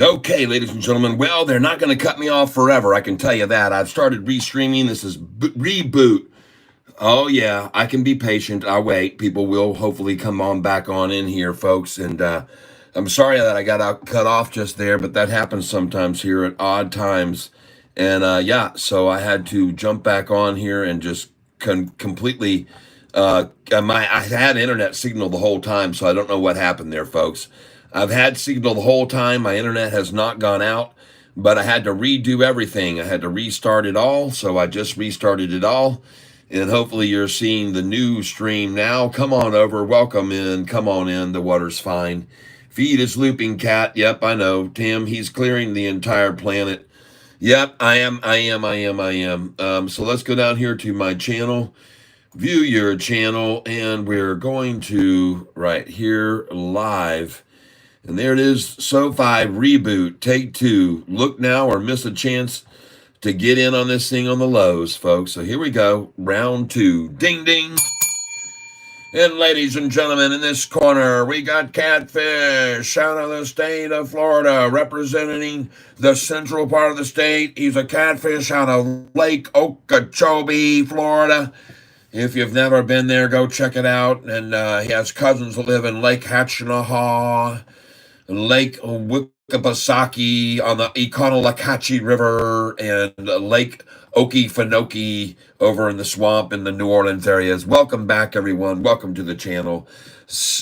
Okay, ladies and gentlemen. Well, they're not going to cut me off forever. I can tell you that. I've started restreaming. This is reboot. Oh yeah, I can be patient. I'll wait. People will hopefully come on back on in here, folks. And I'm sorry that I got cut off just there, but that happens sometimes here at odd times. And yeah, so I had to jump back on here and just completely. I had internet signal the whole time, so I don't know what happened there, folks. I've had signal the whole time. My internet has not gone out, but I had to redo everything. I had to restart it all, so I just restarted it all. And hopefully you're seeing the new stream now. Come on over. Welcome in. Come on in. The water's fine. Feed is looping, cat. Yep, I know. Tim, he's clearing the entire planet. Yep, I am. So let's go down here to my channel. View your channel, and we're going to right here live. And there it is, Sofi reboot, take two. Look now or miss a chance to get in on this thing on the lows, folks. So here we go, round two. Ding, ding. And ladies and gentlemen, in this corner, we got Catfish out of the state of Florida, representing the central part of the state. He's a catfish out of Lake Okeechobee, Florida. If you've never been there, go check it out. And he has cousins who live in Lake Hatchinahaw, Lake Wickapasaki on the Econolakachi River, and Lake Okefenokee over in the swamp in the New Orleans areas. Welcome back, everyone. Welcome to the channel.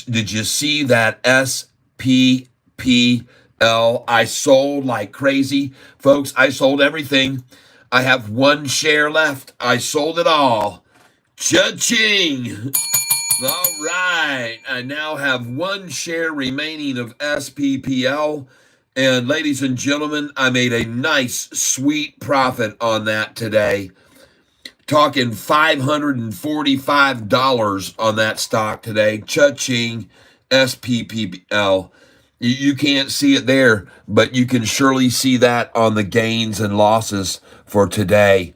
Did you see that SPPL? I sold like crazy. Folks, I sold everything. I have one share left. I sold it all. Cha-ching! All right, I now have one share remaining of SPPL. And ladies and gentlemen, I made a nice, sweet profit on that today. Talking $545 on that stock today. Cha-ching, SPPL. You can't see it there, but you can surely see that on the gains and losses for today.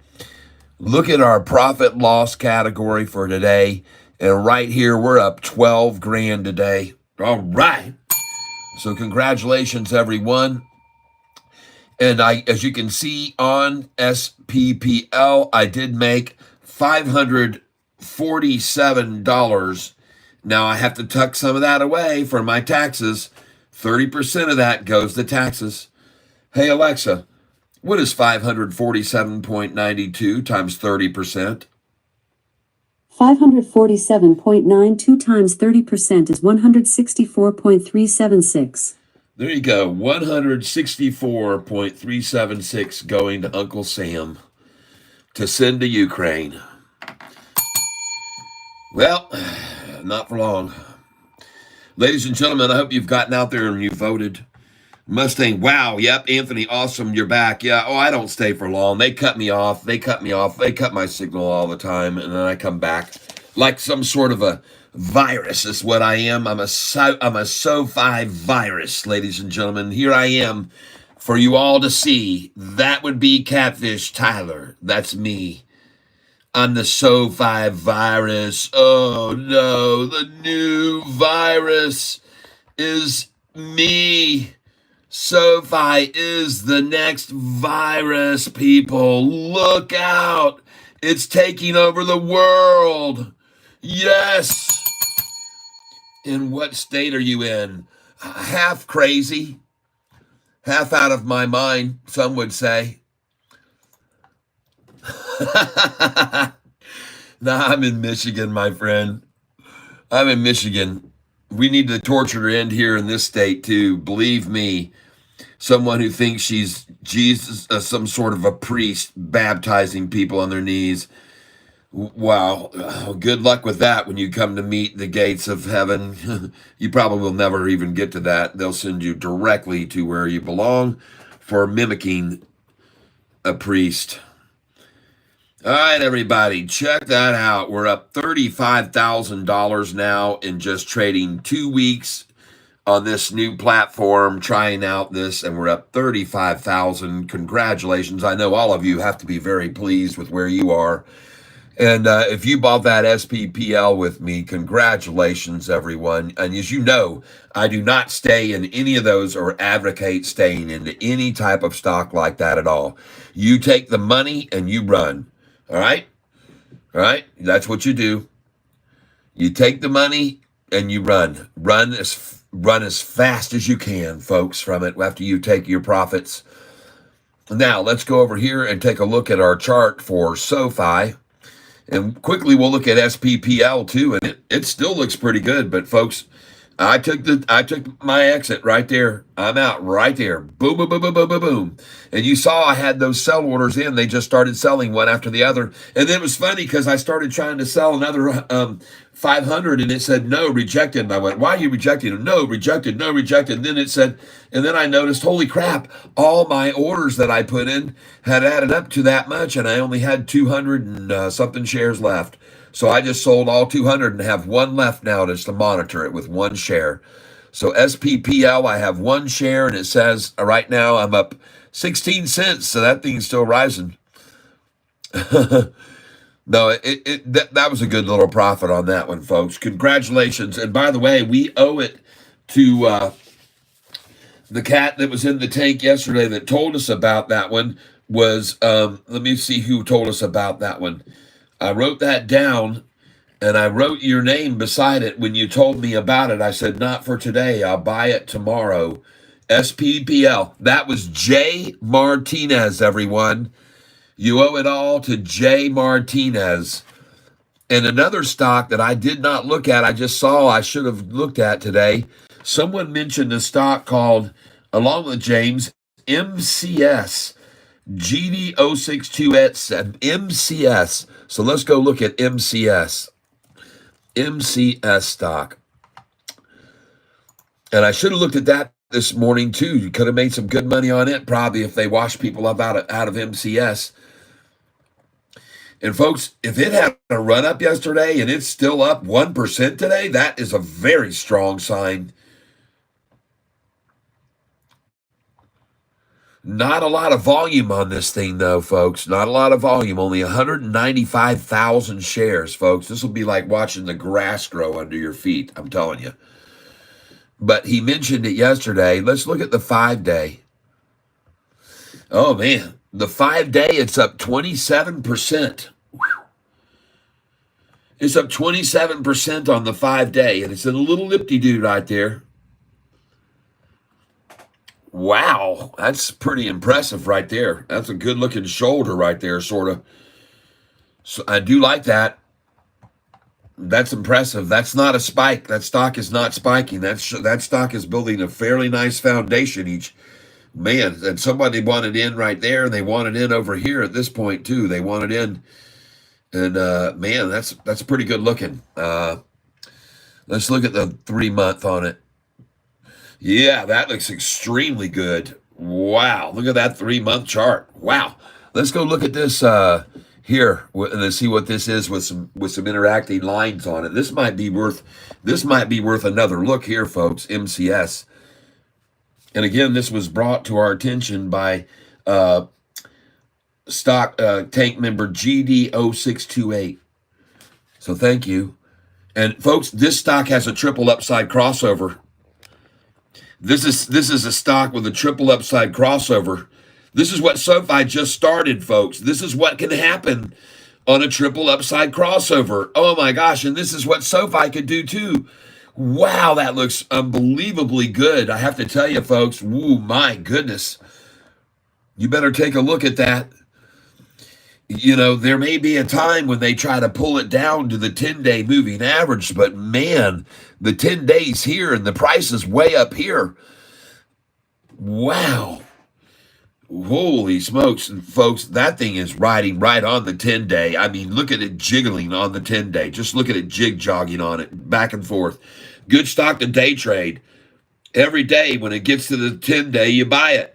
Look at our profit loss category for today. And right here, we're up 12 grand today. All right. So congratulations, everyone. And as you can see on SPPL, I did make $547. Now I have to tuck some of that away for my taxes. 30% of that goes to taxes. Hey, Alexa, what is 547.92 times 30%? 547.92 times 30% is 164.376. There you go, 164.376 going to Uncle Sam to send to Ukraine. Well, not for long. Ladies and gentlemen, I hope you've gotten out there and you voted. Mustang, wow, yep, Anthony, awesome, you're back. Yeah, oh, I don't stay for long. They cut me off. They cut my signal all the time, and then I come back like some sort of a virus is what I am. I'm a Sofi virus, ladies and gentlemen. Here I am for you all to see. That would be Catfish Tyler. That's me. I'm the Sofi virus. Oh, no, the new virus is me. Sofi is the next virus, people. Look out. It's taking over the world. Yes. In what state are you in? Half crazy, half out of my mind, some would say. Nah, I'm in Michigan, my friend. I'm in Michigan. We need the torture to end here in this state, too. Believe me. Someone who thinks she's Jesus, some sort of a priest baptizing people on their knees. Wow, good luck with that when you come to meet the gates of heaven. You probably will never even get to that. They'll send you directly to where you belong for mimicking a priest. All right, everybody, check that out. We're up $35,000 now in just trading 2 weeks on this new platform, trying out this, and we're up 35,000. Congratulations. I know all of you have to be very pleased with where you are. And if you bought that SPPL with me, congratulations, everyone. And as you know, I do not stay in any of those or advocate staying into any type of stock like that at all. You take the money and you run. All right? All right? That's what you do. You take the money and you run. Run as fast as you can, folks, from it after you take your profits. Now, let's go over here and take a look at our chart for Sofi. And quickly, we'll look at SPPL too, and it still looks pretty good. But folks, I took my exit right there. I'm out right there. Boom, boom, boom, boom, boom, boom, boom. And you saw I had those sell orders in. They just started selling one after the other. And then it was funny because I started trying to sell another 500, and it said no, rejected. And I went, why are you rejecting them? No, rejected, no, rejected. And then it said, and then I noticed, holy crap, all my orders that I put in had added up to that much, and I only had 200 and something shares left. So I just sold all 200 and have one left now just to monitor it with one share. So SPPL, I have one share, and it says right now I'm up 16 cents. So that thing's still rising. No, that was a good little profit on that one, folks. Congratulations. And by the way, we owe it to the cat that was in the tank yesterday that told us about that one was, let me see who told us about that one. I wrote that down, and I wrote your name beside it when you told me about it. I said, not for today. I'll buy it tomorrow. SPPL. That was Jay Martinez, everyone. You owe it all to Jay Martinez. And another stock that I did not look at, I just saw I should have looked at today. Someone mentioned a stock called, along with James, MCS. GD062S, MCS. So let's go look at MCS. MCS stock. And I should have looked at that this morning too. You could have made some good money on it probably if they washed people up out of MCS. And folks, if it had a run up yesterday and it's still up 1% today, that is a very strong sign. Not a lot of volume on this thing, though, folks. Not a lot of volume. Only 195,000 shares, folks. This will be like watching the grass grow under your feet, I'm telling you. But he mentioned it yesterday. Let's look at the 5-day. Oh, man. The 5-day, it's up 27%. It's up 27% on the 5-day, and it's a little lipty-dude right there. Wow, that's pretty impressive right there. That's a good-looking shoulder right there, sort of. So I do like that. That's impressive. That's not a spike. That stock is not spiking. That stock is building a fairly nice foundation each. Man, and somebody wanted in right there, and they wanted in over here at this point, too. They wanted in. And, man, that's pretty good looking. Let's look at the 3-month on it. Yeah, that looks extremely good. Wow, look at that 3-month chart. Wow. Let's go look at this here and let's see what this is with some interacting lines on it. This might be worth another look here, folks. MCS. And again, this was brought to our attention by stock tank member GD0628. So thank you. And folks, this stock has a triple upside crossover. This is a stock with a triple upside crossover. This is what Sofi just started, folks. This is what can happen on a triple upside crossover. Oh my gosh, and this is what Sofi could do too. Wow, that looks unbelievably good. I have to tell you, folks, woo, my goodness. You better take a look at that. You know, there may be a time when they try to pull it down to the 10-day moving average, but man, the 10 days here and the price is way up here. Wow. Holy smokes, folks, that thing is riding right on the 10-day. I mean, look at it jiggling on the 10-day. Just look at it jig-jogging on it, back and forth. Good stock to day trade. Every day when it gets to the 10-day, you buy it.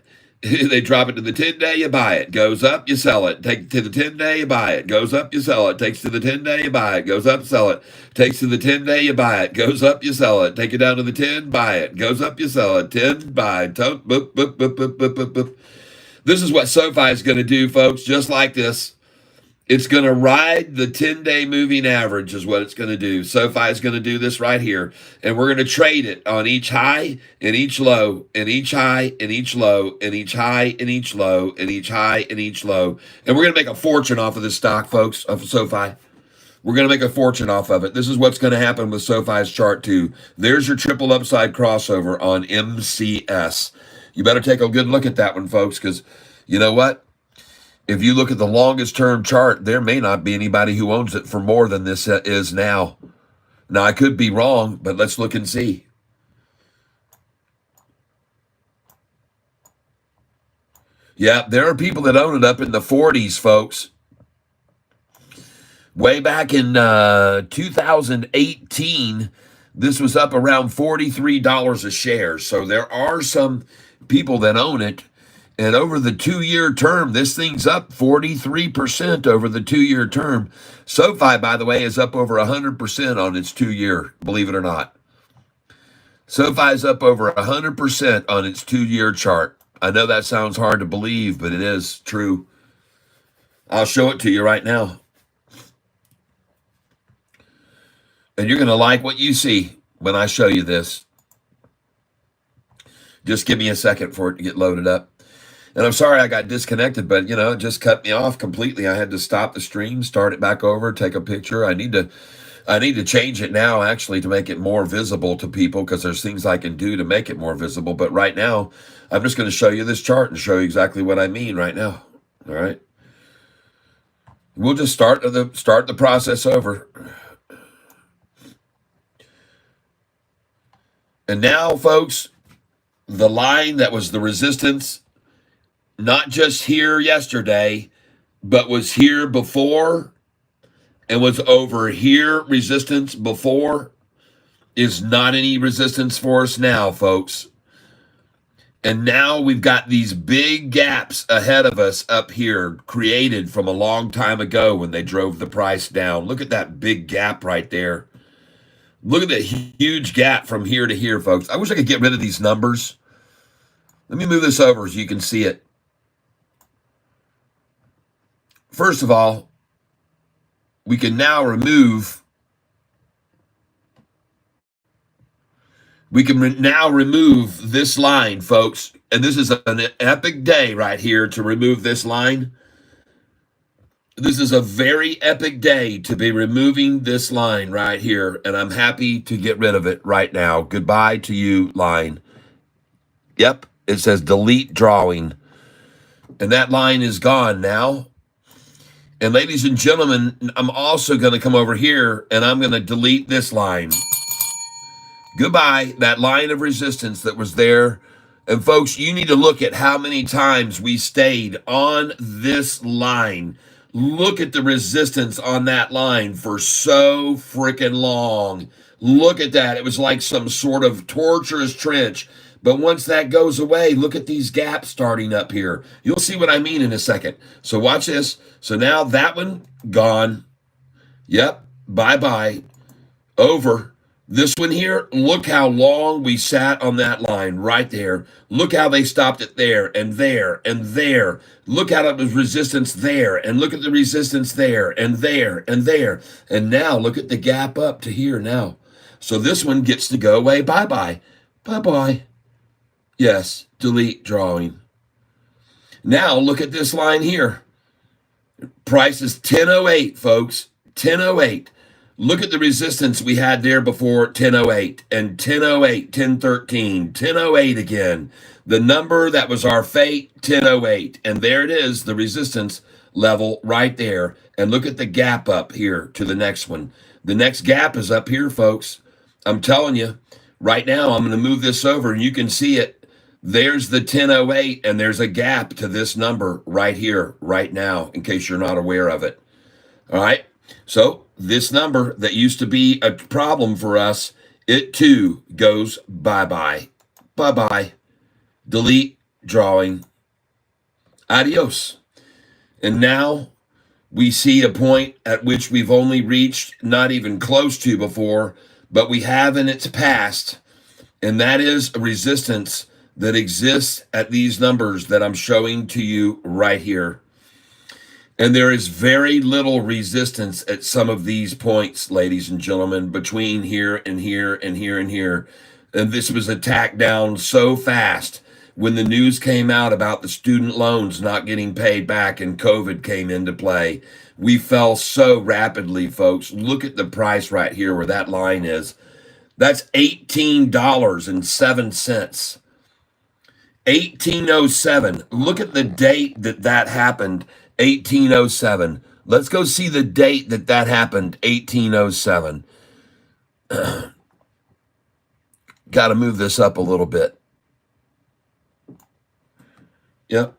They drop it to the 10-day, you buy it. Goes up, you sell it. Take it to the 10-day, you buy it. Goes up, you sell it. Takes to the 10-day, you buy it. Goes up, sell it. Takes to the 10-day, you buy it. Goes up, you sell it. Take it down to the 10, buy it. Goes up, you sell it. 10, buy. Boop, boop, boop, boop, boop, boop, boop. This is what Sofi is going to do, folks, just like this. It's going to ride the 10-day moving average is what it's going to do. SoFi is going to do this right here. And we're going to trade it on each high and each low and each high and each low and each high and each low and each high and each low. And we're going to make a fortune off of this stock, folks, of SoFi. We're going to make a fortune off of it. This is what's going to happen with SoFi's chart too. There's your triple upside crossover on MCS. You better take a good look at that one, folks, because you know what? If you look at the longest term chart, there may not be anybody who owns it for more than this is now. Now, I could be wrong, but let's look and see. Yeah, there are people that own it up in the 40s, folks. Way back in 2018, this was up around $43 a share. So there are some people that own it. And over the 2-year term, this thing's up 43% over the 2-year term. SoFi, by the way, is up over 100% on its 2-year, believe it or not. SoFi is up over 100% on its 2-year chart. I know that sounds hard to believe, but it is true. I'll show it to you right now. And you're going to like what you see when I show you this. Just give me a second for it to get loaded up. And I'm sorry I got disconnected, but, it just cut me off completely. I had to stop the stream, start it back over, take a picture. I need to change it now, actually, to make it more visible to people because there's things I can do to make it more visible. But right now, I'm just going to show you this chart and show you exactly what I mean right now. All right? We'll just start the process over. And now, folks, the line that was the resistance, not just here yesterday, but was here before and was over here resistance before, is not any resistance for us now, folks. And now we've got these big gaps ahead of us up here created from a long time ago when they drove the price down. Look at that big gap right there. Look at that huge gap from here to here, folks. I wish I could get rid of these numbers. Let me move this over so you can see it. First of all, we can now remove this line, folks. And this is an epic day right here to remove this line. This is a very epic day to be removing this line right here, and I'm happy to get rid of it right now. Goodbye to you, line. Yep, it says delete drawing, and that line is gone now. And ladies and gentlemen, I'm also going to come over here, and I'm going to delete this line. Goodbye, that line of resistance that was there. And folks, you need to look at how many times we stayed on this line. Look at the resistance on that line for so freaking long. Look at that. It was like some sort of torturous trench. But once that goes away, look at these gaps starting up here. You'll see what I mean in a second. So watch this. So now that one, gone. Yep, bye-bye. Over. This one here, look how long we sat on that line right there. Look how they stopped it there and there and there. Look how it was resistance there, and look at the resistance there and there and there. And now look at the gap up to here now. So this one gets to go away. Bye-bye. Bye-bye. Yes, delete drawing. Now look at this line here. Price is 1008, folks. 1008. Look at the resistance we had there before 1008 and 1008, 1013, 1008 again. The number that was our fate, 1008. And there it is, the resistance level right there. And look at the gap up here to the next one. The next gap is up here, folks. I'm telling you, right now, I'm going to move this over and you can see it. There's the 1008 and there's a gap to this number right here, right now, in case you're not aware of it. All right. So this number that used to be a problem for us, it too goes bye-bye. Bye-bye. Delete drawing. Adios. And now we see a point at which we've only reached not even close to before, but we have in its past, and that is a resistance that exists at these numbers that I'm showing to you right here. And there is very little resistance at some of these points, ladies and gentlemen, between here and here and here and here. And this was attacked down so fast when the news came out about the student loans not getting paid back and COVID came into play. We fell so rapidly, folks. Look at the price right here where that line is. That's $18.07. 1807. Look at the date that that happened. 1807. Let's go see the date that that happened. 1807. Got to move this up a little bit. Yep.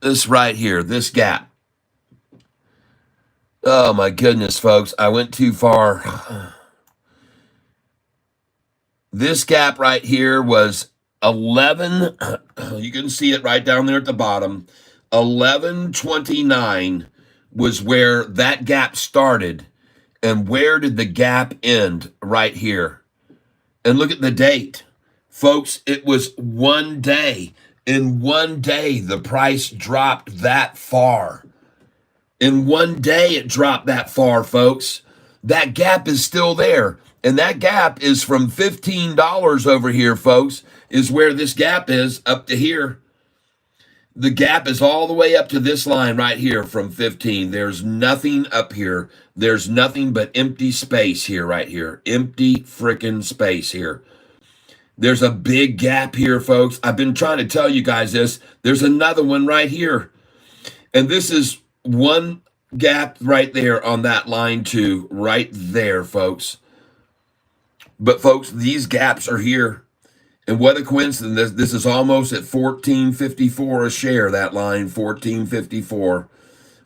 This right here, this gap. Oh my goodness, folks. I went too far. This gap right here was 11. You can see it right down there at the bottom. 1129 was where that gap started. And where did the gap end? Right here. And look at the date. Folks, it was one day. In one day, the price dropped that far. In one day, it dropped that far, folks. That gap is still there. And that gap is from $15 over here, folks, is where this gap is up to here. The gap is all the way up to this line right here from 15. There's nothing up here. There's nothing but empty space here, right here. Empty freaking space here. There's a big gap here, folks. I've been trying to tell you guys this. There's another one right here. And this is one gap right there on that line too, right there, folks. But folks, these gaps are here. And what a coincidence. This is almost at $14.54 a share, that line, $14.54,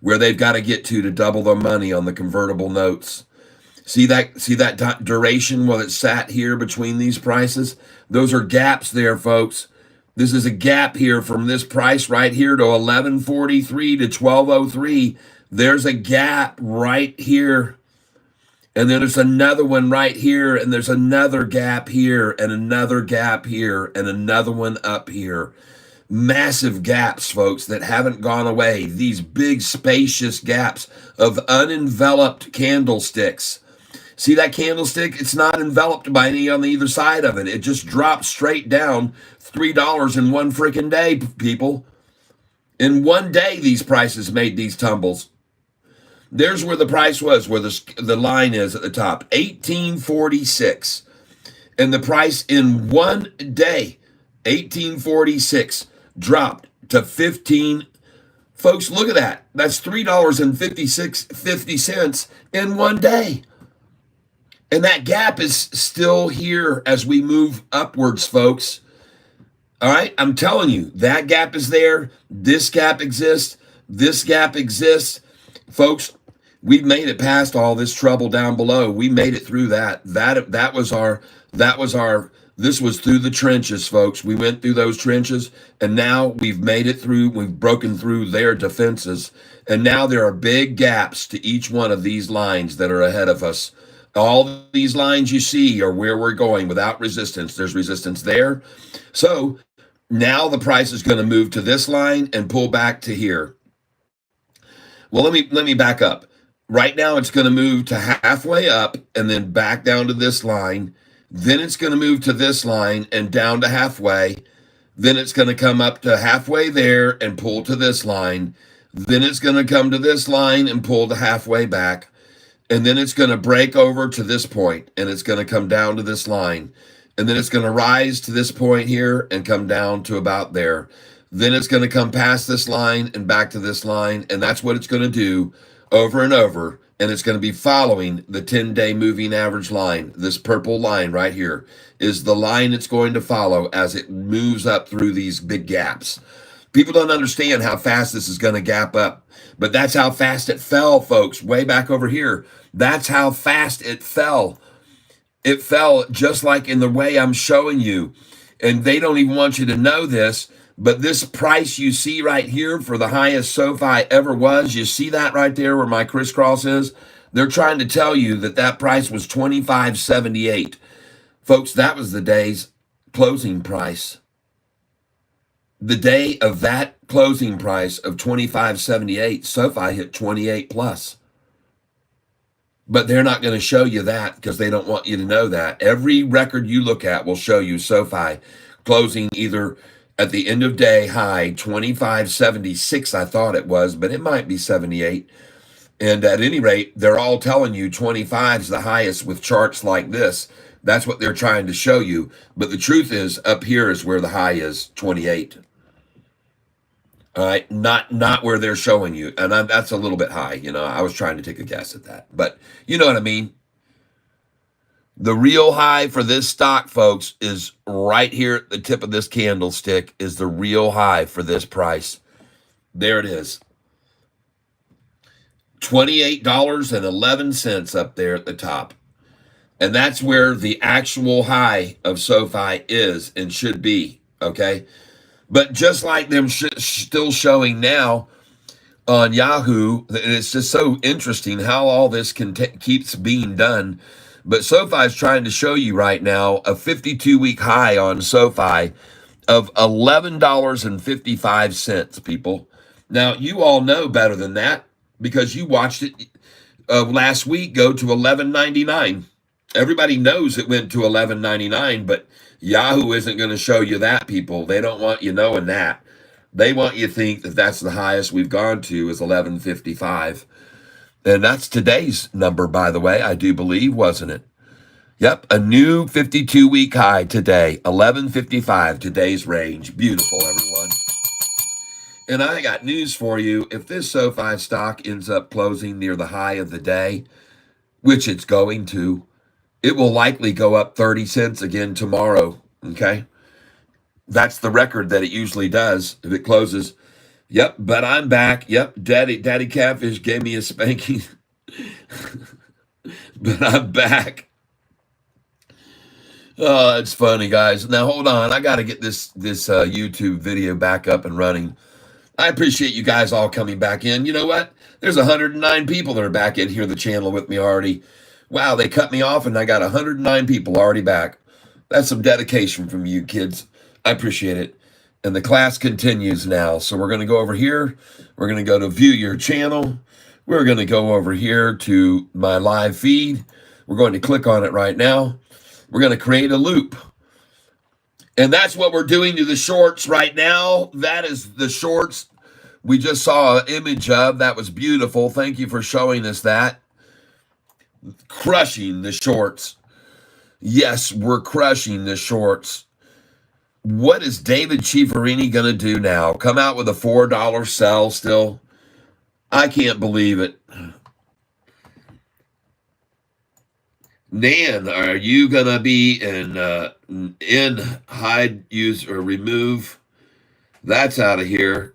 where they've got to get to double the money on the convertible notes. See that duration while it sat here between these prices? Those are gaps there, folks. This is a gap here from this price right here to 1143 to 1203. There's a gap right here. And then there's another one right here, and there's another gap here, and another gap here, and another one up here. Massive gaps, folks, that haven't gone away. These big, spacious gaps of unenveloped candlesticks. See that candlestick? It's not enveloped by any on either side of it. It just dropped straight down $3 in one freaking day, people. In one day, these prices made these tumbles. There's where the price was, where the line is at the top, 1846. And the price in one day, 1846, dropped to 15. Folks, look at that. That's $3.50 in one day. And that gap is still here as we move upwards, folks. All right, I'm telling you, that gap is there. This gap exists. This gap exists. Folks, we've made it past all this trouble down below. We made it through that. This was through the trenches, folks. We went through those trenches, and now we've made it through. We've broken through their defenses, and now there are big gaps to each one of these lines that are ahead of us. All these lines you see are where we're going without resistance. There's resistance there. So now the price is going to move to this line and pull back to here. Well, let me back up. Right now, it's going to move to halfway up and then back down to this line. Then it's going to move to this line and down to halfway. Then it's going to come up to halfway there and pull to this line. Then it's going to come to this line and pull to halfway back. And then it's going to break over to this point, and it's going to come down to this line. And then it's going to rise to this point here and come down to about there. Then it's going to come past this line and back to this line, and that's what it's going to do over and over. And it's going to be following the 10-day moving average line. This purple line right here is the line it's going to follow as it moves up through these big gaps. People don't understand how fast this is going to gap up, but that's how fast it fell, folks, way back over here. That's how fast it fell. It fell just like in the way I'm showing you. And they don't even want you to know this, but this price you see right here for the highest Sofi ever was, you see that right there where my crisscross is? They're trying to tell you that that price was $25.78. Folks, that was the day's closing price. The day of that closing price of 25.78, SoFi hit 28 plus. But they're not going to show you that because they don't want you to know that. Every record you look at will show you SoFi closing either at the end of day high 25.76, I thought it was, but it might be 78. And at any rate, they're all telling you 25 is the highest with charts like this. That's what they're trying to show you. But the truth is, up here is where the high is, 28. All right, not where they're showing you. And that's a little bit high. You know, I was trying to take a guess at that. But you know what I mean? The real high for this stock, folks, is right here at the tip of this candlestick is the real high for this price. There it is. $28.11 up there at the top. And that's where the actual high of SoFi is and should be, okay? But just like them still showing now on Yahoo, it's just so interesting how all this keeps being done. But SoFi is trying to show you right now a 52-week high on SoFi of $11.55, people. Now, you all know better than that because you watched it last week go to $11.99. Everybody knows it went to $11.99, but Yahoo isn't going to show you that, people. They don't want you knowing that. They want you to think that that's the highest we've gone to is $11.55. And that's today's number, by the way, I do believe, wasn't it? Yep, a new 52-week high today, $11.55, today's range. Beautiful, everyone. And I got news for you. If this SoFi stock ends up closing near the high of the day, which it's going to, it will likely go up 30 cents again tomorrow, okay? That's the record that it usually does if it closes. Yep, but I'm back. Yep, Daddy Catfish gave me a spanking. But I'm back. Oh, it's funny, guys. Now, hold on. I got to get this YouTube video back up and running. I appreciate you guys all coming back in. You know what? There's 109 people that are back in here, the channel with me already. Wow, they cut me off and I got 109 people already back. That's some dedication from you kids. I appreciate it. And the class continues now. So we're going to go over here. We're going to go to view your channel. We're going to go over here to my live feed. We're going to click on it right now. We're going to create a loop. And that's what we're doing to the shorts right now. That is the shorts we just saw an image of. That was beautiful. Thank you for showing us that. Crushing the shorts. Yes, we're crushing the shorts. What is David Ciaffarini going to do now? Come out with a $4 sell still? I can't believe it. Nan, are you going to be in hide, use, or remove? That's out of here.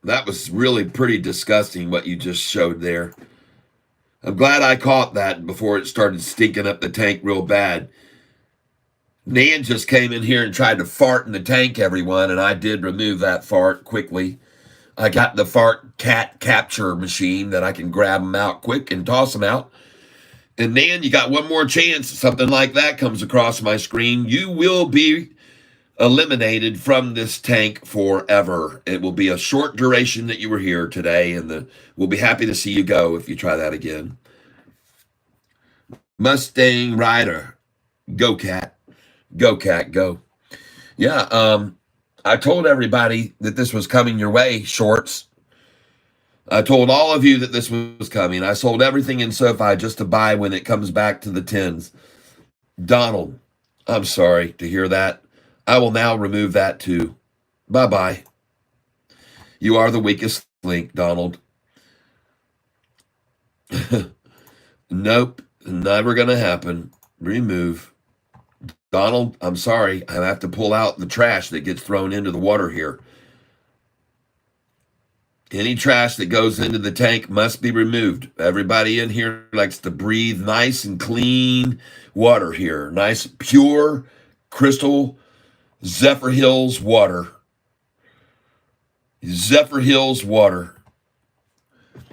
That was really pretty disgusting what you just showed there. I'm glad I caught that before it started stinking up the tank real bad. Nan just came in here and tried to fart in the tank, everyone, and I did remove that fart quickly. I got the fart cat capture machine that I can grab them out quick and toss them out. And Nan, you got one more chance. Something like that comes across my screen. You will be eliminated from this tank forever. It will be a short duration that you were here today, and we'll be happy to see you go if you try that again. Mustang Rider. Go, cat. Go, cat, go. Yeah, I told everybody that this was coming your way, shorts. I told all of you that this was coming. I sold everything in SoFi just to buy when it comes back to the tens. Donald, I'm sorry to hear that. I will now remove that too. Bye-bye. You are the weakest link, Donald. Nope, never going to happen. Remove. Donald, I'm sorry. I have to pull out the trash that gets thrown into the water here. Any trash that goes into the tank must be removed. Everybody in here likes to breathe nice and clean water here. Nice, pure, crystal Zephyr Hills water. Zephyr Hills water.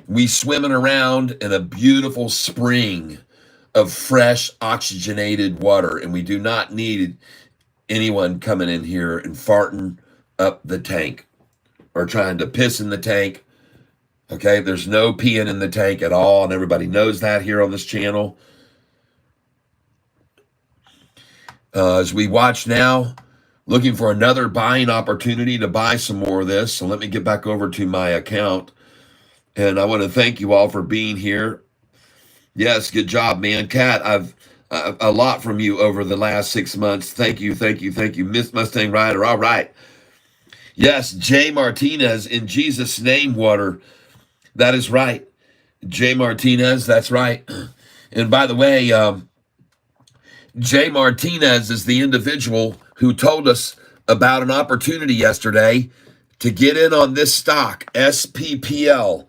We swimming around in a beautiful spring of fresh oxygenated water, and we do not need anyone coming in here and farting up the tank or trying to piss in the tank. Okay, there's no peeing in the tank at all, and everybody knows that here on this channel. As we watch now, looking for another buying opportunity to buy some more of this. So let me get back over to my account. And I want to thank you all for being here. Yes, good job, man. Kat, I've a lot from you over the last 6 months. Thank you, thank you, thank you. Miss Mustang Rider, all right. Yes, Jay Martinez, in Jesus' name, water. That is right. Jay Martinez, that's right. And by the way, Jay Martinez is the individual who told us about an opportunity yesterday to get in on this stock, SPPL.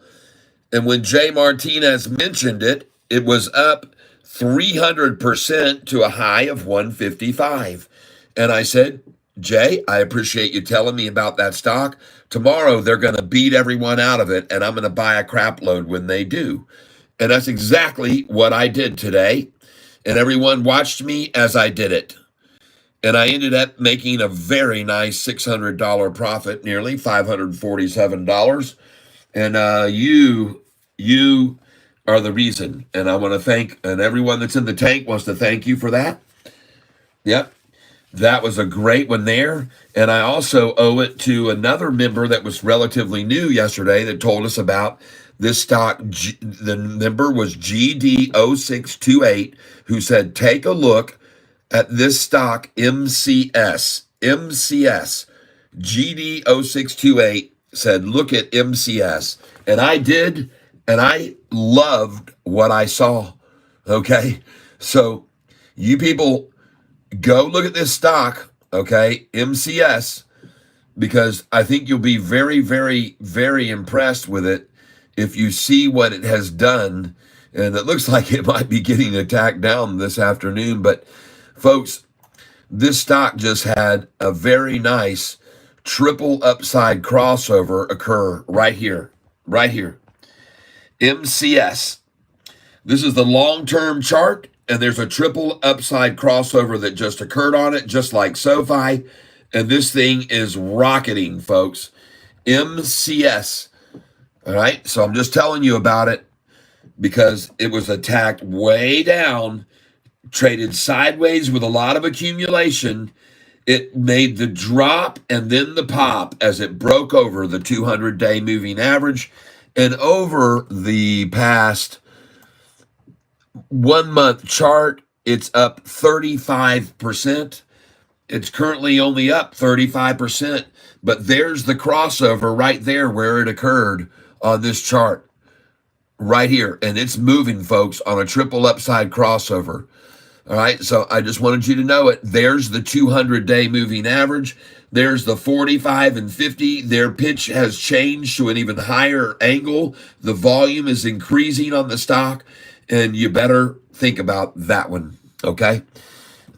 And when Jay Martinez mentioned it, it was up 300% to a high of 155. And I said, Jay, I appreciate you telling me about that stock. Tomorrow, they're going to beat everyone out of it, and I'm going to buy a crap load when they do. And that's exactly what I did today. And everyone watched me as I did it. And I ended up making a very nice $600 profit, nearly $547. And you are the reason. And I want to thank, and everyone that's in the tank wants to thank you for that. Yep. That was a great one there. And I also owe it to another member that was relatively new yesterday that told us about this stock. The member was GD0628, who said, take a look at this stock, MCS. GD0628 said, look at MCS. And I did, and I loved what I saw. Okay? So you people, go look at this stock, okay, MCS, because I think you'll be very, very, very impressed with it if you see what it has done. And it looks like it might be getting attacked down this afternoon. But folks, this stock just had a very nice triple upside crossover occur right here, right here. MCS. This is the long-term chart, and there's a triple upside crossover that just occurred on it, just like Sofi. And this thing is rocketing, folks. MCS. All right, so I'm just telling you about it because it was attacked way down, traded sideways with a lot of accumulation. It made the drop and then the pop as it broke over the 200-day moving average. And over the past 1 month chart, it's up 35%. It's currently only up 35%, but there's the crossover right there where it occurred on this chart right here. And it's moving, folks, on a triple upside crossover. All right, so I just wanted you to know it. There's the 200-day moving average. There's the 45 and 50. Their pitch has changed to an even higher angle. The volume is increasing on the stock, and you better think about that one, okay?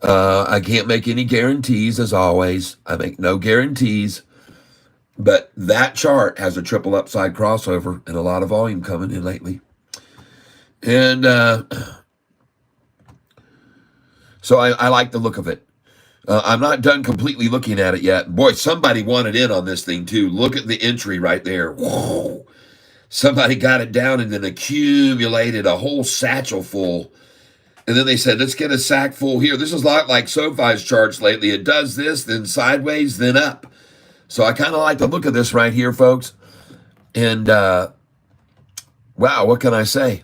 I can't make any guarantees, as always. I make no guarantees. But that chart has a triple upside crossover and a lot of volume coming in lately. And so I like the look of it. I'm not done completely looking at it yet. Boy, somebody wanted in on this thing too. Look at the entry right there. Whoa. Somebody got it down and then accumulated a whole satchel full. And then they said, let's get a sack full here. This is a lot like Sofi's charts lately. It does this, then sideways, then up. So I kind of like the look of this right here, folks. And wow, what can I say?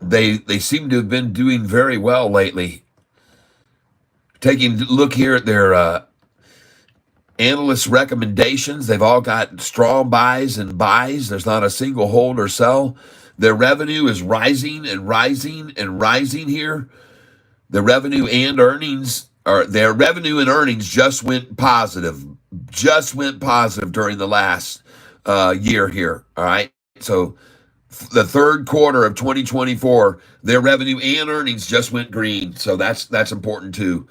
They seem to have been doing very well lately. Taking a look here at their analyst recommendations, they've all got strong buys and buys. There's not a single hold or sell. Their revenue is rising and rising and rising here. The revenue and earnings, or their revenue and earnings just went positive during the last year here. All right. So the third quarter of 2024, their revenue and earnings just went green. So that's important too.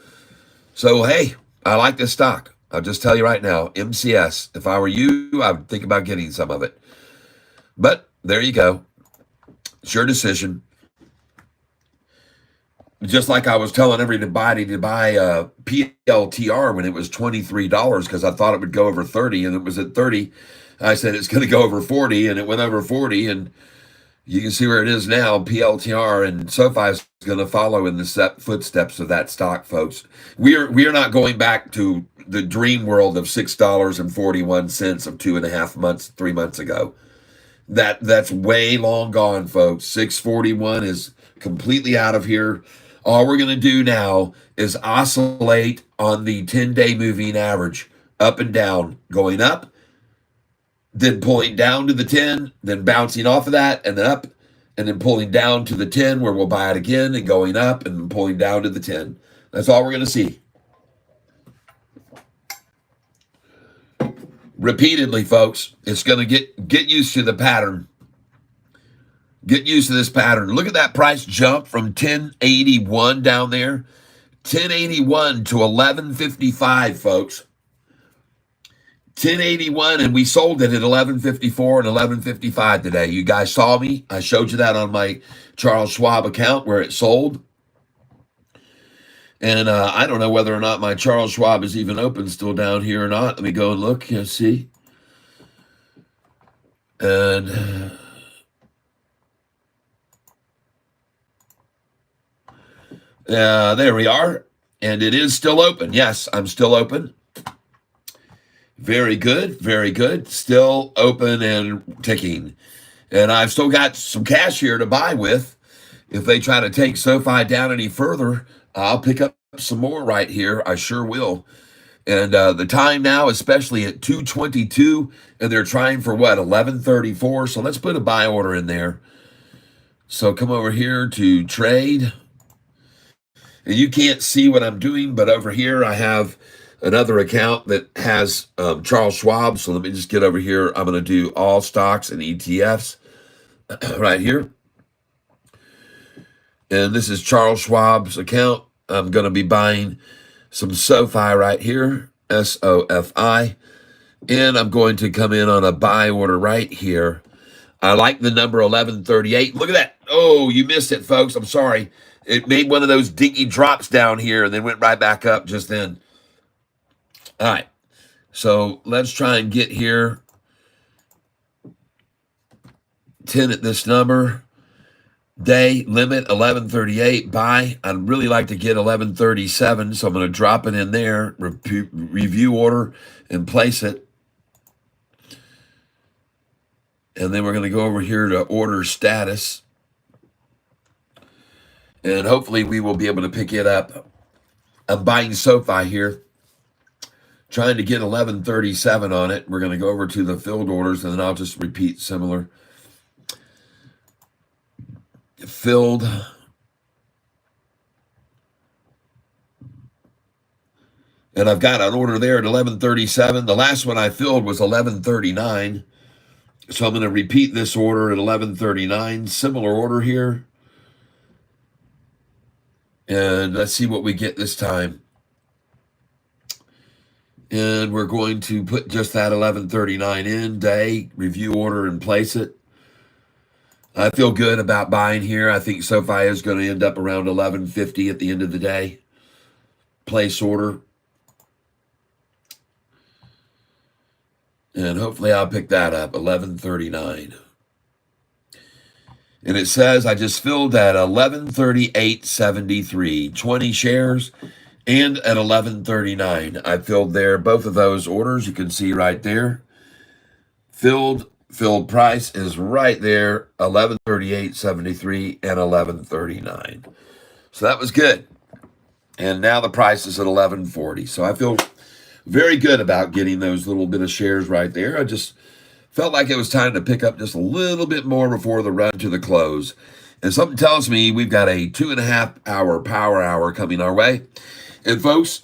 So, hey, I like this stock. I'll just tell you right now, MCS, if I were you, I would think about getting some of it. But there you go. It's your decision. just like I was telling everybody to buy a PLTR when it was $23 because I thought it would go over 30 and it was at 30. I said it's going to go over 40 and it went over 40, and you can see where it is now. PLTR and Sofi is going to follow in the footsteps of that stock, folks. We are not going back to the dream world of $6.41 of 2.5 months, 3 months ago. That's way long gone, folks. 641 is completely out of here. All we're going to do now is oscillate on the 10-day moving average, up and down, going up, then pulling down to the 10, then bouncing off of that, and then up, and then pulling down to the 10 where we'll buy it again, and going up and pulling down to the 10. That's all we're going to see. Repeatedly, folks. It's going to get used to the pattern. Get used to this pattern. Look at that price jump from 1081 down there. 1081 to 1155, folks. 1081, and we sold it at 1154 and 1155 today. You guys saw me. I showed you that on my Charles Schwab account where it sold. And I don't know whether or not my Charles Schwab is even open still down here or not. Let me go and look and see. And there we are. And it is still open. Yes, I'm still open. Very good. Very good. Still open and ticking. And I've still got some cash here to buy with. If they try to take Sofi down any further, I'll pick up some more right here. I sure will. And the time now, especially at 2:22, and they're trying for what, 11:34. So let's put a buy order in there. So come over here to trade. And you can't see what I'm doing, but over here I have another account that has Charles Schwab. So let me just get over here. I'm going to do all stocks and ETFs right here. And this is Charles Schwab's account. I'm going to be buying some Sofi right here, SOFI. And I'm going to come in on a buy order right here. I like the number 1138. Look at that. Oh, you missed it, folks. I'm sorry. It made one of those dinky drops down here and then went right back up just then. All right. So let's try and get here. 10 at this number. Day limit 1138. Buy. I'd really like to get 1137, so I'm going to drop it in there. Review order and place it. And then we're going to go over here to order status. And hopefully we will be able to pick it up. I'm buying Sofi here. Trying to get 1137 on it. We're going to go over to the filled orders, and then I'll just repeat similar. Filled. And I've got an order there at 1137. The last one I filled was 1139. So I'm going to repeat this order at 1139. Similar order here. And let's see what we get this time. And we're going to put just that 1139 in, day, review order, and place it. I feel good about buying here. I think Sofi is going to end up around 1150 at the end of the day. Place order. And hopefully I'll pick that up, 1139. And it says I just filled at 1138.73, 20 shares, and at 1139. I filled there both of those orders. You can see right there. Filled price is right there, 1138.73 and 1139. So that was good. And now the price is at 1140. So I feel very good about getting those little bit of shares right there. I just felt like it was time to pick up just a little bit more before the run to the close. And something tells me we've got a 2.5 hour power hour coming our way. And folks,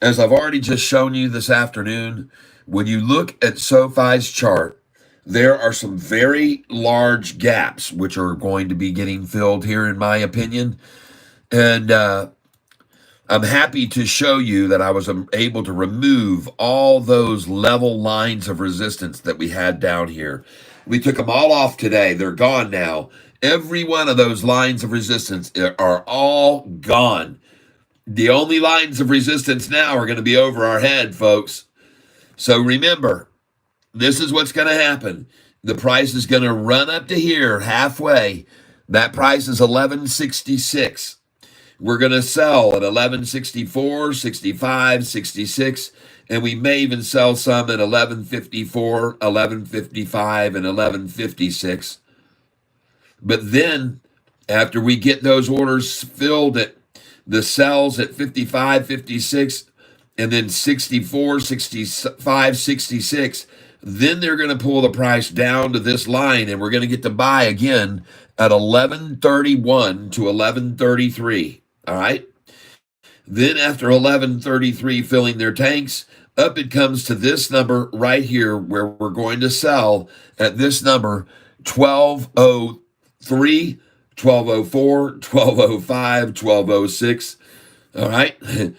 as I've already just shown you this afternoon, when you look at Sofi's chart, there are some very large gaps which are going to be getting filled here, in my opinion. And I'm happy to show you that I was able to remove all those level lines of resistance that we had down here. We took them all off today. They're gone now. Every one of those lines of resistance are all gone. The only lines of resistance now are going to be over our head, folks. So remember, this is what's going to happen. The price is going to run up to here halfway. That price is 1166. We're going to sell at 1164, 65, 66, and we may even sell some at 1154, 1155, and 1156. But then, after we get those orders filled at the sells at 55, 56, and then 64, 65, 66, then they're going to pull the price down to this line, and we're going to get to buy again at 1131 to 1133. All right. Then after 1133 filling their tanks, up it comes to this number right here where we're going to sell at this number, 1203, 1204, 1205, 1206. All right. And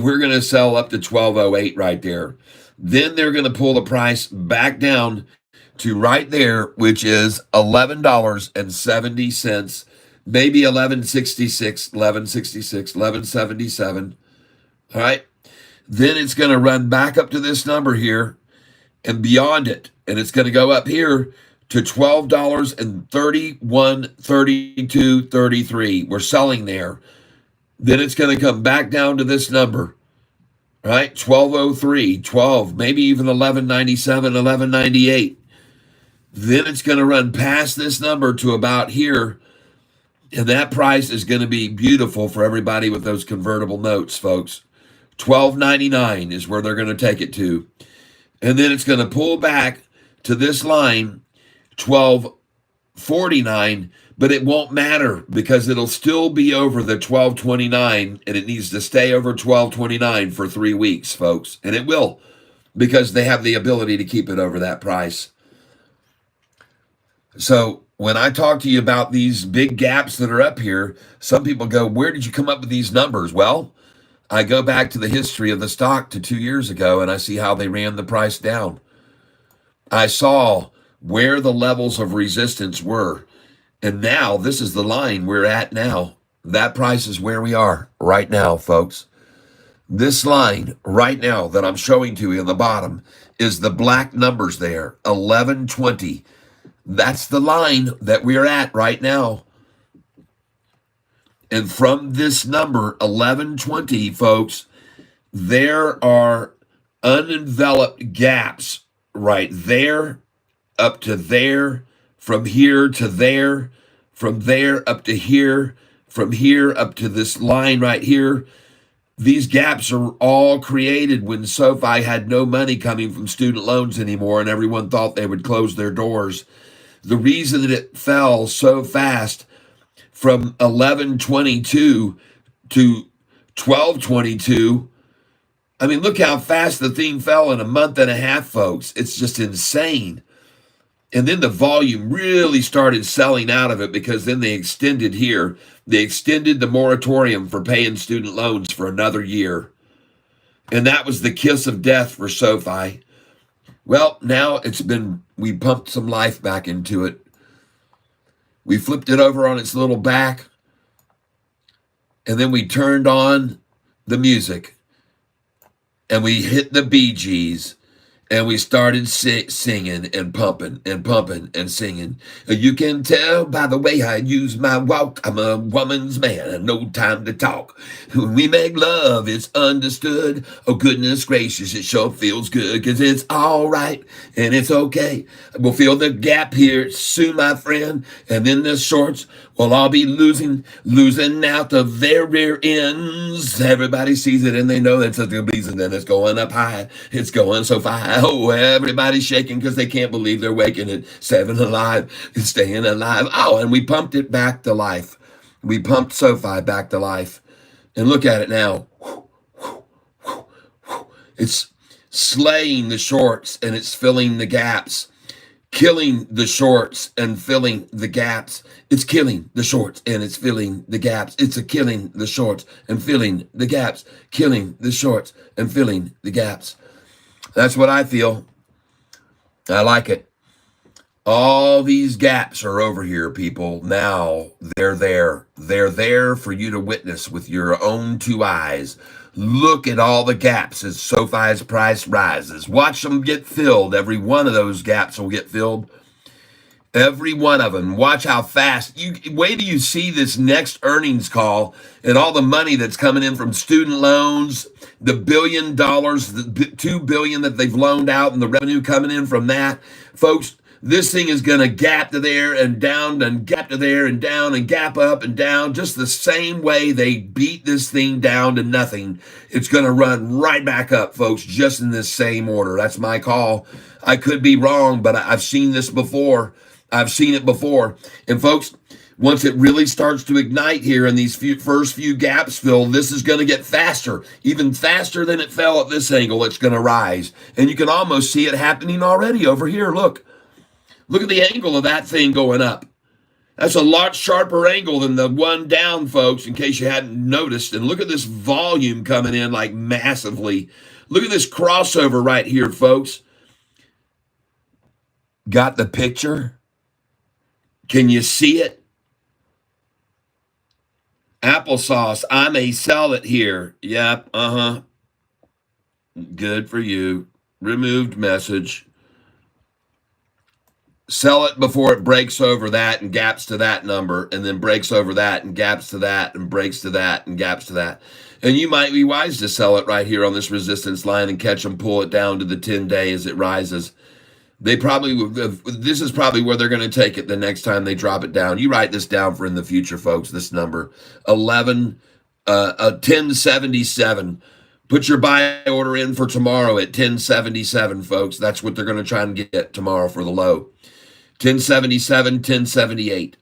we're going to sell up to 1208 right there. Then they're going to pull the price back down to right there, which is $11.70, maybe 1166, 1166, 1177. All right. Then it's going to run back up to this number here and beyond it. And it's going to go up here to $12.31, 32, 33. We're selling there. Then it's going to come back down to this number, right? 1203, 12, maybe even 1197, 1198. Then it's going to run past this number to about here. And that price is going to be beautiful for everybody with those convertible notes, folks. $12.99 is where they're going to take it to. And then it's going to pull back to this line, $12.49, but it won't matter because it'll still be over the $12.29, and it needs to stay over $12.29 for 3 weeks, folks. And it will, because they have the ability to keep it over that price. So when I talk to you about these big gaps that are up here, some people go, where did you come up with these numbers? Well, I go back to the history of the stock to 2 years ago, and I see how they ran the price down. I saw where the levels of resistance were. And now this is the line we're at now. That price is where we are right now, folks. This line right now that I'm showing to you in the bottom is the black numbers there, 1120. That's the line that we're at right now. And from this number, 1120, folks, there are unenveloped gaps right there, up to there, from here to there, from there up to here, from here up to this line right here. These gaps are all created when Sofi had no money coming from student loans anymore, and everyone thought they would close their doors. The reason that it fell so fast from 1122 to 1222, I mean, look how fast the thing fell in a month and a half, folks. It's just insane. And then the volume really started selling out of it because then they extended here. They extended the moratorium for paying student loans for another year. And that was the kiss of death for Sofi. Well, now we pumped some life back into it. We flipped it over on its little back. And then we turned on the music. And we hit the Bee Gees. And we started singing and pumping and singing. You can tell by the way I use my walk, I'm a woman's man, no time to talk. When we make love, it's understood. Oh, goodness gracious, it sure feels good, because it's all right and it's okay. We'll feel the gap here soon, my friend. And then the shorts, well, I'll be losing out of their rear ends. Everybody sees it and they know that's a reason, and it's going up high. It's going so far. Oh, everybody's shaking because they can't believe they're waking at 7 alive and staying alive. Oh, and we pumped it back to life. We pumped Sofi back to life. And look at it now. It's slaying the shorts and it's filling the gaps. Killing the shorts and filling the gaps. It's killing the shorts and it's filling the gaps. It's a killing the shorts and filling the gaps. Killing the shorts and filling the gaps. That's what I feel. I like it. All these gaps are over here, people. Now they're there. They're there for you to witness with your own two eyes. Look at all the gaps as Sofi's price rises. Watch them get filled. Every one of those gaps will get filled. Every one of them. Watch how fast. Wait till you see this next earnings call and all the money that's coming in from student loans, the $1 billion, the $2 billion that they've loaned out, and the revenue coming in from that, folks. This thing is going to gap to there and down and gap to there and down and gap up and down, just the same way they beat this thing down to nothing. It's going to run right back up, folks, just in this same order. That's my call. I could be wrong, but I've seen this before. I've seen it before. And folks, once it really starts to ignite here and these first few gaps fill, this is going to get faster, even faster than it fell at this angle. It's going to rise. And you can almost see it happening already over here. Look at the angle of that thing going up. That's a lot sharper angle than the one down, folks, in case you hadn't noticed. And look at this volume coming in like massively. Look at this crossover right here, folks. Got the picture? Can you see it? Applesauce, I may sell it here. Yep, Good for you. Removed message. Sell it before it breaks over that and gaps to that number, and then breaks over that and gaps to that and breaks to that and gaps to that. And you might be wise to sell it right here on this resistance line and catch them, pull it down to the 10-day as it rises. This is probably where they're going to take it the next time they drop it down. You write this down for in the future, folks, this number, 1077. Put your buy order in for tomorrow at 1077, folks. That's what they're going to try and get tomorrow for the low. 1077, 1078.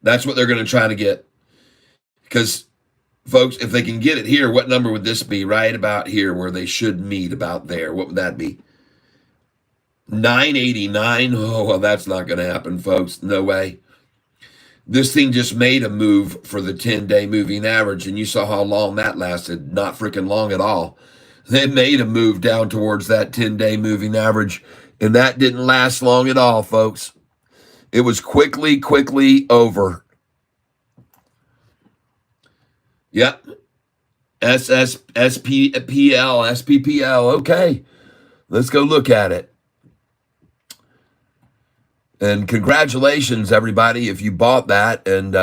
That's what they're going to try to get. Because, folks, if they can get it here, what number would this be? Right about here where they should meet, about there. What would that be? 989. Oh, well, that's not going to happen, folks. No way. This thing just made a move for the 10-day moving average, and you saw how long that lasted. Not freaking long at all. They made a move down towards that 10-day moving average, and that didn't last long at all, folks. It was quickly over. Yep. SPPL. Okay. Let's go look at it. And congratulations, everybody, if you bought that and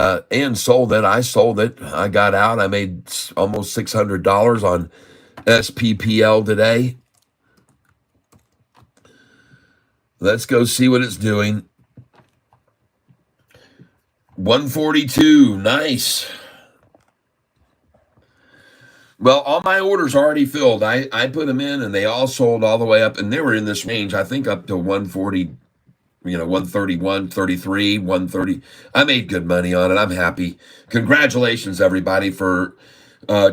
sold it. I sold it. I got out. I made almost $600 on SPPL today. Let's go see what it's doing. 142. Nice. Well, all my orders already filled. I put them in, and they all sold all the way up. And they were in this range, I think, up to 140. 131, 33, 130. I made good money on it. I'm happy. Congratulations, everybody, for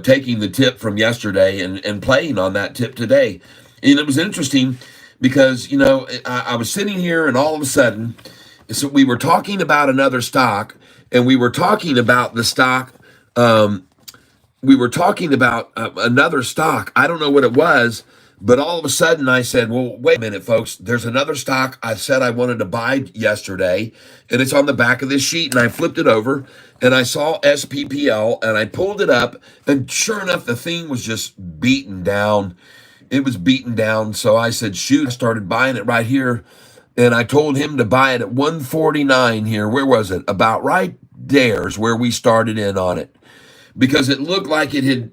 taking the tip from yesterday and playing on that tip today. And it was interesting because, I was sitting here and all of a sudden, so we were talking about another stock, and we were talking about the stock. We were talking about another stock. I don't know what it was. But all of a sudden I said, well, wait a minute, folks, there's another stock I said I wanted to buy yesterday, and it's on the back of this sheet. And I flipped it over, and I saw SPPL, and I pulled it up, and sure enough, the thing was just beaten down. It was beaten down. So I said, shoot, I started buying it right here. And I told him to buy it at 149 here. Where was it? About right there's where we started in on it. Because it looked like it had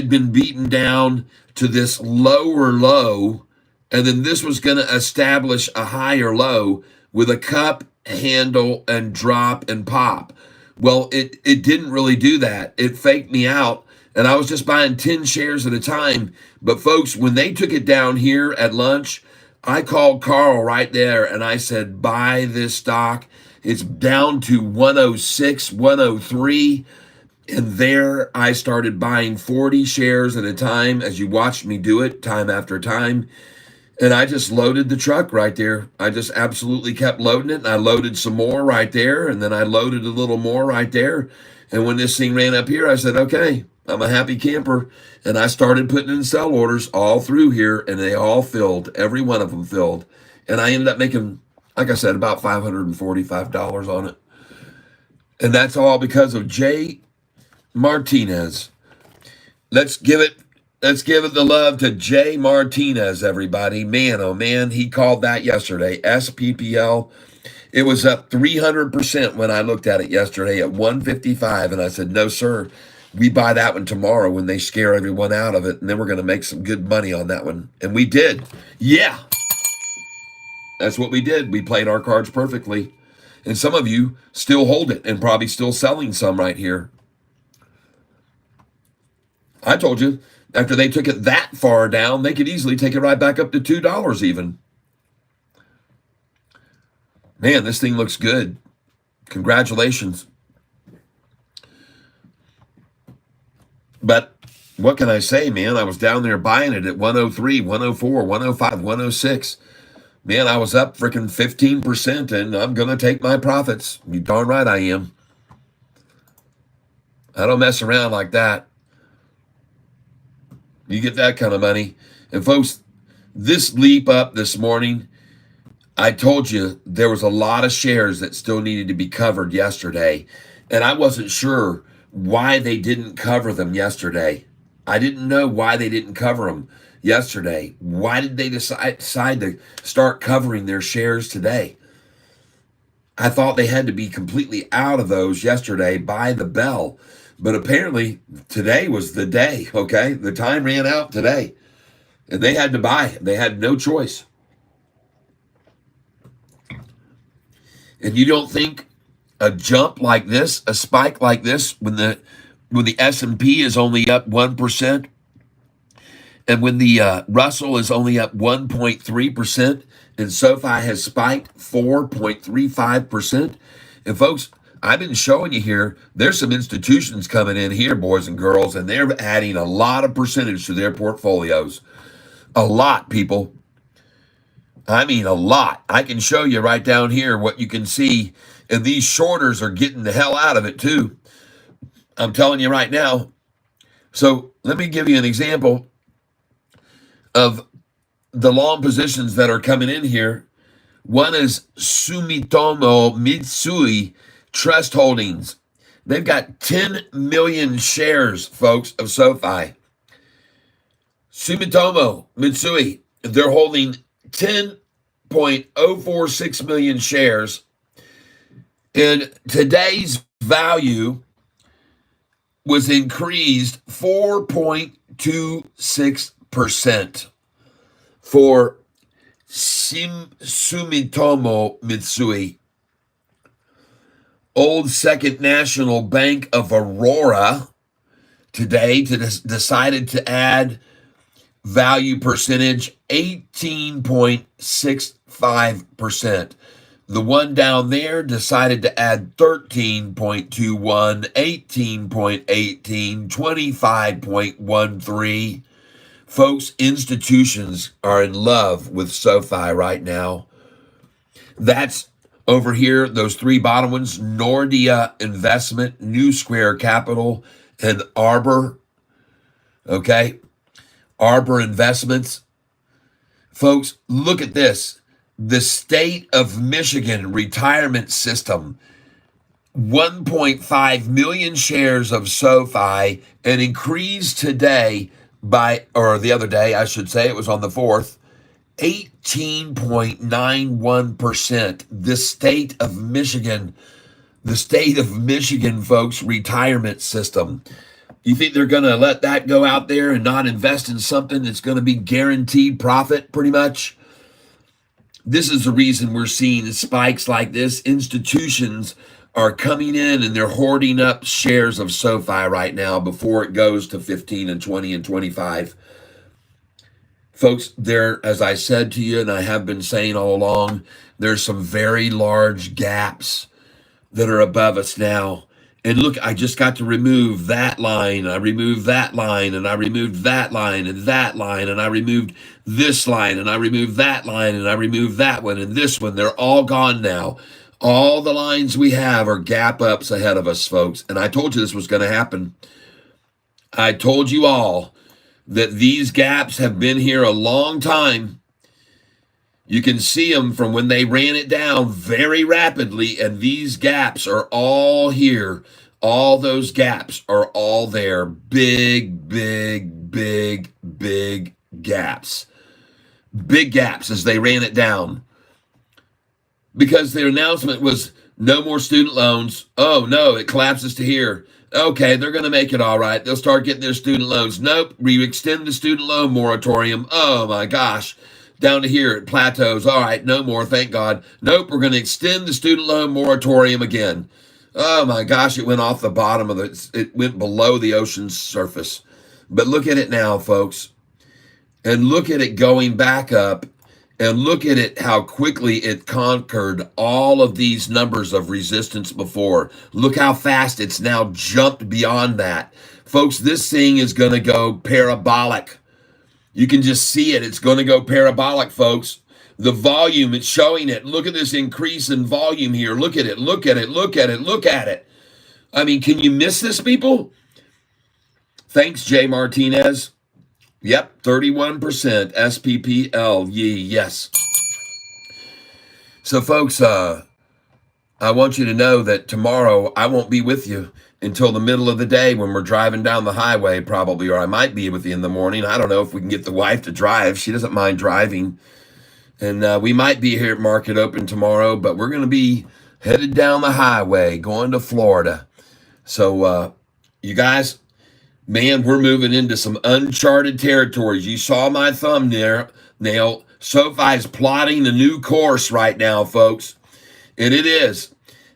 been beaten down to this lower low, and then this was going to establish a higher low with a cup, handle, and drop and pop. Well, it didn't really do that. It faked me out, and I was just buying 10 shares at a time. But folks, when they took it down here at lunch, I called Carl right there, and I said, buy this stock. It's down to 106, 103. And there I started buying 40 shares at a time, as you watched me do it time after time. And I just loaded the truck right there. I just absolutely kept loading it. And I loaded some more right there. And then I loaded a little more right there. And when this thing ran up here, I said, okay, I'm a happy camper. And I started putting in sell orders all through here. And they all filled. Every one of them filled. And I ended up making, like I said, about $545 on it. And that's all because of Jay Martinez. Let's give it the love to Jay Martinez, everybody. Man, oh man, he called that yesterday. SPPL. It was up 300% when I looked at it yesterday at 155, and I said, no, sir. We buy that one tomorrow when they scare everyone out of it, and then we're going to make some good money on that one. And we did. Yeah. That's what we did. We played our cards perfectly. And some of you still hold it and probably still selling some right here. I told you, after they took it that far down, they could easily take it right back up to $2 even. Man, this thing looks good. Congratulations. But what can I say, man? I was down there buying it at 103, 104, 105, 106. Man, I was up freaking 15%, and I'm going to take my profits. You darn right I am. I don't mess around like that. You get that kind of money. And folks, this leap up this morning, I told you there was a lot of shares that still needed to be covered yesterday. And I wasn't sure why they didn't cover them yesterday. I didn't know why they didn't cover them yesterday. Why did they decide to start covering their shares today? I thought they had to be completely out of those yesterday by the bell. But apparently today was the day, okay? The time ran out today. And they had to buy. They had no choice. And you don't think a jump like this, a spike like this, when the S&P is only up 1%, and when the Russell is only up 1.3%, and SoFi has spiked 4.35%. And folks, I've been showing you here, there's some institutions coming in here, boys and girls, and they're adding a lot of percentage to their portfolios. A lot, people. I mean, a lot. I can show you right down here what you can see, and these shorters are getting the hell out of it too. I'm telling you right now. So let me give you an example of the long positions that are coming in here. One is Sumitomo Mitsui Trust Holdings. They've got 10 million shares, folks, of SoFi. Sumitomo Mitsui, they're holding 10.046 million shares. And today's value was increased 4.26% for Sumitomo Mitsui. Old Second National Bank of Aurora today decided to add value percentage 18.65%. The one down there decided to add 13.21, 18.18, 25.13. Folks, institutions are in love with SoFi right now. That's over here, those three bottom ones, Nordea Investment, New Square Capital, and Arbor. Okay? Arbor Investments. Folks, look at this. The state of Michigan retirement system, 1.5 million shares of SoFi, and increased today by, or the other day, I should say, it was on the 4th, 18.91%. The state of Michigan, folks, retirement system. You think they're going to let that go out there and not invest in something that's going to be guaranteed profit, pretty much? This is the reason we're seeing spikes like this. Institutions are coming in and they're hoarding up shares of SoFi right now before it goes to 15 and 20 and 25. Folks, there, as I said to you, and I have been saying all along, there's some very large gaps that are above us now. And look, I just got to remove that line. I removed that line, and I removed that line, and that line, and I removed this line, and I removed that line, and I removed that one, and this one. They're all gone now. All the lines we have are gap ups ahead of us, folks. And I told you this was going to happen. I told you all that these gaps have been here a long time. You can see them from when they ran it down very rapidly, and these gaps are all here. All those gaps are all there. Big, big, big, big gaps. Big gaps as they ran it down. Because their announcement was no more student loans. Oh, no, it collapses to here. Okay, they're going to make it all right. They'll start getting their student loans. Nope, we extend the student loan moratorium. Oh, my gosh. Down to here, it plateaus. All right, no more, thank God. Nope, we're going to extend the student loan moratorium again. Oh, my gosh, it went off the bottom of it went below the ocean's surface. But look at it now, folks. And look at it going back up. And look at it, how quickly it conquered all of these numbers of resistance before. Look how fast it's now jumped beyond that. Folks, this thing is going to go parabolic. You can just see it. It's going to go parabolic, folks. The volume, it's showing it. Look at this increase in volume here. Look at it, look at it, look at it, look at it. I mean, can you miss this, people? Thanks, Jay Martinez. Yep, 31% SPPL. Yes. So, folks, I want you to know that tomorrow I won't be with you until the middle of the day when we're driving down the highway, probably, or I might be with you in the morning. I don't know if we can get the wife to drive. She doesn't mind driving. And we might be here at Market Open tomorrow, but we're going to be headed down the highway going to Florida. So, you guys, man, we're moving into some uncharted territories. You saw my thumbnail. Sofi's plotting a new course right now, folks. And it is.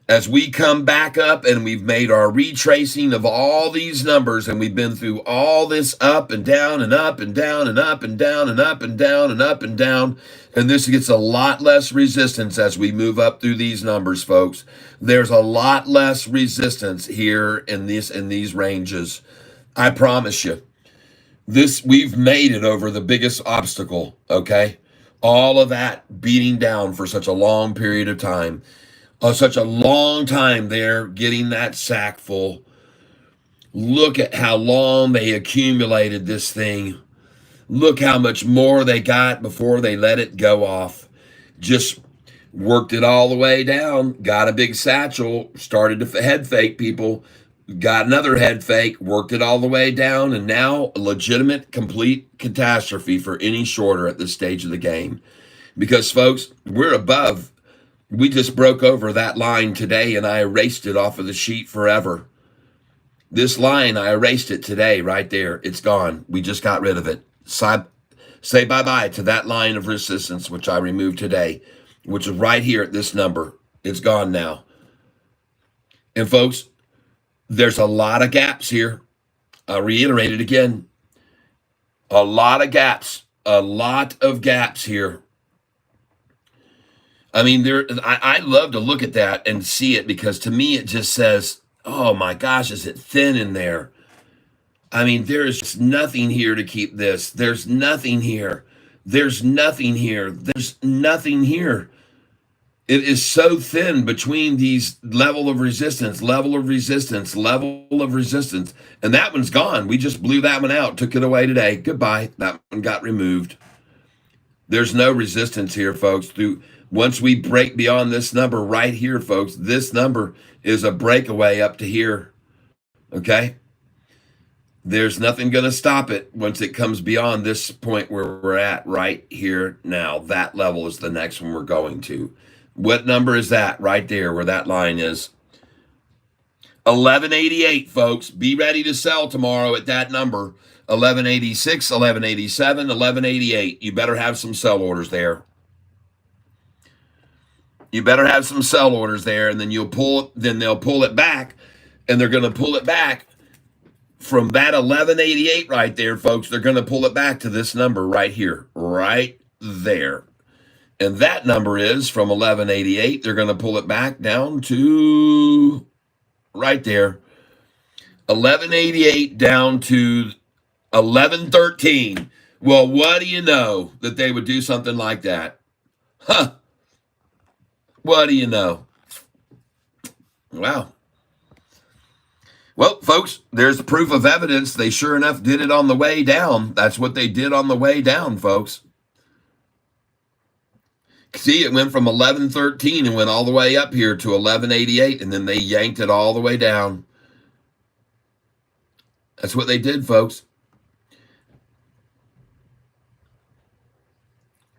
As we come back up and we've made our retracing of all these numbers, and we've been through all this up and down and up and down and up and down and up and down and up and down, and this gets a lot less resistance as we move up through these numbers, folks. There's a lot less resistance here in these ranges. I promise you. We've made it over the biggest obstacle, okay? All of that beating down for such a long period of time. Such a long time there getting that sack full. Look at how long they accumulated this thing. Look how much more they got before they let it go off. Just worked it all the way down. Got a big satchel. Started to head fake people. Got another head fake. Worked it all the way down. And now a legitimate, complete catastrophe for any shorter at this stage of the game. Because, folks, we're above. We just broke over that line today, and I erased it off of the sheet forever. This line, I erased it today right there. It's gone. We just got rid of it. Say bye-bye to that line of resistance, which I removed today, which is right here at this number. It's gone now. And, folks, there's a lot of gaps here. I'll reiterate it again. A lot of gaps. A lot of gaps here. I mean, I love to look at that and see it, because to me it just says, oh my gosh, is it thin in there? I mean, there's nothing here to keep this. There's nothing here. There's nothing here. There's nothing here. It is so thin between these level of resistance, level of resistance, level of resistance. And that one's gone. We just blew that one out, took it away today. Goodbye. That one got removed. There's no resistance here, folks. Once we break beyond this number right here, folks, this number is a breakaway up to here, okay? There's nothing going to stop it once it comes beyond this point where we're at right here now. That level is the next one we're going to. What number is that right there where that line is? 1188, folks. Be ready to sell tomorrow at that number. 1186, 1187, 1188. You better have some sell orders there. You better have some sell orders there, and then they'll pull it back, and they're going to pull it back from that 1188 right there, folks. They're going to pull it back to this number right here, right there. And that number is from 1188. They're going to pull it back down to right there. 1188 down to 1113. Well, what do you know that they would do something like that? Huh. What do you know? Wow. Well, folks, there's the proof of evidence. They sure enough did it on the way down. That's what they did on the way down, folks. See, it went from 11.13 and went all the way up here to 11.88, and then they yanked it all the way down. That's what they did, folks.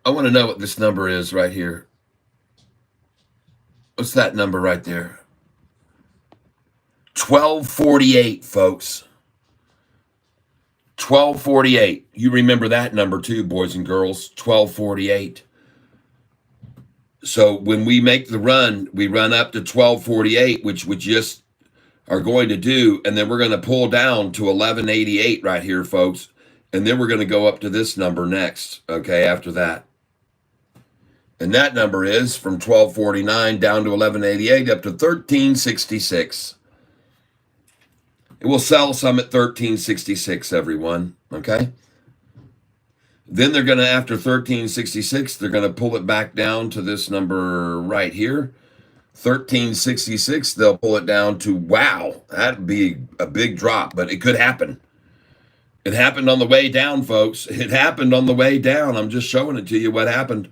I want to know what this number is right here. What's that number right there? 1248, folks. 1248. You remember that number too, boys and girls. 1248. So when we make the run, we run up to 1248, which we just are going to do, and then we're going to pull down to 1188 right here, folks. And then we're going to go up to this number next, okay, after that. And that number is from 1249 down to 1188 up to 1366. It will sell some at 1366, everyone, okay? Then they're going to, after 1366, they're going to pull it back down to this number right here. 1366, they'll pull it down to, wow, that'd be a big drop, but it could happen. It happened on the way down, folks. It happened on the way down. I'm just showing it to you what happened.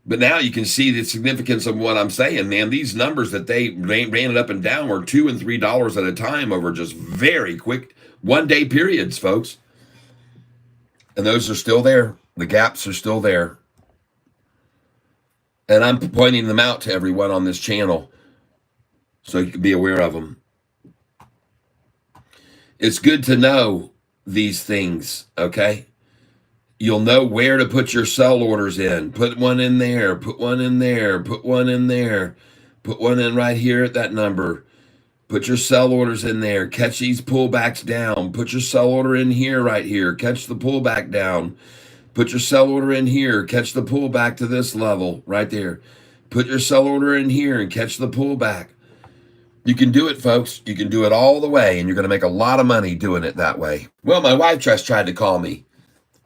But now you can see the significance of what I'm saying, man. These numbers that they ran it up and down were $2 and $3 at a time over just very quick one-day periods, folks. And those are still there. The gaps are still there. And I'm pointing them out to everyone on this channel so you can be aware of them. It's good to know these things, okay? You'll know where to put your sell orders in. Put one in there, put one in there, put one in there, put one in right here at that number. Put your sell orders in there. Catch these pullbacks down. Put your sell order in here, right here. Catch the pullback down. Put your sell order in here. Catch the pullback to this level right there. Put your sell order in here and catch the pullback. You can do it, folks. You can do it all the way, and you're going to make a lot of money doing it that way. Well, my wife just tried to call me.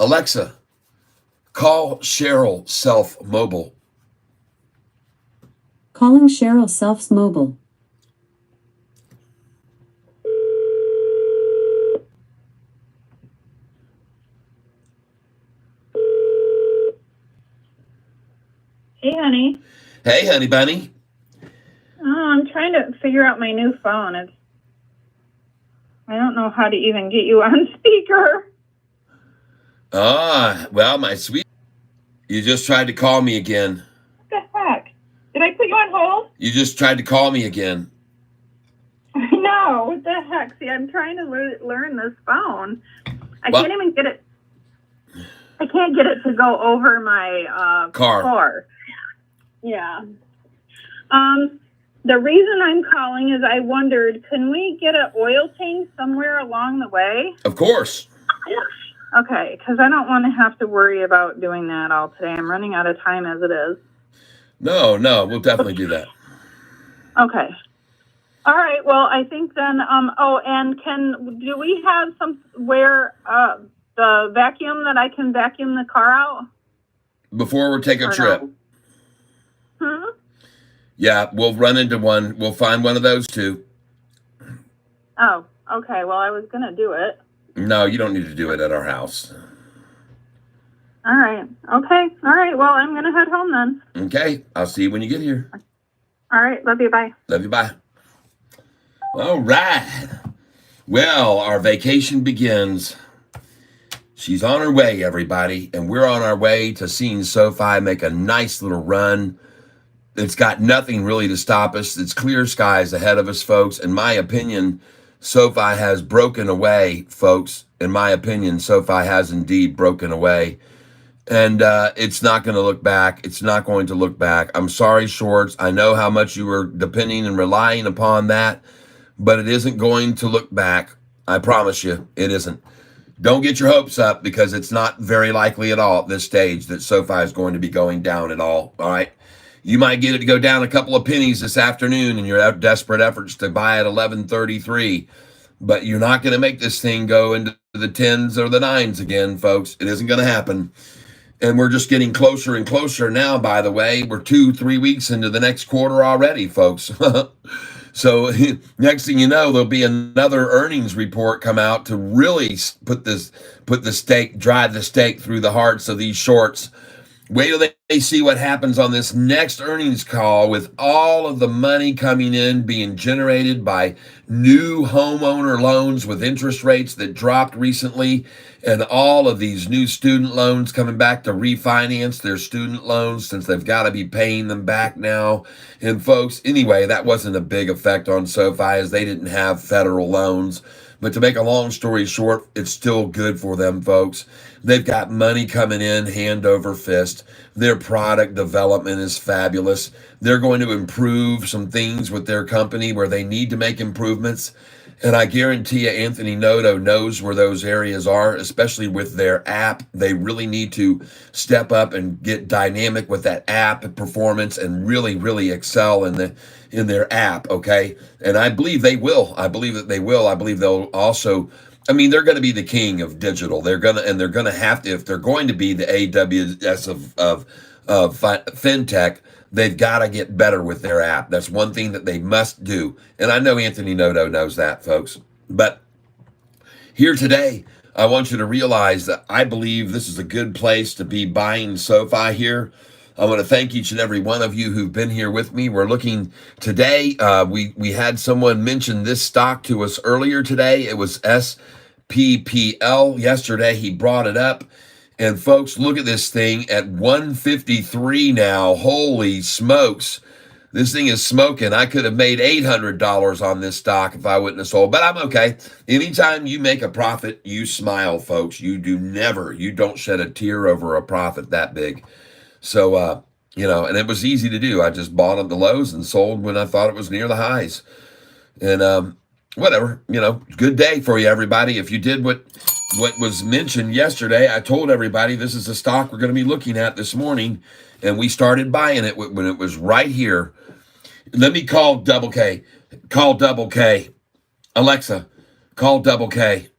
Alexa, call Cheryl Self Mobile. Calling Cheryl Self's mobile. Hey, honey. Hey, honey bunny. Oh, I'm trying to figure out my new phone. I don't know how to even get you on speaker. Well, my sweet, you just tried to call me again. What the heck? Did I put you on hold? You just tried to call me again. I know. What the heck? See, I'm trying to learn this phone. I can't even get it. I can't get it to go over my car. Yeah. The reason I'm calling is I wondered, can we get an oil change somewhere along the way? Of course. Okay, because I don't want to have to worry about doing that all today. I'm running out of time as it is. No, we'll definitely do that. Okay. All right, well, I think then, do we have somewhere, the vacuum that I can vacuum the car out? Before we take a trip. No? Yeah, we'll run into one. We'll find one of those two. Oh, okay, well, I was going to do it. No, you don't need to do it at our house. All right. Okay. All right. Well, I'm going to head home then. Okay. I'll see you when you get here. All right. Love you. Bye. Love you. Bye. All right. Well, our vacation begins. She's on her way, everybody. And we're on our way to seeing Sofi make a nice little run. It's got nothing really to stop us. It's clear skies ahead of us, folks. In my opinion, Sofi has broken away, folks. In my opinion, Sofi has indeed broken away. And it's not going to look back. It's not going to look back. I'm sorry, Shorts. I know how much you were depending and relying upon that, but it isn't going to look back. I promise you, it isn't. Don't get your hopes up because it's not very likely at all at this stage that Sofi is going to be going down at all right? You might get it to go down a couple of pennies this afternoon in your desperate efforts to buy at 11.33, but you're not going to make this thing go into the 10s or the 9s again, folks. It isn't going to happen. And we're just getting closer and closer now, by the way. We're 2-3 weeks into the next quarter already, folks. So next thing you know, there'll be another earnings report come out to really drive the stake through the hearts of these shorts. Wait till they see what happens on this next earnings call with all of the money coming in being generated by new homeowner loans with interest rates that dropped recently, and all of these new student loans coming back to refinance their student loans since they've got to be paying them back now. And folks, anyway, that wasn't a big effect on Sofi as they didn't have federal loans. But to make a long story short, it's still good for them, folks. They've got money coming in hand over fist. Their product development is fabulous. They're going to improve some things with their company where they need to make improvements. And I guarantee you, Anthony Noto knows where those areas are, especially with their app. They really need to step up and get dynamic with that app performance and really, really excel in their app, okay? And I believe they will. I believe that they will. I believe they'll also, I mean, they're going to be the king of digital. They're going to have to, if they're going to be the AWS of fintech, they've got to get better with their app. That's one thing that they must do. And I know Anthony Noto knows that, folks. But here today, I want you to realize that I believe this is a good place to be buying Sofi here. I want to thank each and every one of you who've been here with me. We're looking today. We had someone mention this stock to us earlier today. It was SPPL. Yesterday, he brought it up. And folks, look at this thing at 153 now. Holy smokes. This thing is smoking. I could have made $800 on this stock if I wouldn't have sold, but I'm okay. Anytime you make a profit, you smile, folks. You don't shed a tear over a profit that big. So, and it was easy to do. I just bought at the lows and sold when I thought it was near the highs. And whatever, good day for you, everybody. If you did what was mentioned yesterday, I told everybody this is a stock we're going to be looking at this morning, and we started buying it when it was right here. Let me call Double K. Call Double K. Alexa, call Double K.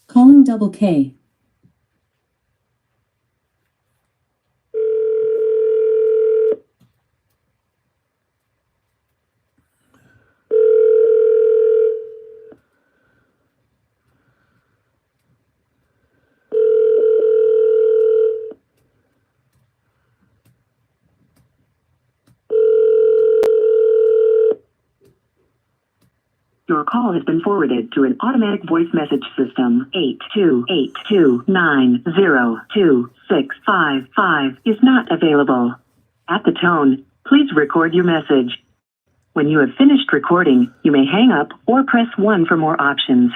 Calling Double K. Your call has been forwarded to an automatic voice message system. 82829026555 is not available. At the tone, please record your message. When you have finished recording, you may hang up or press 1 for more options.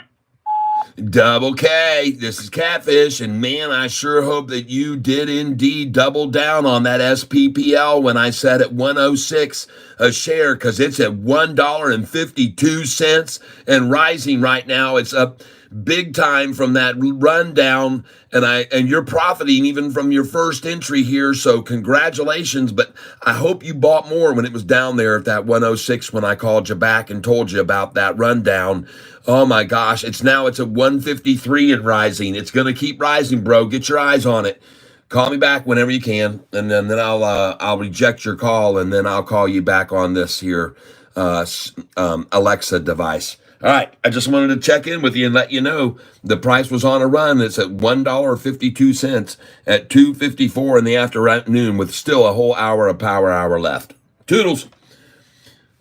Double K, this is Catfish, and man, I sure hope that you did indeed double down on that SPPL when I said at 106 a share, because it's at $1.52 and rising right now. It's up big time from that rundown, and you're profiting even from your first entry here, so congratulations. But I hope you bought more when it was down there at that 106 when I called you back and told you about that rundown. Oh my gosh, it's at 153 and rising. It's going to keep rising, bro. Get your eyes on it. Call me back whenever you can, and then I'll reject your call, and then I'll call you back on this here Alexa device. All right, I just wanted to check in with you and let you know the price was on a run. It's at $1.52 at 2:54 in the afternoon with still a whole hour of power hour left. Toodles.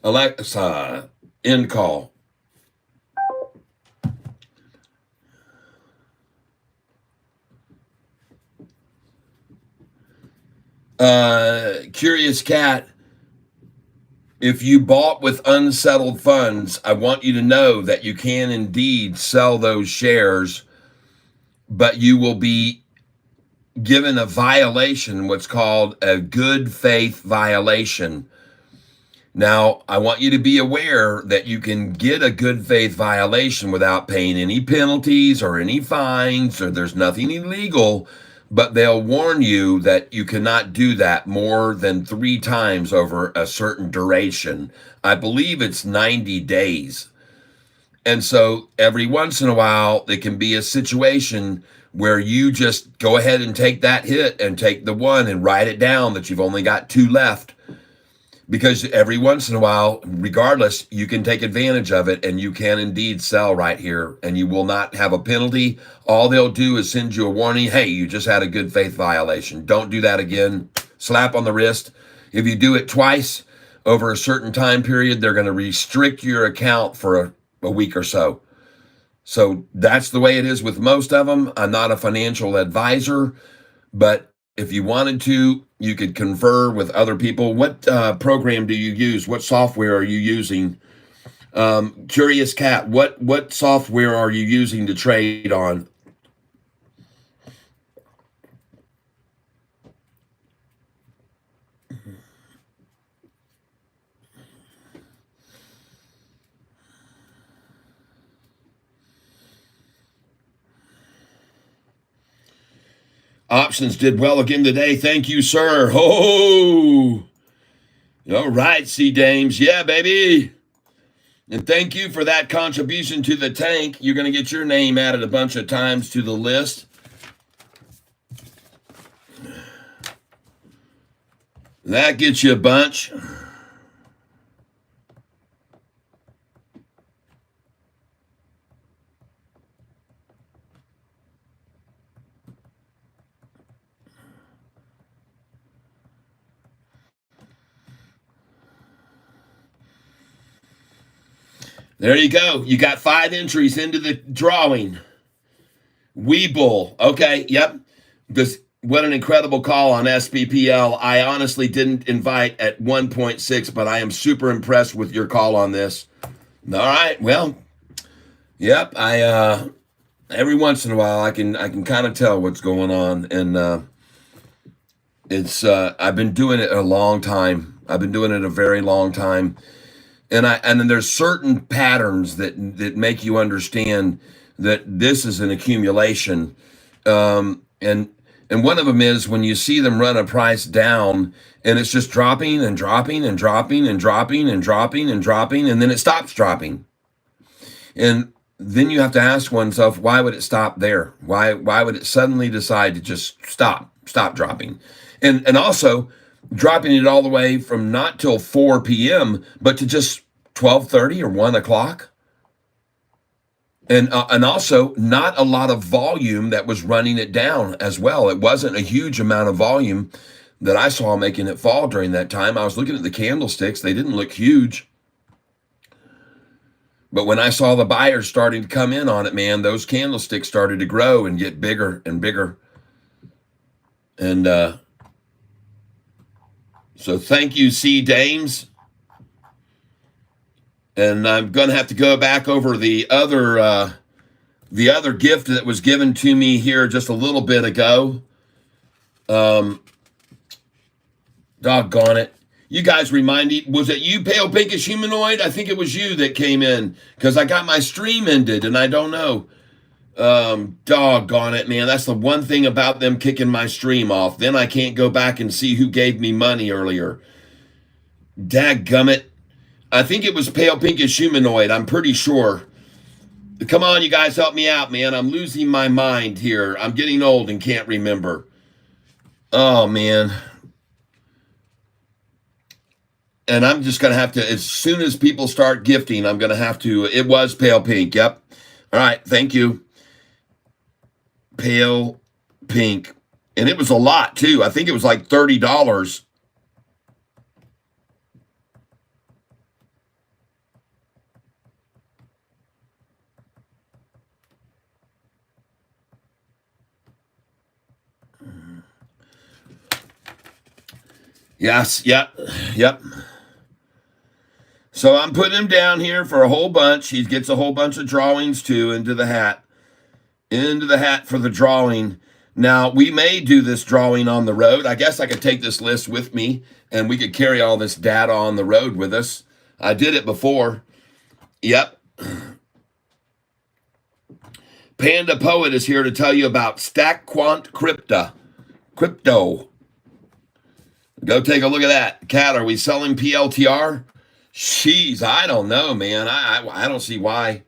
Alexa, end call. Curious Cat, if you bought with unsettled funds, I want you to know that you can indeed sell those shares, but you will be given a violation, what's called a good faith violation. Now, I want you to be aware that you can get a good faith violation without paying any penalties or any fines, or there's nothing illegal. But they'll warn you that you cannot do that more than 3 times over a certain duration. I believe it's 90 days. And so every once in a while, there can be a situation where you just go ahead and take that hit and take the 1 and write it down that you've only got 2 left. because every once in a while, regardless, you can take advantage of it, and you can indeed sell right here, and you will not have a penalty. All they'll do is send you a warning. Hey, you just had a good faith violation. Don't do that again. Slap on the wrist. If you do it twice over a certain time period, they're going to restrict your account for a week or so. So that's the way it is with most of them. I'm not a financial advisor, but if you wanted to, you could confer with other people. What program do you use? What software are you using? Curious Cat, what software are you using to trade on? Options did well again today. Thank you, sir. Oh, all right, C Dames. Yeah, baby. And thank you for that contribution to the tank. You're going to get your name added a bunch of times to the list. That gets you a bunch. There you go. You got 5 entries into the drawing. Weeble. Okay, yep. What an incredible call on SPPL. I honestly didn't invite at 1.6, but I am super impressed with your call on this. All right, well, yep. Every once in a while I can kind of tell what's going on, and it's I've been doing it a long time. I've been doing it a very long time. And then there's certain patterns that make you understand that this is an accumulation. And one of them is when you see them run a price down and it's just dropping and dropping and dropping and dropping and dropping and dropping, and then it stops dropping. And then you have to ask oneself, why would it stop there? Why would it suddenly decide to just stop dropping? And also dropping it all the way from not till 4 p.m., but to just 12:30 or 1 o'clock. And also not a lot of volume that was running it down as well. It wasn't a huge amount of volume that I saw making it fall during that time. I was looking at the candlesticks. They didn't look huge. But when I saw the buyers starting to come in on it, man, those candlesticks started to grow and get bigger and bigger. And so thank you, C Dames. And I'm going to have to go back over the other gift that was given to me here just a little bit ago. Doggone it. You guys remind me, was it you, Pale Pinkish Humanoid? I think it was you that came in because I got my stream ended and I don't know. Doggone it, man. That's the one thing about them kicking my stream off. Then I can't go back and see who gave me money earlier. Dadgummit. I think it was Pale Pinkish Humanoid. I'm pretty sure. Come on, you guys, help me out, man. I'm losing my mind here. I'm getting old and can't remember. Oh, man. And I'm just going to have to, as soon as people start gifting, I'm going to have to, it was Pale Pink. Yep. All right. Thank you. Pale Pink. And it was a lot, too. I think it was like $30. Yes, yep. So I'm putting him down here for a whole bunch. He gets a whole bunch of drawings too into the hat. Into the hat for the drawing. Now, we may do this drawing on the road. I guess I could take this list with me and we could carry all this data on the road with us. I did it before. Yep. Panda Poet is here to tell you about Stack Quant Crypto. Go take a look at that. Cat, are we selling PLTR? Jeez, I don't know, man. I don't see why.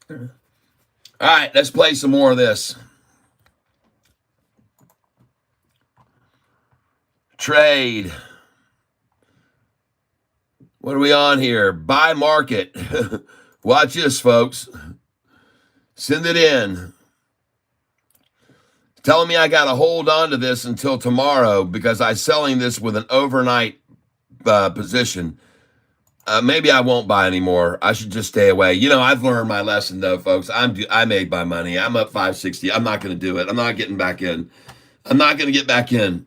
All right, let's play some more of this. Trade. What are we on here? Buy market. Watch this, folks. Send it in. Telling me I got to hold on to this until tomorrow because I'm selling this with an overnight position. Maybe I won't buy anymore. I should just stay away. You know, I've learned my lesson, though, folks. I made my money. I'm up 560. I'm not going to do it. I'm not getting back in. I'm not going to get back in.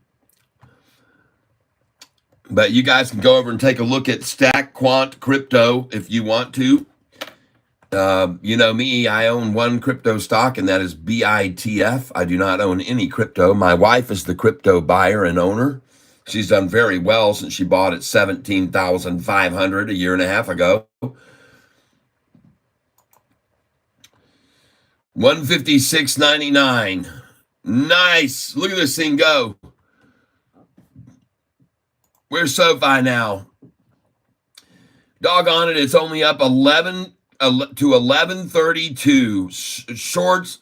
But you guys can go over and take a look at Stack Quant Crypto if you want to. You know me, I own one crypto stock, and that is BITF. I do not own any crypto. My wife is the crypto buyer and owner. She's done very well since she bought at 17,500 a year and a half ago. 156.99. Nice. Look at this thing go. Where's Sofi now? Doggone it, it's only up 11 to 1132. Shorts,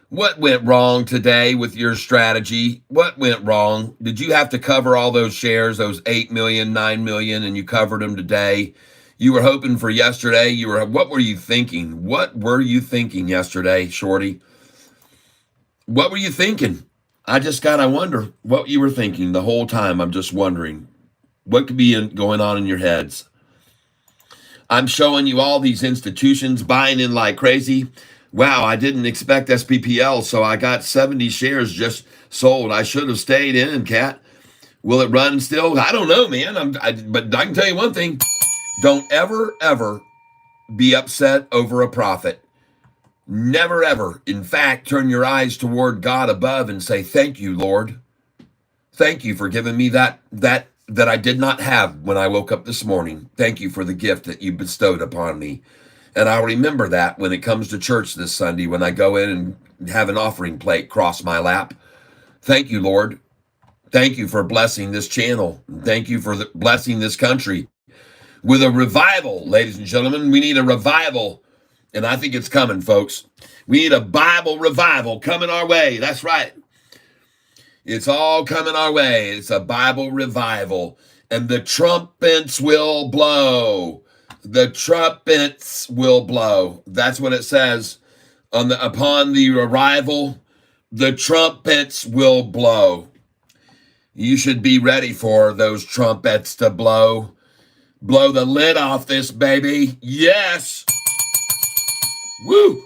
what went wrong today with your strategy? What went wrong? Did you have to cover all those shares, those 8 million, 9 million, and you covered them today? You were hoping for yesterday. What were you thinking? What were you thinking yesterday, Shorty? What were you thinking? I just gotta wonder what you were thinking the whole time. I'm just wondering what could be going on in your heads. I'm showing you all these institutions buying in like crazy. Wow, I didn't expect SPPL, so I got 70 shares just sold. I should have stayed in, Cat. Will it run still? I don't know, man. But I can tell you one thing. Don't ever, ever be upset over a profit. Never, ever. In fact, turn your eyes toward God above and say, thank you, Lord. Thank you for giving me that I did not have when I woke up this morning. Thank you for the gift that you bestowed upon me. And I'll remember that when it comes to church this Sunday, when I go in and have an offering plate cross my lap. Thank you, Lord. Thank you for blessing this channel. Thank you for blessing this country with a revival, ladies and gentlemen. We need a revival, and I think it's coming, folks. We need a Bible revival coming our way. That's right. It's all coming our way. It's a Bible revival, and the trumpets will blow. The trumpets will blow. That's what it says upon the arrival. The trumpets will blow. You should be ready for those trumpets to blow. Blow the lid off this baby. Yes. Woo.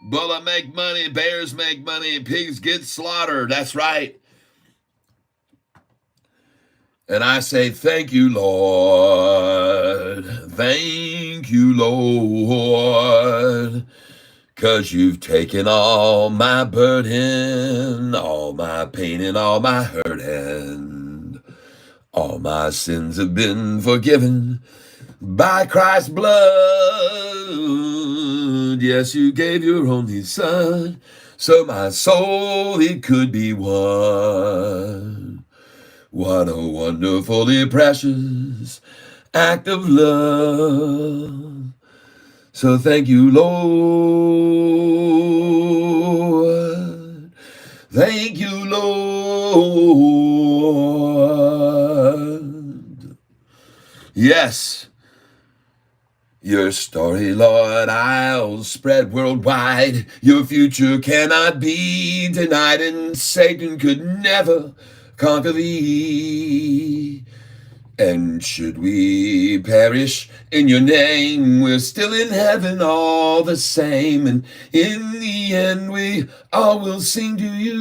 Bulls make money. Bears make money. Pigs get slaughtered. That's right. And I say, thank you, Lord. Thank you, Lord. 'Cause you've taken all my burden, all my pain and all my hurt, and all my sins have been forgiven by Christ's blood. Yes, you gave your only son, so my soul it could be won. What a wonderfully precious act of love. So thank you, Lord. Thank you, Lord. Yes. Your story, Lord, I'll spread worldwide. Your future cannot be denied, and Satan could never conquer thee. And should we perish in your name, we're still in heaven all the same. And in the end, we all will sing to you.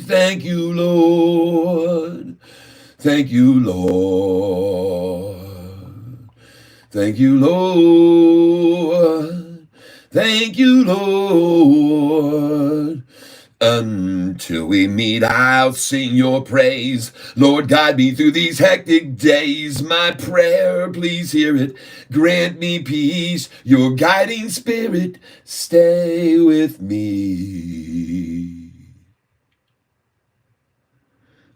Thank you, Lord. Thank you, Lord. Thank you, Lord. Thank you, Lord. Until we meet, I'll sing your praise. Lord, guide me through these hectic days. My prayer, please hear it. Grant me peace. Your guiding spirit, stay with me.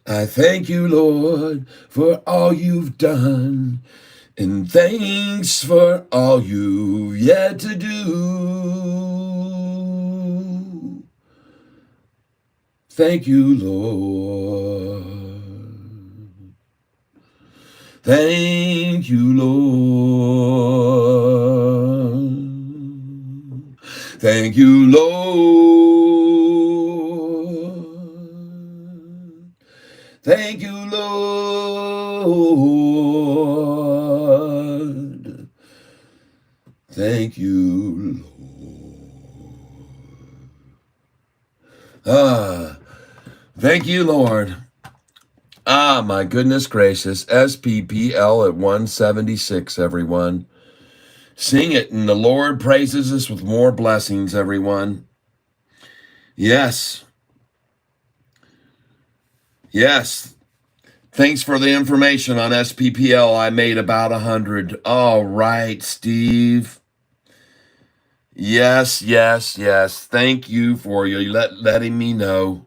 I thank you, Lord, for all you've done. And thanks for all you've yet to do. Thank you, Lord. Thank you, Lord. Thank you, Lord. Thank you, Lord. Thank you, Lord. Thank you, Lord. My goodness gracious. SPPL at 176, everyone. Sing it, and the Lord praises us with more blessings, everyone. Yes. Yes. Thanks for the information on SPPL. I made about 100. All right, Steve. Yes. Thank you for letting me know.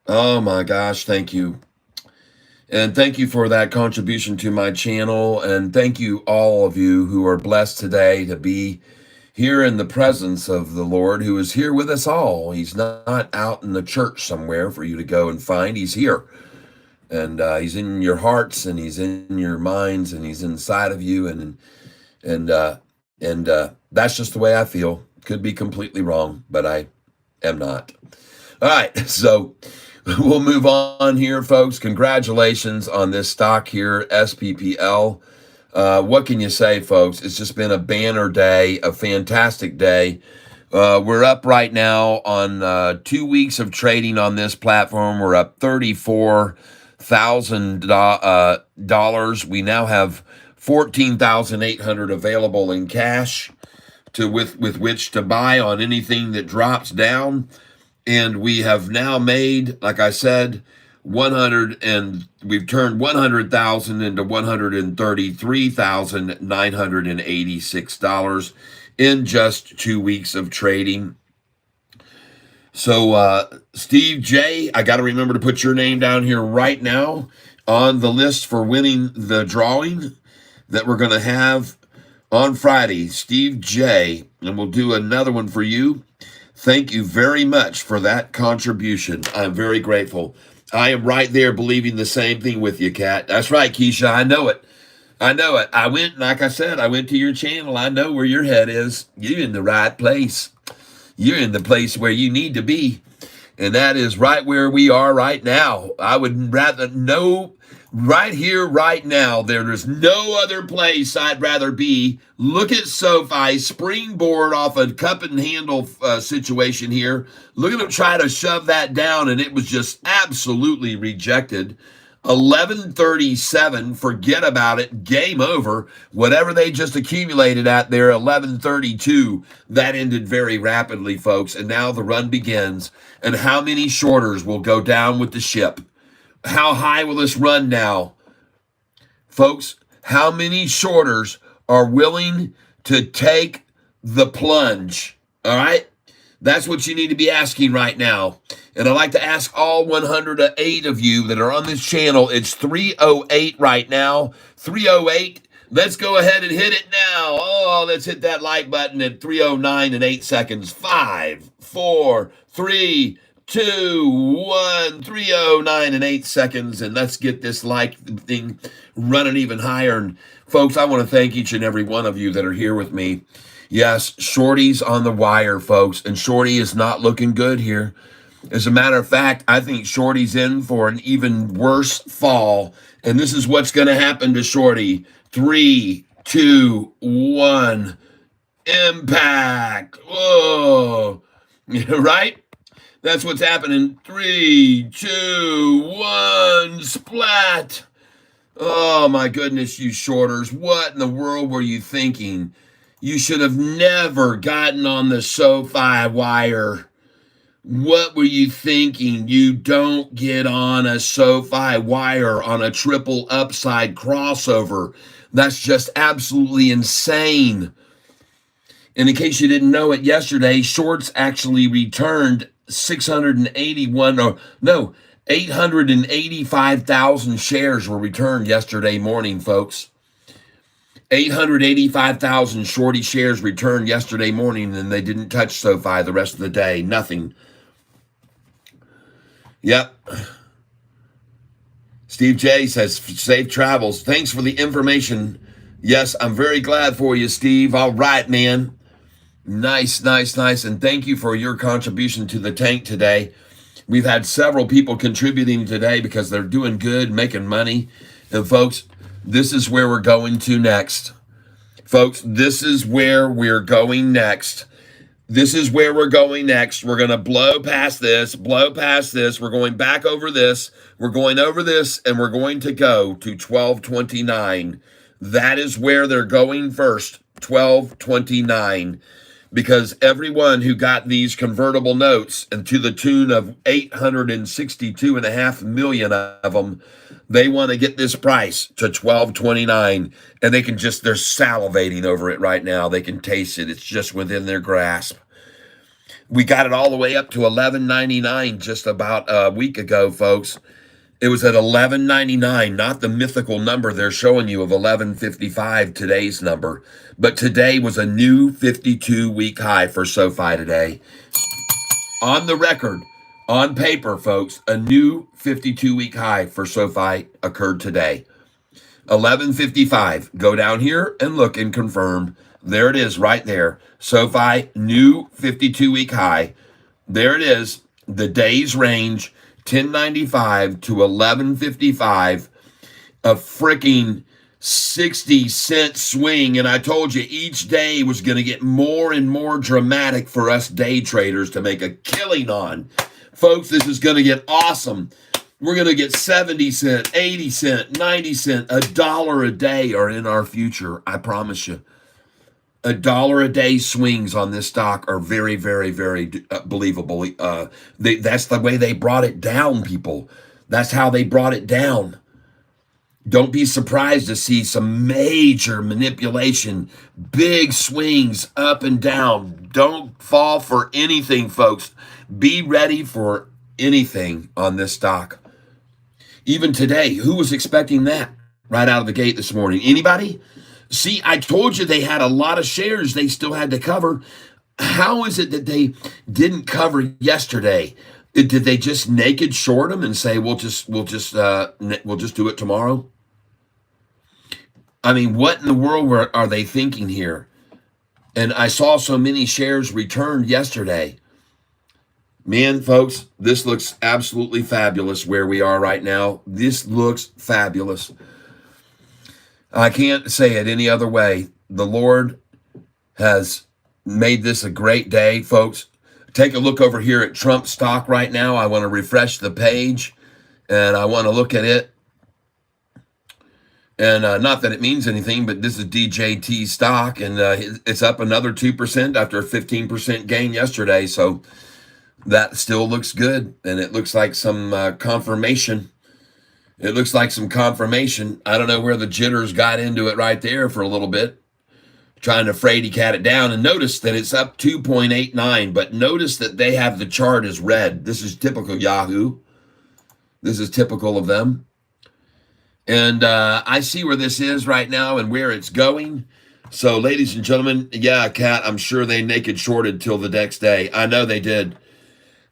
Oh my gosh, thank you. And thank you for that contribution to my channel. And thank you, all of you who are blessed today to be here in the presence of the Lord, who is here with us all. He's not out in the church somewhere for you to go and find. He's here. And he's in your hearts, and he's in your minds, and he's inside of you. And that's just the way I feel. Could be completely wrong, but I am not. All right, so we'll move on here, folks. Congratulations on this stock here, SPPL. What can you say, folks? It's just been a banner day, a fantastic day. We're up right now on 2 weeks of trading on this platform. We're up $34,000. We now have $14,800 available in cash with which to buy on anything that drops down. And we have now made, like I said, we've turned 100,000 into $133,986 in just 2 weeks of trading. So, Steve J, I got to remember to put your name down here right now on the list for winning the drawing that we're going to have on Friday. Steve J, and we'll do another one for you. Thank you very much for that contribution. I'm very grateful. I am right there believing the same thing with you, Kat. That's right, Keisha. I know it. I went, like I said, I went to your channel. I know where your head is. You're in the right place. You're in the place where you need to be. And that is right where we are right now. I would rather know right here, right now. There is no other place I'd rather be. Look at Sofi springboard off a cup and handle situation here. Look at him try to shove that down, and it was just absolutely rejected. 1137, forget about it, game over. Whatever they just accumulated at there, 1132, that ended very rapidly, folks. And now the run begins. And how many shorters will go down with the ship? How high will this run now? Folks, how many shorters are willing to take the plunge? All right? That's what you need to be asking right now. And I'd like to ask all 108 of you that are on this channel. It's 308 right now. 308. Let's go ahead and hit it now. Oh, let's hit that like button at 309 and 8 seconds. 5, 4, 3, 2, 1, 309 and 8 seconds. And let's get this like thing running even higher. And folks, I want to thank each and every one of you that are here with me. Yes, Shorty's on the wire, folks, and Shorty is not looking good here. As a matter of fact, I think Shorty's in for an even worse fall, and this is what's going to happen to Shorty. 3, 2, 1, impact. Whoa, right? That's what's happening. 3, 2, 1, splat. Oh, my goodness, you shorters. What in the world were you thinking? You should have never gotten on the Sofi wire. What were you thinking? You don't get on a Sofi wire on a triple upside crossover. That's just absolutely insane. And in case you didn't know it, yesterday, shorts actually returned 885,000 shares were returned yesterday morning, folks. 885,000 shorty shares returned yesterday morning, and they didn't touch Sofi the rest of the day. Nothing. Yep. Steve J says, safe travels. Thanks for the information. Yes, I'm very glad for you, Steve. All right, man. Nice, nice, nice. And thank you for your contribution to the tank today. We've had several people contributing today because they're doing good, making money. And folks, this is where we're going to next. Folks, this is where we're going next. This is where we're going next. We're going to blow past this. We're going back over this. We're going over this, and we're going to go to 1229. That is where they're going first, 1229. Because everyone who got these convertible notes, and to the tune of 862.5 million of them, they want to get this price to 1229, and they're salivating over it right now. They can taste it. It's just within their grasp. We got it all the way up to 11.99 just about a week ago, folks. It was at 11.99, not the mythical number they're showing you of 11.55, today's number. But today was a new 52-week high for SoFi today. On the record, on paper, folks, a new 52-week high for SoFi occurred today. 11.55. Go down here and look and confirm. There it is right there. SoFi, new 52-week high. There it is. The day's range, 10.95 to 11.55, a freaking 60-cent swing. And I told you each day was going to get more and more dramatic for us day traders to make a killing on. Folks, this is going to get awesome. We're going to get 70 cent, 80 cent, 90 cent, $1 a day are in our future. I promise you. $1 a day swings on this stock are very, very, very believable. That's the way they brought it down, people. That's how they brought it down. Don't be surprised to see some major manipulation, big swings up and down. Don't fall for anything, folks. Be ready for anything on this stock. Even today, who was expecting that right out of the gate this morning? Anybody? See, I told you they had a lot of shares they still had to cover. How is it that they didn't cover yesterday? Did they just naked short them and say we'll just do it tomorrow? I mean, what in the world are they thinking here? And I saw so many shares returned yesterday. Man, folks, this looks absolutely fabulous where we are right now. This looks fabulous. I can't say it any other way. The Lord has made this a great day, folks. Take a look over here at Trump stock right now. I want to refresh the page, and I want to look at it. And not that it means anything, but this is DJT stock, and it's up another 2% after a 15% gain yesterday. So that still looks good, and it looks like some confirmation. It looks like some confirmation. I don't know where the jitters got into it right there for a little bit, trying to fraidy cat it down. And notice that it's up 2.89, but notice that they have the chart as red. This is typical Yahoo. This is typical of them. And I see where this is right now and where it's going. So, ladies and gentlemen, yeah, Cat, I'm sure they naked shorted till the next day. I know they did.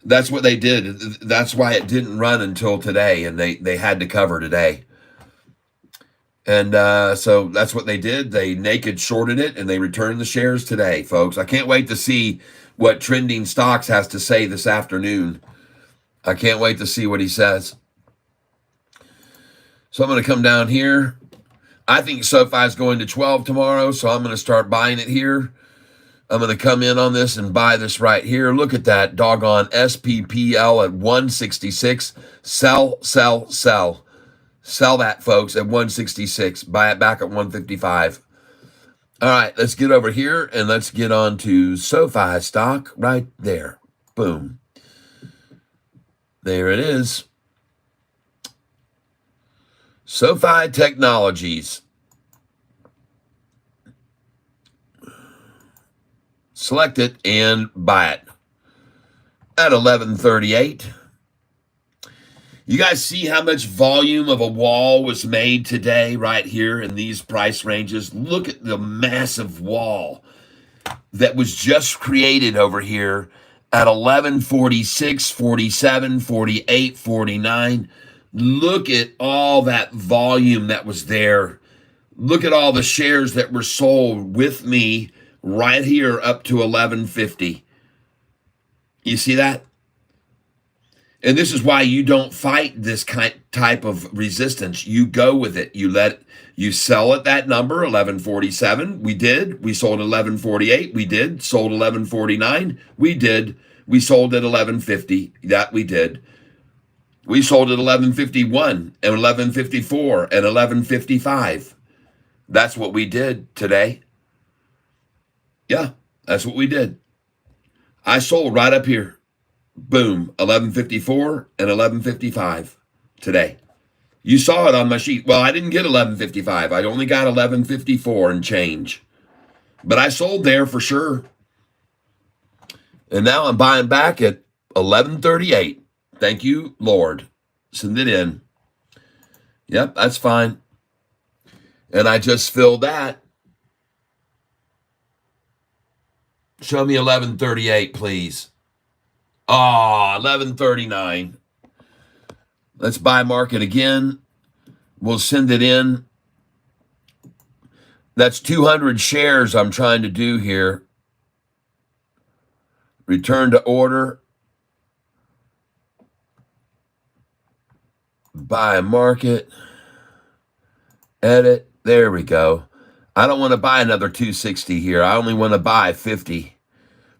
That's what they did. That's why it didn't run until today, and they had to cover today. And so that's what they did. They naked shorted it, and they returned the shares today, folks. I can't wait to see what Trending Stocks has to say this afternoon. I can't wait to see what he says. So I'm going to come down here. I think SoFi is going to 12 tomorrow, so I'm going to start buying it here. I'm going to come in on this and buy this right here. Look at that doggone SPPL at 166. Sell, sell, sell. Sell that, folks, at 166. Buy it back at 155. All right, let's get over here and let's get on to SoFi stock right there. Boom. There it is. SoFi Technologies. Select it and buy it at 11.38. You guys see how much volume of a wall was made today right here in these price ranges? Look at the massive wall that was just created over here at 11.46, 47, 48, 49. Look at all that volume that was there. Look at all the shares that were sold with me right here up to 11.50. You see that? And this is why you don't fight this type of resistance. You go with it. You sell at that number, 11.47. We did. We sold at 11.48. We did. Sold 11.49. We did. We sold at 11.50. That we did. We sold at 11.51 and 11.54 and 11.55. That's what we did today. Yeah, that's what we did. I sold right up here. Boom, 11.54 and 11.55 today. You saw it on my sheet. Well, I didn't get 11.55. I only got 11.54 and change. But I sold there for sure. And now I'm buying back at 11.38. Thank you, Lord. Send it in. Yep, that's fine. And I just filled that. Show me 11.38, please. Oh, 11.39. Let's buy market again. We'll send it in. That's 200 shares I'm trying to do here. Return to order. Buy market. Edit. There we go. I don't want to buy another 260 here. I only want to buy 50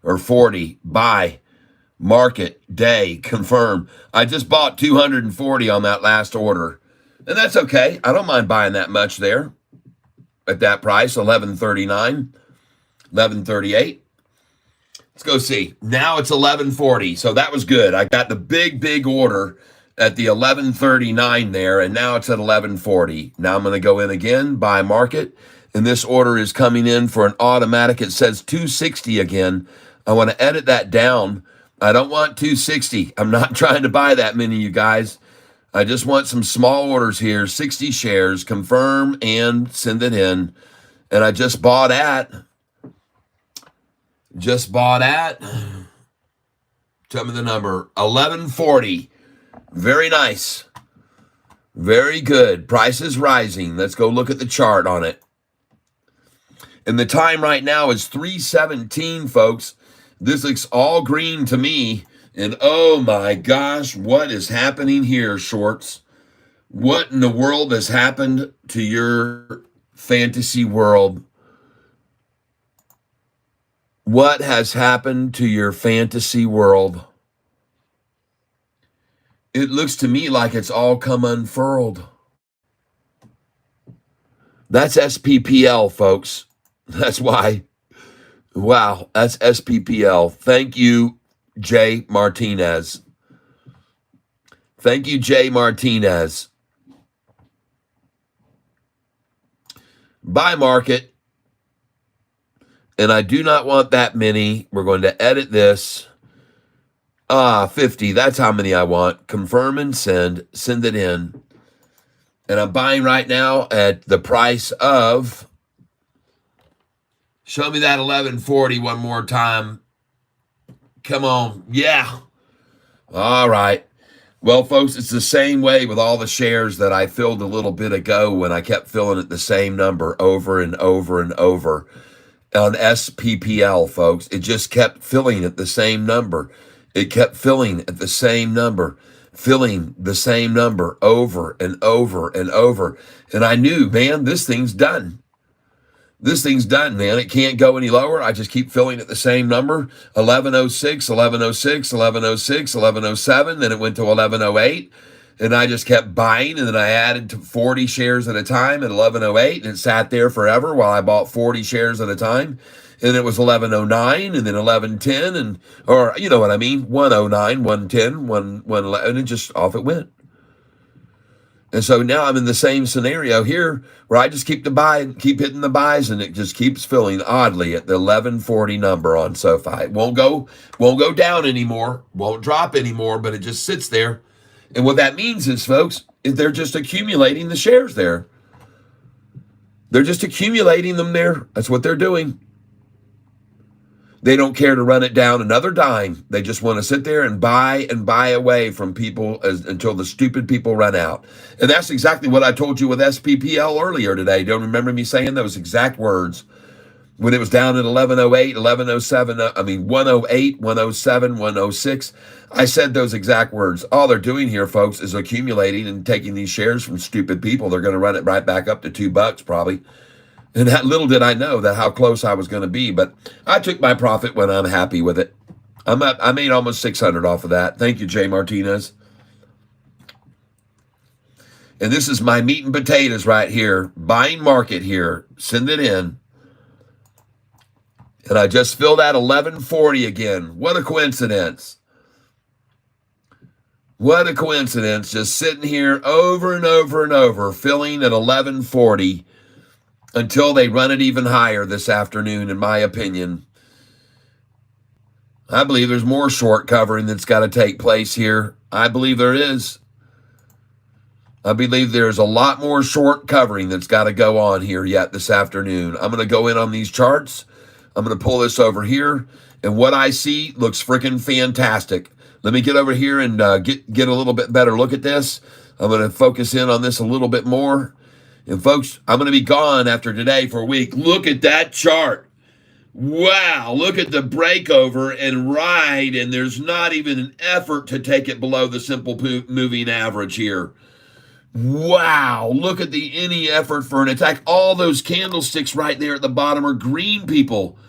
or 40. Buy. Market, day, confirm. I just bought 240 on that last order. And that's okay. I don't mind buying that much there at that price, 11.39, 11.38. Let's go see. Now it's 11.40. So that was good. I got the big order at the 11.39 there, and now it's at 11.40. Now I'm going to go in again, buy market. And this order is coming in for an automatic. It says 260 again. I want to edit that down. I don't want 260. I'm not trying to buy that many, you guys. I just want some small orders here, 60 shares, confirm and send it in. And I just bought at, tell me the number, 11.40. Very nice. Very good. Price is rising. Let's go look at the chart on it. And the time right now is 3:17, folks. This looks all green to me. And oh my gosh, what is happening here, shorts? What in the world has happened to your fantasy world? What has happened to your fantasy world? It looks to me like it's all come unfurled. That's SPPL, folks. That's why. Wow, that's SPPL. Thank you, Jay Martinez. Thank you, Jay Martinez. Buy market. And I do not want that many. We're going to edit this. 50. That's how many I want. Confirm and send. Send it in. And I'm buying right now at the price of... Show me that 11.40 one more time. Come on. Yeah. All right. Well, folks, it's the same way with all the shares that I filled a little bit ago when I kept filling it the same number over and over and over. On SPPL, folks, it just kept filling at the same number. It kept filling at the same number, filling the same number over and over and over. And I knew, man, this thing's done. This thing's done, man. It can't go any lower. I just keep filling at the same number. 1106, 1106, 1106, 1107. Then it went to 1108. And I just kept buying. And then I added to 40 shares at a time at 1108. And it sat there forever while I bought 40 shares at a time. And it was 1109 and then 1110. And, or, you know what I mean? 109, 110, 111. And it just off it went. And so now I'm in the same scenario here where I just keep hitting the buys, and it just keeps filling oddly at the 1140 number on Sofi. It won't go down anymore, won't drop anymore, but it just sits there. And what that means is, folks, they're just accumulating the shares there. They're just accumulating them there. That's what they're doing. They don't care to run it down another dime. They just want to sit there and buy away from people until the stupid people run out. And that's exactly what I told you with SPPL earlier today. Don't remember me saying those exact words when it was down at 1108, 1107, 108, 107, 106. I said those exact words. All they're doing here, folks, is accumulating and taking these shares from stupid people. They're going to run it right back up to $2 probably. And that little did I know that how close I was going to be, but I took my profit when I'm happy with it. I made almost 600 off of that. Thank you, Jay Martinez. And this is my meat and potatoes right here. Buying market here. Send it in. And I just filled out 1140 again. What a coincidence. What a coincidence. Just sitting here over and over and over, filling at 1140. Until they run it even higher this afternoon, in my opinion. I believe there's more short covering that's got to take place here. I believe there is. I believe there's a lot more short covering that's got to go on here yet this afternoon. I'm going to go in on these charts. I'm going to pull this over here. And what I see looks freaking fantastic. Let me get over here and get a little bit better look at this. I'm going to focus in on this a little bit more. And folks, I'm going to be gone after today for a week. Look at that chart. Wow, look at the breakover and ride, and there's not even an effort to take it below the simple moving average here. Wow, look at any effort for an attack. All those candlesticks right there at the bottom are green, people.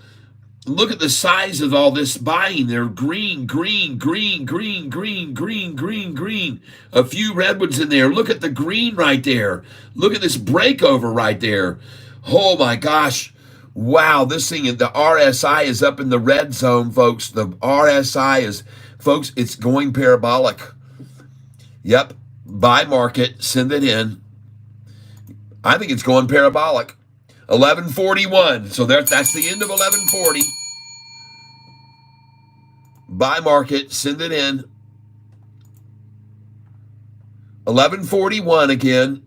Look at the size of all this buying. They're green, green, green, green, green, green, green, green. A few redwoods in there. Look at the green right there. Look at this breakover right there. Oh my gosh. Wow, this thing, the RSI is up in the red zone, folks. The RSI is, folks, it's going parabolic. Yep, buy market, send it in. I think it's going parabolic. 1141. So that's the end of 1140. Buy market, send it in. 1141 again.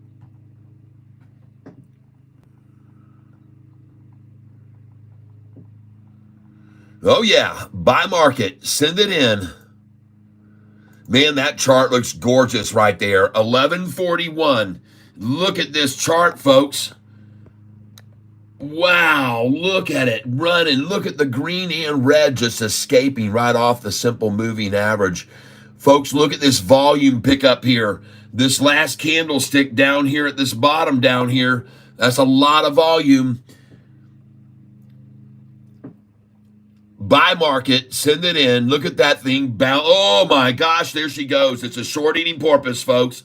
Oh yeah, buy market, send it in. Man, that chart looks gorgeous right there. 1141. Look at this chart, folks. Wow, look at it running. Look at the green and red just escaping right off the simple moving average. Folks, look at this volume pickup here. This last candlestick down here at this bottom down here, that's a lot of volume. Buy market, send it in. Look at that thing. Oh my gosh, there she goes. It's a short eating porpoise, folks.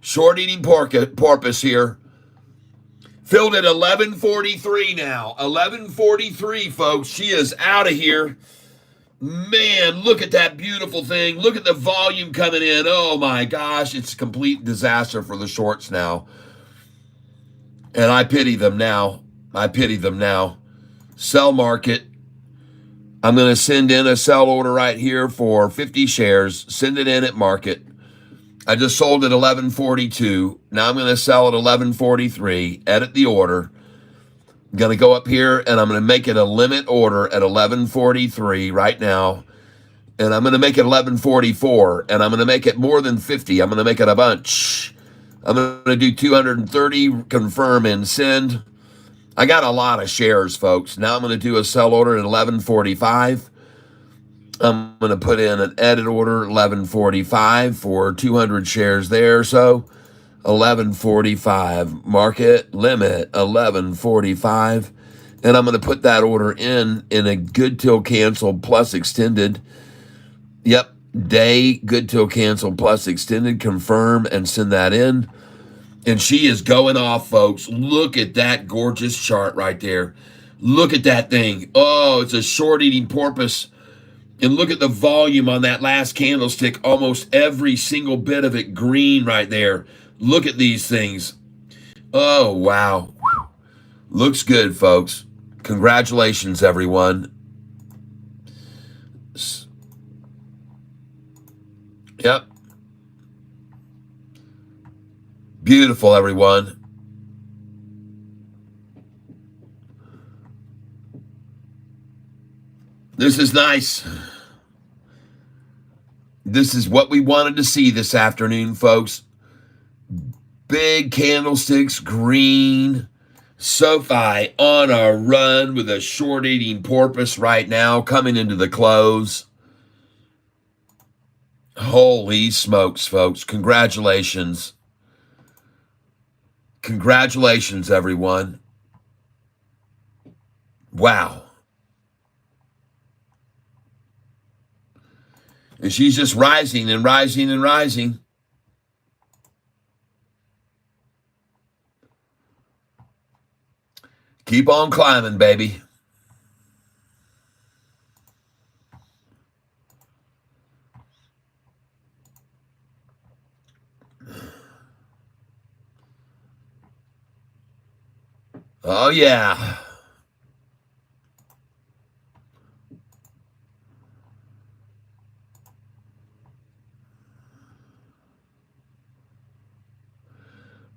Short eating porpoise here. Filled at 1143 now. 1143, folks. She is out of here. Man, look at that beautiful thing. Look at the volume coming in. Oh my gosh, it's a complete disaster for the shorts now. And I pity them now. I pity them now. Sell market. I'm going to send in a sell order right here for 50 shares. Send it in at market. I just sold at 1142. Now I'm going to sell at 1143. Edit the order. I'm going to go up here and I'm going to make it a limit order at 1143 right now. And I'm going to make it 1144. And I'm going to make it more than 50. I'm going to make it a bunch. I'm going to do 230, confirm and send. I got a lot of shares, folks. Now I'm going to do a sell order at 1145. I'm going to put in an edit order, 1145 for 200 shares there. So 1145, market limit, 1145. And I'm going to put that order in a good till cancel plus extended. Yep, day, good till cancel plus extended, confirm and send that in. And she is going off, folks. Look at that gorgeous chart right there. Look at that thing. Oh, it's a short eating porpoise. And look at the volume on that last candlestick. Almost every single bit of it green right there. Look at these things. Oh, wow. Looks good, folks. Congratulations, everyone. Yep. Beautiful, everyone. This is nice. This is what we wanted to see this afternoon, folks. Big candlesticks, green. Sofi on a run with a short eating porpoise right now, coming into the close. Holy smokes, folks. Congratulations. Congratulations, everyone. Wow. And she's just rising and rising and rising. Keep on climbing, baby. Oh, yeah.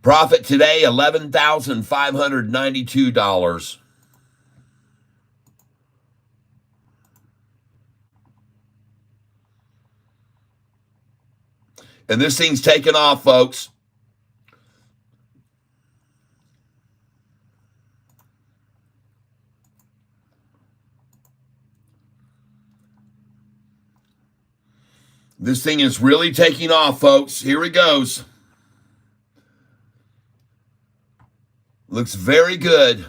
Profit today, $11,592. And this thing's taking off, folks. This thing is really taking off, folks. Here it goes. Looks very good.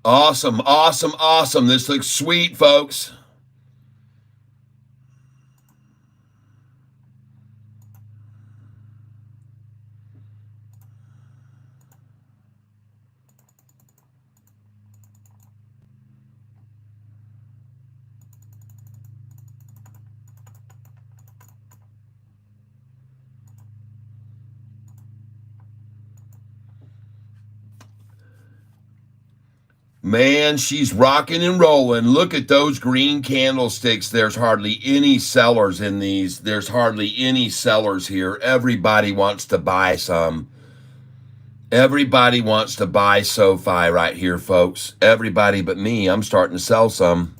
Awesome, awesome, awesome. This looks sweet, folks. Man, she's rocking and rolling. Look at those green candlesticks. There's hardly any sellers in these. There's hardly any sellers here. Everybody wants to buy some. Everybody wants to buy Sofi right here, folks. Everybody but me. I'm starting to sell some.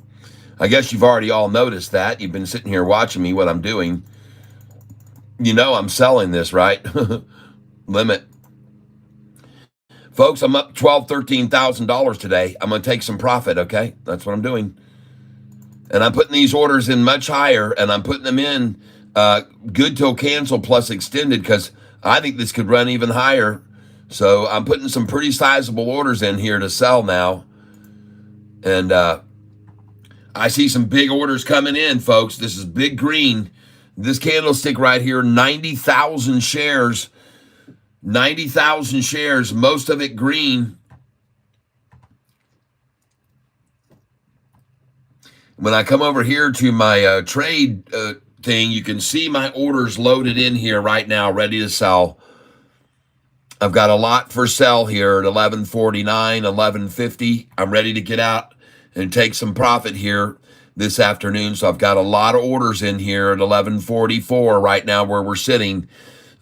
I guess you've already all noticed that. You've been sitting here watching me, what I'm doing. You know I'm selling this, right? Limit. Folks, I'm up $12,000, $13,000 today. I'm going to take some profit, okay? That's what I'm doing. And I'm putting these orders in much higher, and I'm putting them in good till cancel plus extended because I think this could run even higher. So I'm putting some pretty sizable orders in here to sell now. And I see some big orders coming in, folks. This is big green. This candlestick right here, 90,000 shares. 90,000 shares, most of it green. When I come over here to my trade thing, you can see my orders loaded in here right now, ready to sell. I've got a lot for sale here at $11.49, $11.50. I'm ready to get out and take some profit here this afternoon. So I've got a lot of orders in here at $11.44 right now where we're sitting.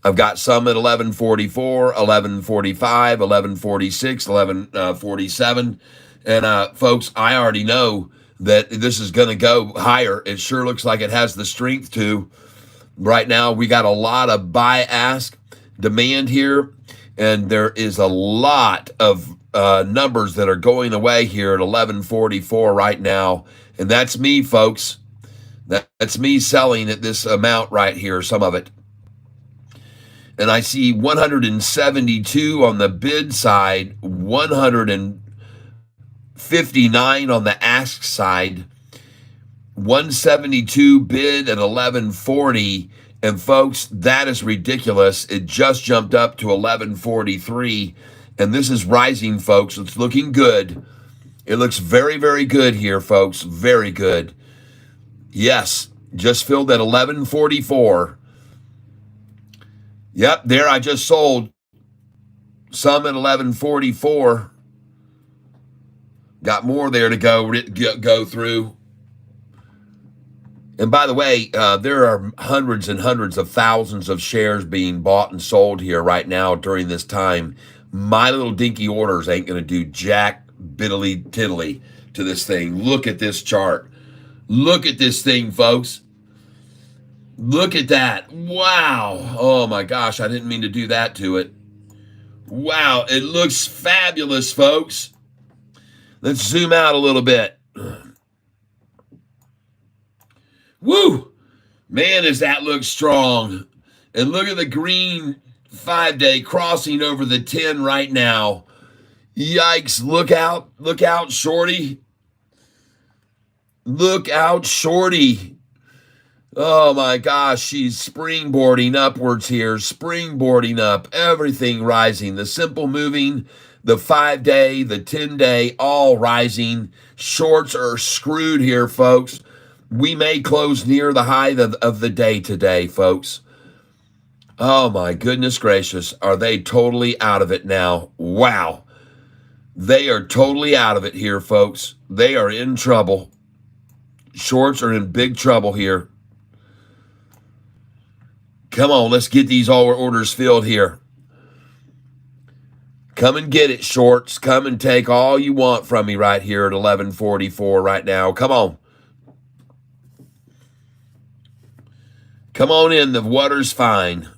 I've got some at $11.44, $11.45, $11.46, $11.47. And folks, I already know that this is going to go higher. It sure looks like it has the strength to. Right now, we got a lot of buy-ask demand here, and there is a lot of numbers that are going away here at $11.44 right now. And that's me, folks. That's me selling at this amount right here, some of it. And I see 172 on the bid side, 159 on the ask side, 172 bid at 1140. And folks, that is ridiculous. It just jumped up to 1143. And this is rising, folks. It's looking good. It looks very, very good here, folks. Very good. Yes, Just filled at 11.44. Yep, there I just sold some at 11.44. Got more there to go through. And by the way, there are hundreds and hundreds of thousands of shares being bought and sold here right now during this time. My little dinky orders ain't going to do jack biddly tiddly to this thing. Look at this chart. Look at this thing, folks. Look at that. Wow. Oh my gosh, I didn't mean to do that to it. Wow, it looks fabulous, folks. Let's zoom out a little bit. Woo! Man, does that look strong. And look at the green 5-day crossing over the 10 right now. Yikes, look out, shorty. Look out, shorty. Oh my gosh, she's springboarding upwards here, springboarding up, everything rising. The simple moving, the 5-day, the 10-day, all rising. Shorts are screwed here, folks. We may close near the high of the day today, folks. Oh my goodness gracious. Are they totally out of it now? Wow. They are totally out of it here, folks. They are in trouble. Shorts are in big trouble here. Come on, let's get these orders filled here. Come and get it, shorts. Come and take all you want from me right here at 11.44 right now. Come on. Come on in, the water's fine.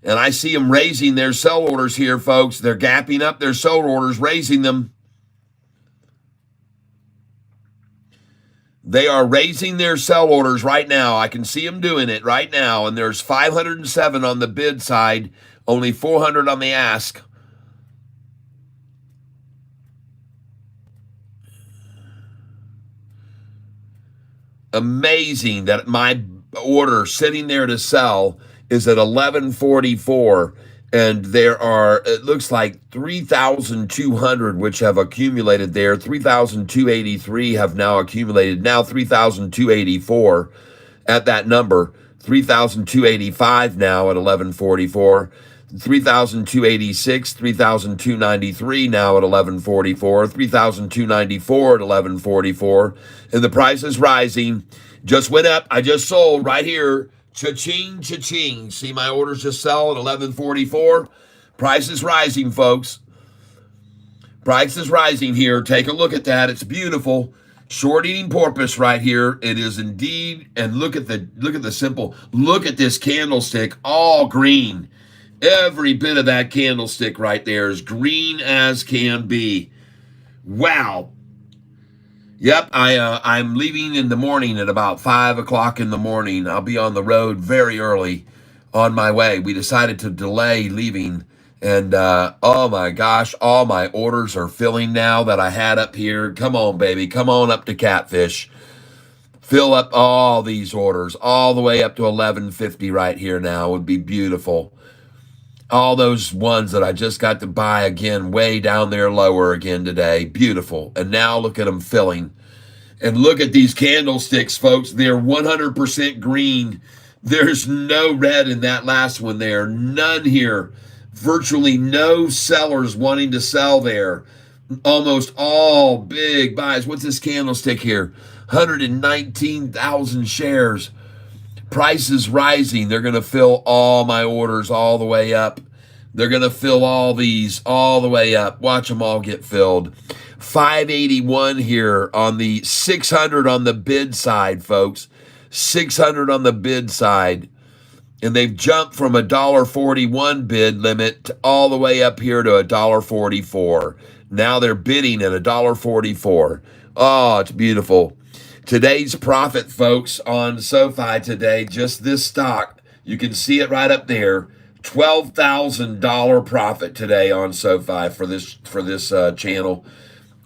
And I see them raising their sell orders here, folks. They're gapping up their sell orders, raising them. They are raising their sell orders right now. I can see them doing it right now. And there's 507 on the bid side, only 400 on the ask. Amazing that my order sitting there to sell is at 11.44, and there are, it looks like 3,200 which have accumulated there. 3,283 have now accumulated. Now 3,284 at that number. 3,285 now at 11.44. 3,286, 3,293 now at 11.44, 3,294 at 11.44, and the price is rising. Just went up. I just sold right here. Cha-ching, cha-ching. See my orders just sell at 11.44. Price is rising, folks. Price is rising here. Take a look at that. It's beautiful. Short eating porpoise right here. It is indeed. And look at the simple. Look at this candlestick, all green. Every bit of that candlestick right there is green as can be. Wow. Yep, I'm leaving in the morning at about 5 o'clock in the morning. I'll be on the road very early on my way. We decided to delay leaving. And, oh my gosh, all my orders are filling now that I had up here. Come on, baby. Come on up to Catfish. Fill up all these orders all the way up to 11.50 right here now. It would be beautiful. All those ones that I just got to buy again, way down there lower again today. Beautiful. And now look at them filling. And look at these candlesticks, folks. They're 100% green. There's no red in that last one there. None here. Virtually no sellers wanting to sell there. Almost all big buys. What's this candlestick here? 119,000 shares. Price is rising. They're going to fill all my orders all the way up. They're going to fill all these all the way up. Watch them all get filled. 581 here on the 600 on the bid side, folks. 600 on the bid side. And they've jumped from $1.41 bid limit to all the way up here to $1.44. Now they're bidding at $1.44. Oh, it's beautiful. Today's profit, folks, on Sofi today, just this stock, you can see it right up there, $12,000 profit today on Sofi for this channel.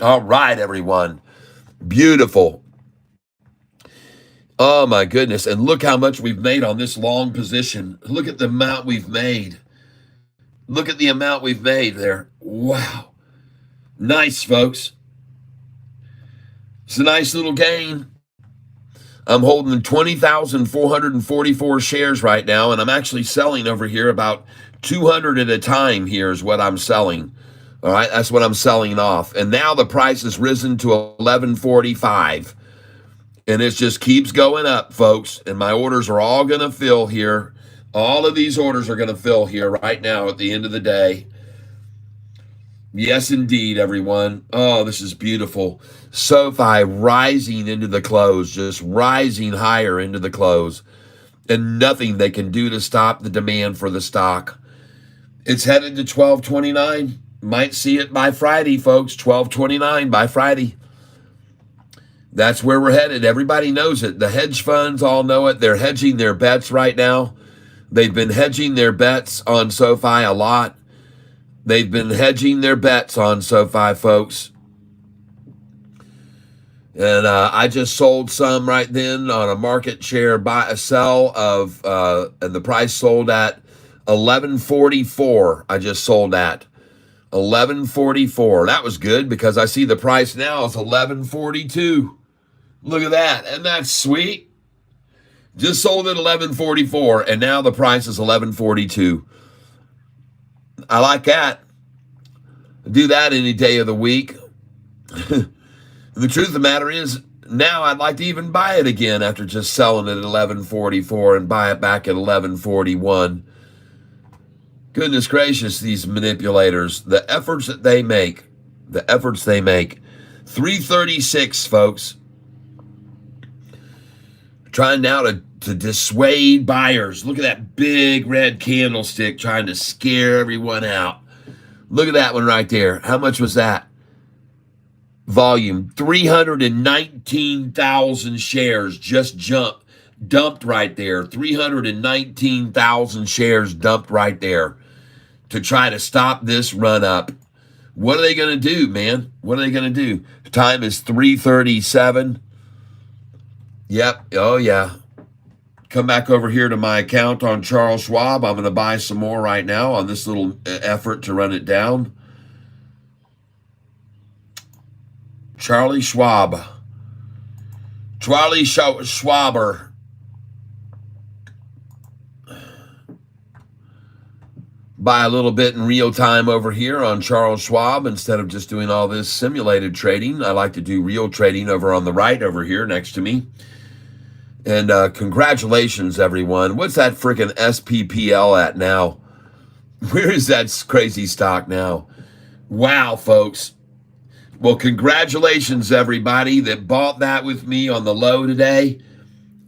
All right, everyone. Beautiful. Oh, my goodness. And look how much we've made on this long position. Look at the amount we've made. Look at the amount we've made there. Wow. Nice, folks. It's a nice little gain. I'm holding 20,444 shares right now, and I'm actually selling over here about 200 at a time. Here is what I'm selling. All right, that's what I'm selling off. And now the price has risen to 11.45. And it just keeps going up, folks. And my orders are all going to fill here. All of these orders are going to fill here right now at the end of the day. Yes, indeed, everyone. Oh, this is beautiful. Sofi rising into the close, just rising higher into the close. And nothing they can do to stop the demand for the stock. It's headed to 12.29. Might see it by Friday, folks. 12.29 by Friday. That's where we're headed. Everybody knows it. The hedge funds all know it. They're hedging their bets right now. They've been hedging their bets on Sofi a lot. They've been hedging their bets on Sofi, folks. And I just sold some right then on a market share buy a sell of, and the price sold at 11.44. I just sold at 11.44. That was good because I see the price now is 11.42. Look at that. And that's sweet. Just sold at 11.44 and now the price is 11.42. I like that. Do that any day of the week. The truth of the matter is, now I'd like to even buy it again after just selling it at 11.44 and buy it back at 11.41. Goodness gracious, these manipulators, the efforts that they make, 336, folks. Trying now to dissuade buyers. Look at that big red candlestick trying to scare everyone out. Look at that one right there. How much was that? Volume, 319,000 shares just dumped right there. 319,000 shares dumped right there to try to stop this run up. What are they going to do, man? What are they going to do? Time is 3:37. Yep. Oh, yeah. Come back over here to my account on Charles Schwab. I'm going to buy some more right now on this little effort to run it down. Charlie Schwab. Charlie Schwaber. Buy a little bit in real time over here on Charles Schwab instead of just doing all this simulated trading. I like to do real trading over on the right over here next to me. And congratulations, everyone. What's that freaking SPPL at now? Where is that crazy stock now? Wow, folks. Well, congratulations, everybody that bought that with me on the low today.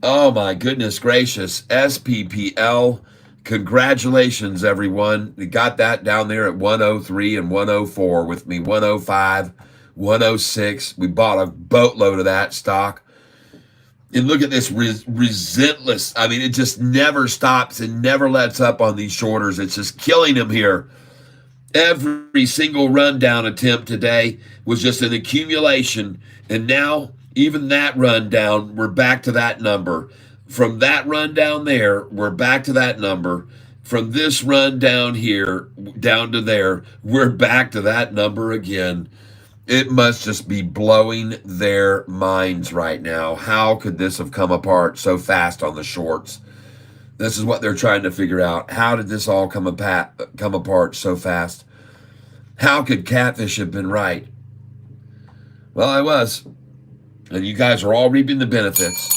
Oh, my goodness gracious. SPPL. Congratulations, everyone. We got that down there at 103 and 104 with me. 105, 106. We bought a boatload of that stock. And look at this relentless. I mean, it just never stops and never lets up on these shorters. It's just killing them here. Every single rundown attempt today was just an accumulation. And now, even that rundown, we're back to that number. From that rundown there, we're back to that number. From this rundown here, down to there, we're back to that number again. It must just be blowing their minds right now. How could this have come apart so fast on the shorts? This is what they're trying to figure out. How did this all come apart so fast? How could Catfish have been right? Well, I was. And you guys are all reaping the benefits.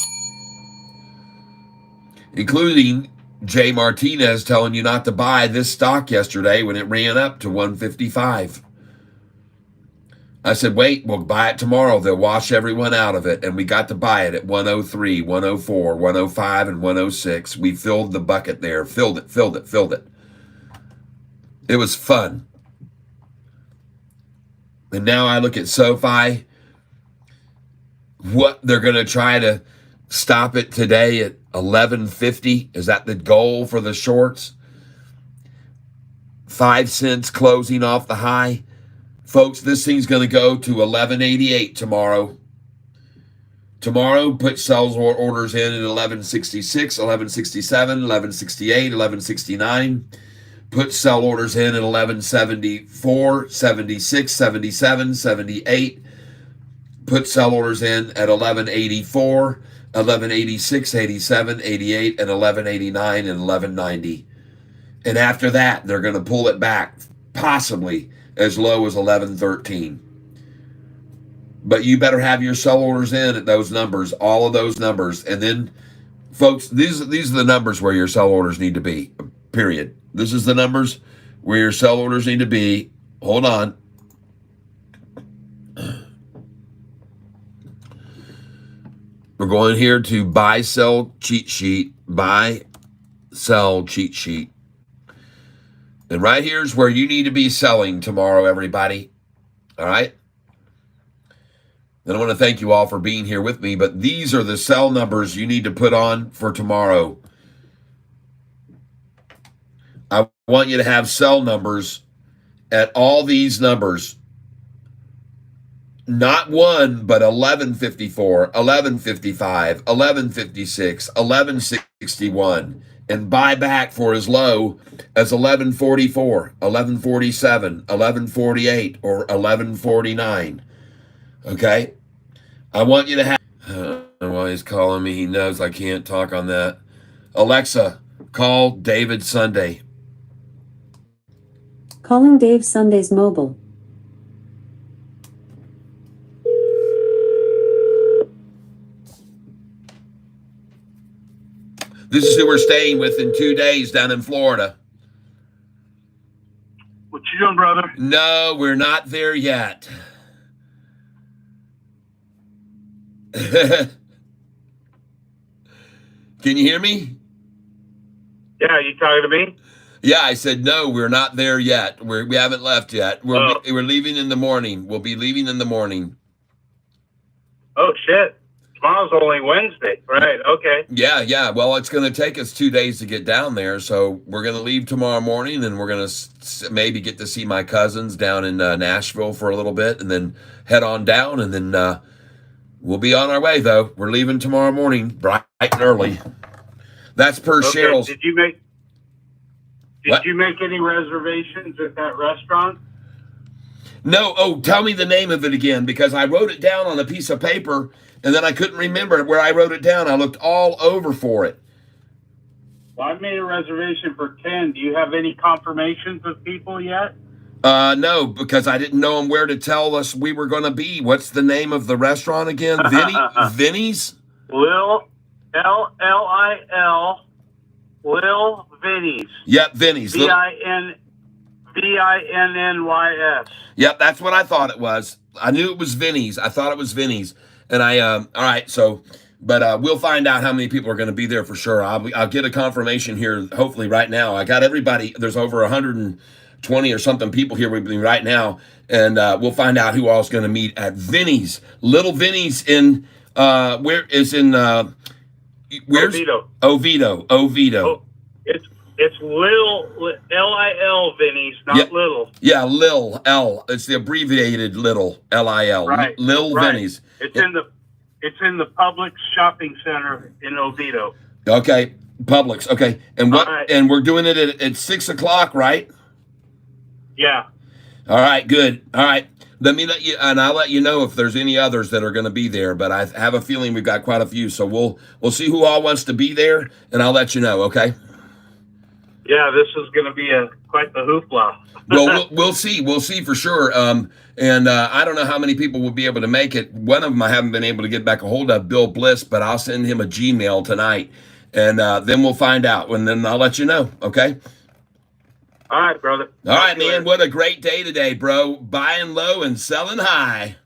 Including Jay Martinez telling you not to buy this stock yesterday when it ran up to 155. I said, wait, we'll buy it tomorrow. They'll wash everyone out of it. And we got to buy it at 103, 104, 105, and 106. We filled the bucket there. Filled it. It was fun. And now I look at Sofi. What they're going to try to stop it today at 11.50. Is that the goal for the shorts? 5 cents closing off the high. Folks, this thing's going to go to 11.88 tomorrow. Tomorrow, put sales orders in at 11.66, 11.67, 11.68, 11.69. Put sell orders in at 11.74, 76, 77, 78. Put sell orders in at 11.84, 1186, 87, 88, and 1189 and 1190. And after that, they're going to pull it back, possibly as low as 1113. But you better have your sell orders in at those numbers, all of those numbers. And then, folks, these are the numbers where your sell orders need to be, period. This is the numbers where your sell orders need to be. Hold on. We're going here to buy, sell, cheat sheet. Buy, sell, cheat sheet. And right here's where you need to be selling tomorrow, everybody. All right? And I want to thank you all for being here with me, but these are the sell numbers you need to put on for tomorrow. I want you to have sell numbers at all these numbers. Not one, but 1154, 1155, 1156, 1161, and buy back for as low as 1144, 1147, 1148, or 1149. Okay? I want you to have... I don't know why he's calling me. He knows I can't talk on that. Alexa, call David Sunday. Calling Dave Sunday's mobile. This is who we're staying with in 2 days down in Florida. What you doing, brother? No, we're not there yet. Can you hear me? Yeah, you talking to me? Yeah, I said, no, we're not there yet. We haven't left yet. We're leaving in the morning. We'll be leaving in the morning. Oh, shit. Tomorrow's only Wednesday. Right, okay. Yeah. Well, it's going to take us 2 days to get down there. So we're going to leave tomorrow morning, and we're going to maybe get to see my cousins down in Nashville for a little bit, and then head on down, and then we'll be on our way, though. We're leaving tomorrow morning, bright and early. That's per Cheryl's. Did you make any reservations at that restaurant? No. Oh, tell me the name of it again, because I wrote it down on a piece of paper, and then I couldn't remember where I wrote it down. I looked all over for it. Well, I made a reservation for 10. Do you have any confirmations of people yet? No, because I didn't know where to tell us we were going to be. What's the name of the restaurant again? Vinny's? Lil, L-I-L, Lil Vinny's. Yep, Vinny's. V-I-N-N-Y-S. Yep, that's what I thought it was. I knew it was Vinny's. I thought it was Vinny's. And all right, so, but we'll find out how many people are going to be there for sure. I'll get a confirmation here, hopefully right now. I got everybody. There's over 120 or something people here with me right now. And we'll find out who all is going to meet at Vinny's. Little Vinny's in, where's Oviedo. Oviedo. Oh, it's Lil, L-I-L Vinny's, not Little. Yeah, Lil, L. It's the abbreviated Little, L-I-L. Right. Lil Vinny's. It's in the Publix shopping center in Oviedo. Okay, Publix. Okay, and what? Right. And we're doing it at 6 o'clock, right? Yeah. All right, good. All right, let me let you, and I'll let you know if there's any others that are going to be there. But I have a feeling we've got quite a few, so we'll see who all wants to be there, and I'll let you know. Okay. Yeah, this is going to be quite the hoopla. Well, we'll see. We'll see for sure. And I don't know how many people will be able to make it. One of them I haven't been able to get back a hold of, Bill Bliss, but I'll send him a Gmail tonight, and then we'll find out, and then I'll let you know. Okay. All right, brother. All right, man. What a great day today, bro. Buying low and selling high.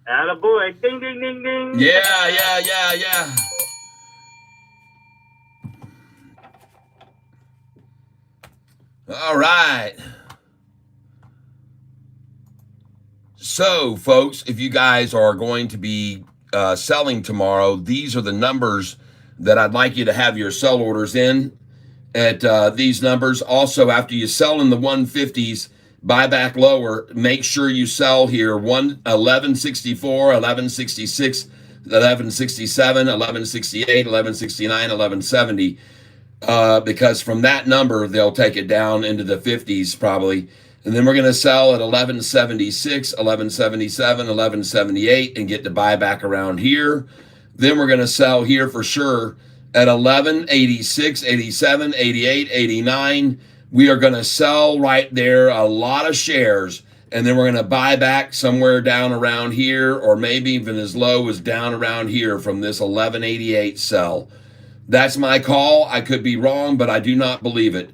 Attaboy. Ding, ding, ding, ding. Yeah. All right. So, folks, if you guys are going to be selling tomorrow, these are the numbers that I'd like you to have your sell orders in at these numbers. Also, after you sell in the 150s, buy back lower, make sure you sell here 1164, 1166, 1167, 1168, 1169, 1170. Because from that number, they'll take it down into the 50s probably. And then we're going to sell at 1176, 1177, 1178, and get to buy back around here. Then we're going to sell here for sure at 11, 86, 87, 88, 89. We are going to sell right there a lot of shares. And then we're going to buy back somewhere down around here, or maybe even as low as down around here from this 1188 sell. That's my call. I could be wrong, but I do not believe it.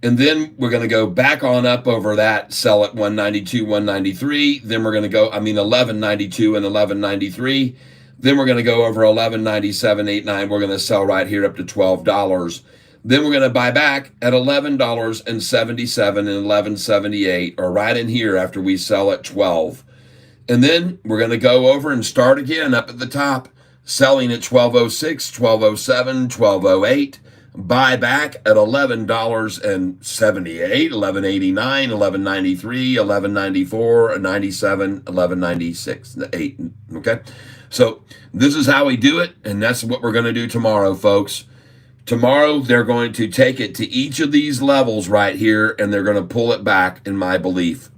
And then we're going to go back on up over that, sell at 192, 193. Then we're going to go, 1192 and 1193. Then we're going to go over 1197.89. We're going to sell right here up to $12. Then we're going to buy back at $11.77 and 11.78, or right in here after we sell at 12. And then we're going to go over and start again up at the top, selling at 12.06, 12.07, 12.08. Buy back at $11.78, 11.89, 11.93, 11.94, 97, 11.96, 8. Okay, so this is how we do it, and that's what we're going to do tomorrow, folks. Tomorrow, they're going to take it to each of these levels right here, and they're going to pull it back, in my belief.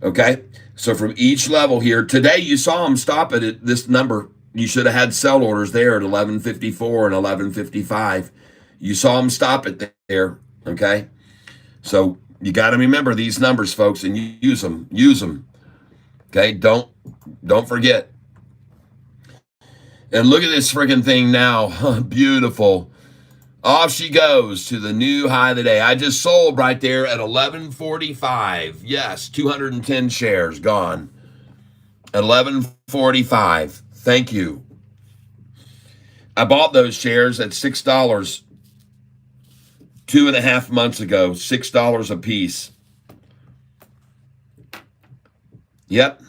Okay? So from each level here, today you saw them stop it at this number. You should have had sell orders there at 11.54 and 11.55. You saw them stop it there. Okay? So you got to remember these numbers, folks, and you use them. Use them. Okay? Don't forget. And look at this freaking thing now. Beautiful. Off she goes to the new high of the day. I just sold right there at 11.45. Yes, 210 shares gone. At 11.45. Thank you. I bought those shares at $6 2.5 months ago. $6 a piece. Yep.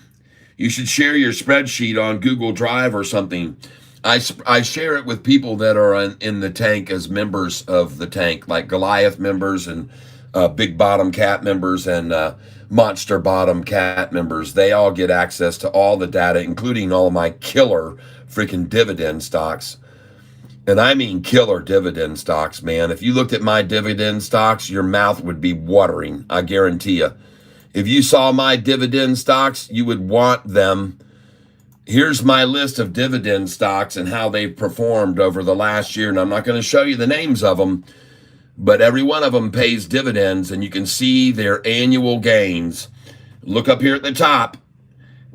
You should share your spreadsheet on Google Drive or something. I share it with people that are in the tank as members of the tank, like Goliath members and Big Bottom Cat members and Monster Bottom Cat members. They all get access to all the data, including all of my killer freaking dividend stocks. And I mean killer dividend stocks, man. If you looked at my dividend stocks, your mouth would be watering, I guarantee you. If you saw my dividend stocks, you would want them. Here's my list of dividend stocks and how they've performed over the last year. And I'm not going to show you the names of them, but every one of them pays dividends, and you can see their annual gains. Look up here at the top,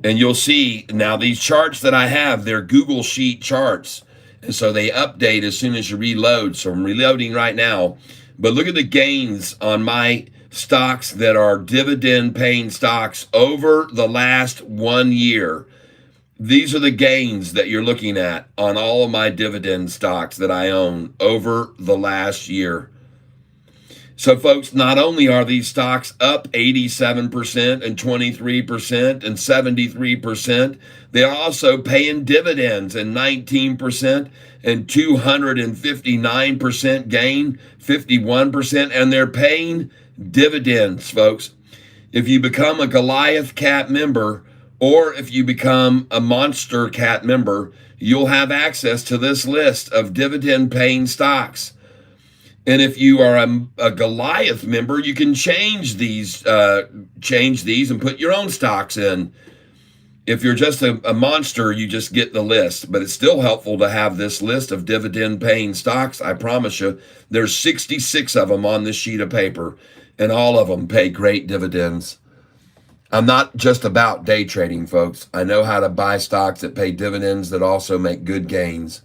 and you'll see now these charts that I have, they're Google Sheet charts. And so they update as soon as you reload. So I'm reloading right now. But look at the gains on my stocks that are dividend paying stocks over the last 1 year. These are the gains that you're looking at on all of my dividend stocks that I own over the last year. So, folks, not only are these stocks up 87% and 23% and 73%, they're also paying dividends and 19% and 259% gain, 51%, and they're paying dividends, folks. If you become a Goliath Cat member, or if you become a Monster Cat member, you'll have access to this list of dividend-paying stocks. And if you are a Goliath member, you can change these and put your own stocks in. If you're just a monster, you just get the list. But it's still helpful to have this list of dividend-paying stocks. I promise you, there's 66 of them on this sheet of paper, and all of them pay great dividends. I'm not just about day trading, folks. I know how to buy stocks that pay dividends that also make good gains.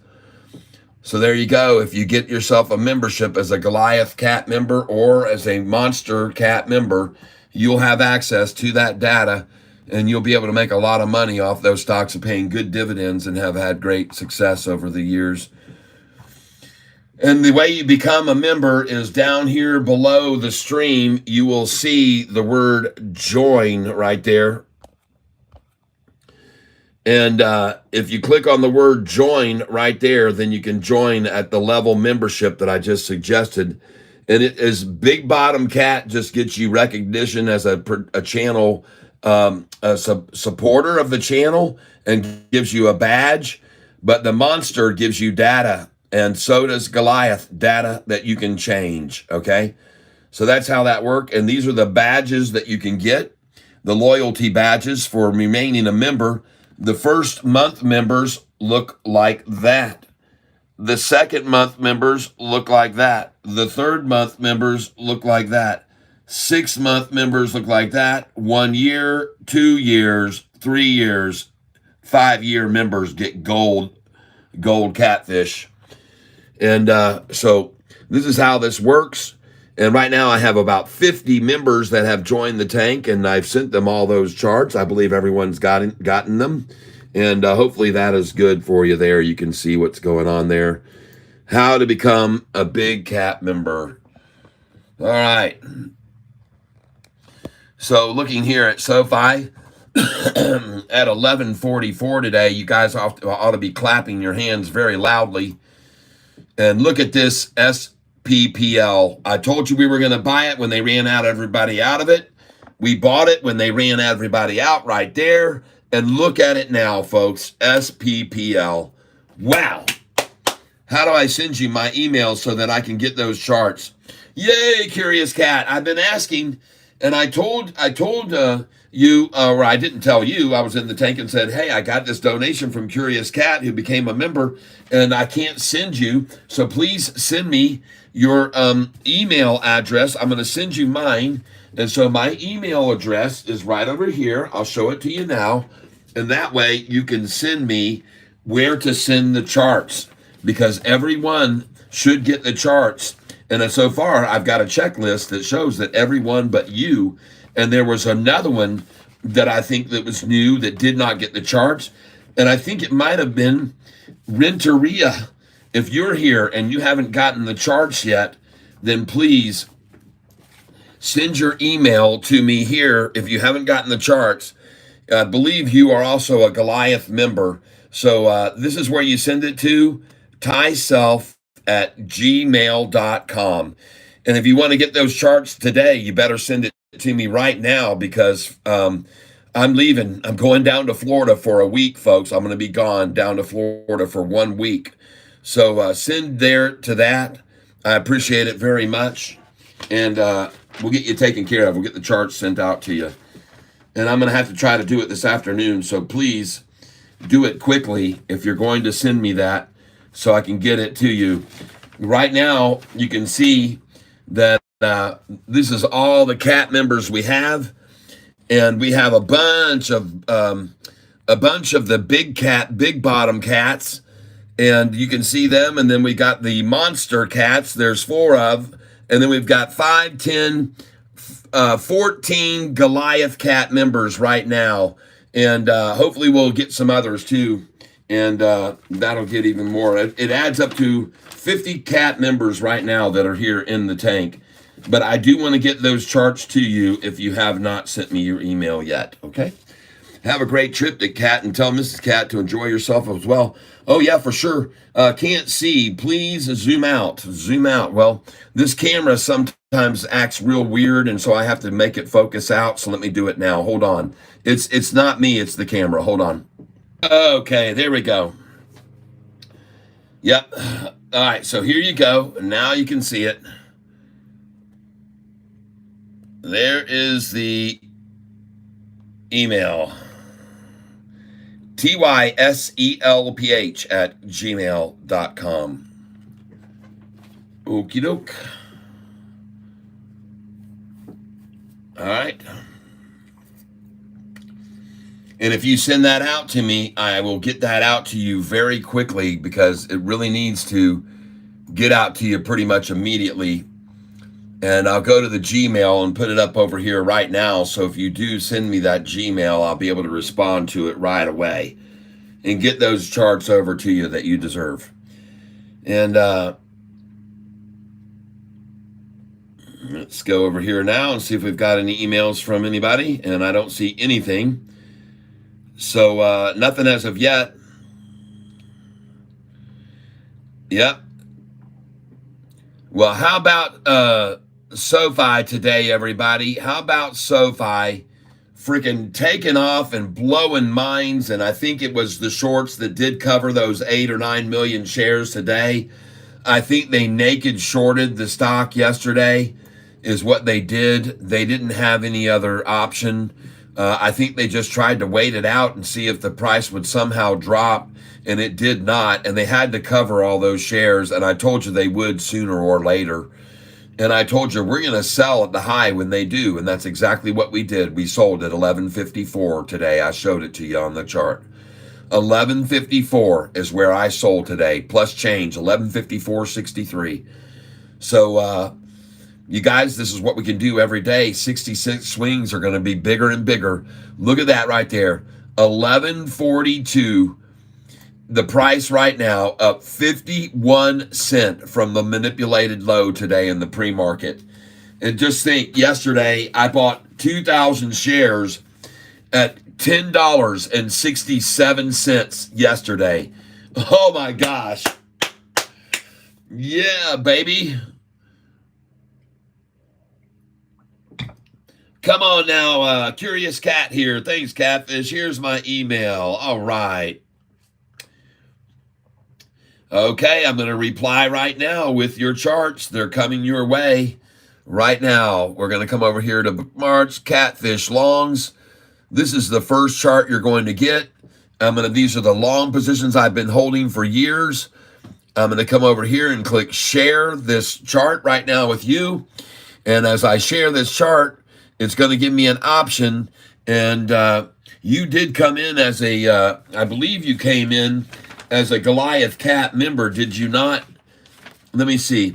So there you go. If you get yourself a membership as a Goliath Cat member or as a Monster Cat member, you'll have access to that data, and you'll be able to make a lot of money off those stocks of paying good dividends and have had great success over the years. And the way you become a member is down here below the stream. You will see the word join right there. And if you click on the word join right there, then you can join at the level membership that I just suggested. And it is Big Bottom Cat just gets you recognition as a channel, supporter of the channel, and gives you a badge. But the Monster gives you data. And so does Goliath, data that you can change, okay? So that's how that works. And these are the badges that you can get, the loyalty badges for remaining a member. The first month members look like that. The second month members look like that. The third month members look like that. 6 month members look like that. 1 year, 2 years, 3 years, 5-year members get gold Catfish. And so this is how this works. And right now I have about 50 members that have joined the tank, and I've sent them all those charts. I believe everyone's gotten them. And hopefully that is good for you there. You can see what's going on there. How to become a big cat member. All right. So looking here at Sofi at 11:44 today, you guys ought to be clapping your hands very loudly. And look at this SPPL. I told you we were going to buy it when they ran everybody out of it. We bought it when they ran everybody out right there. And look at it now, folks. SPPL. Wow. How do I send you my email so that I can get those charts? Yay, Curious Cat. I've been asking, and I told you, or I didn't tell you, I was in the tank and said, hey, I got this donation from Curious Cat who became a member, and I can't send you, so please send me your email address. I'm going to send you mine. And so my email address is right over here. I'll show it to you now. And that way you can send me where to send the charts, because everyone should get the charts. And so far, I've got a checklist that shows that everyone but you. And there was another one that I think that was new that did not get the charts. And I think it might have been Renteria. If you're here and you haven't gotten the charts yet, then please send your email to me here if you haven't gotten the charts. I believe you are also a Goliath member. So this is where you send it to, tyself@gmail.com. And if you want to get those charts today, you better send it to me right now, because I'm leaving. I'm going down to Florida for a week, folks. I'm going to be gone down to Florida for 1 week. So send there to that. I appreciate it very much. And we'll get you taken care of. We'll get the charts sent out to you. And I'm going to have to try to do it this afternoon. So please do it quickly if you're going to send me that, so I can get it to you. Right now, you can see that this is all the cat members we have. And we have a bunch of the big bottom cats. And you can see them. And then we got the monster cats. There's 4 of. And then we've got 5, 10, 14 Goliath cat members right now. And hopefully we'll get some others too. And that'll get even more. It adds up to 50 cat members right now that are here in the tank. But I do want to get those charts to you if you have not sent me your email yet. Okay? Have a great trip to Cat, and tell Mrs. Cat to enjoy yourself as well. Oh, yeah, for sure. Can't see. Please zoom out. Zoom out. Well, this camera sometimes acts real weird, and so I have to make it focus out. So let me do it now. Hold on. It's not me. It's the camera. Hold on. Okay, there we go. Yep. All right, so here you go. Now you can see it. There is the email. tyselph@gmail.com. Okie doke. All right. And if you send that out to me, I will get that out to you very quickly, because it really needs to get out to you pretty much immediately. And I'll go to the Gmail and put it up over here right now. So if you do send me that Gmail, I'll be able to respond to it right away and get those charts over to you that you deserve. And let's go over here now and see if we've got any emails from anybody. And I don't see anything. So nothing as of yet. Yep. Well, how about Sofi today, everybody? How about Sofi freaking taking off and blowing minds? And I think it was the shorts that did cover those 8 or 9 million shares today. I think they naked shorted the stock yesterday is what they did. They didn't have any other option. I think they just tried to wait it out and see if the price would somehow drop, and it did not. And they had to cover all those shares, and I told you they would sooner or later. And I told you we're going to sell at the high when they do, and that's exactly what we did. We sold at 11.54 today. I showed it to you on the chart. 11.54 is where I sold today, plus change, 11.54.63. So, you guys, this is what we can do every day. 66 swings are going to be bigger and bigger. Look at that right there. 11.42. The price right now up 51 cents from the manipulated low today in the pre-market. And just think, yesterday I bought 2,000 shares at $10.67 yesterday. Oh my gosh. Yeah, baby. Come on now, Curious Cat here. Thanks, Catfish. Here's my email. All right. Okay, I'm going to reply right now with your charts. They're coming your way right now. We're going to come over here to bookmarks, Catfish longs. This is the first chart you're going to get. These are the long positions I've been holding for years. I'm going to come over here and click share this chart right now with you. And as I share this chart, it's going to give me an option. And you did come in as a, I believe you came in as a Goliath Cat member, did you not? Let me see.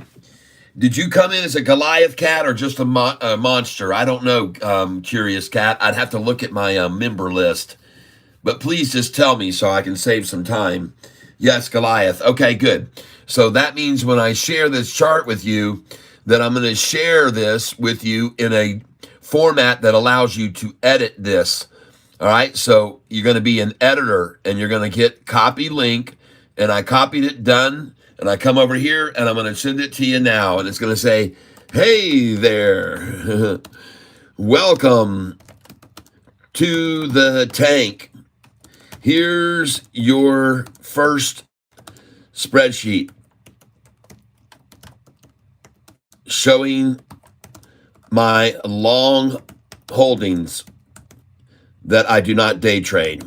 Did you come in as a Goliath Cat or just a monster? I don't know, Curious Cat. I'd have to look at my member list. But please just tell me so I can save some time. Yes, Goliath. Okay, good. So that means when I share this chart with you, that I'm going to share this with you in a format that allows you to edit this. All right, so you're going to be an editor, and you're going to get copy link, and I copied it, done, and I come over here, and I'm going to send it to you now, and it's going to say, hey there, welcome to the tank. Here's your first spreadsheet showing my long holdings that I do not day trade.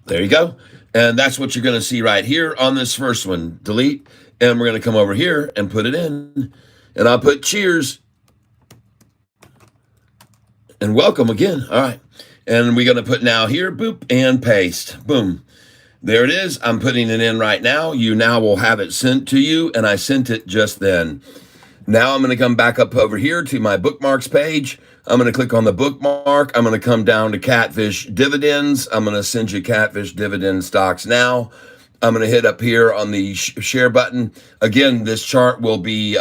There you go. And that's what you're going to see right here on this first one. Delete. And we're going to come over here and put it in. And I'll put cheers. And welcome again. All right. And we're going to put now here, boop, and paste. Boom. There it is. I'm putting it in right now. You now will have it sent to you. And I sent it just then. Now I'm going to come back up over here to my bookmarks page. I'm going to click on the bookmark. I'm going to come down to Catfish Dividends. I'm going to send you Catfish Dividend stocks now. I'm going to hit up here on the share button. Again, this chart will be,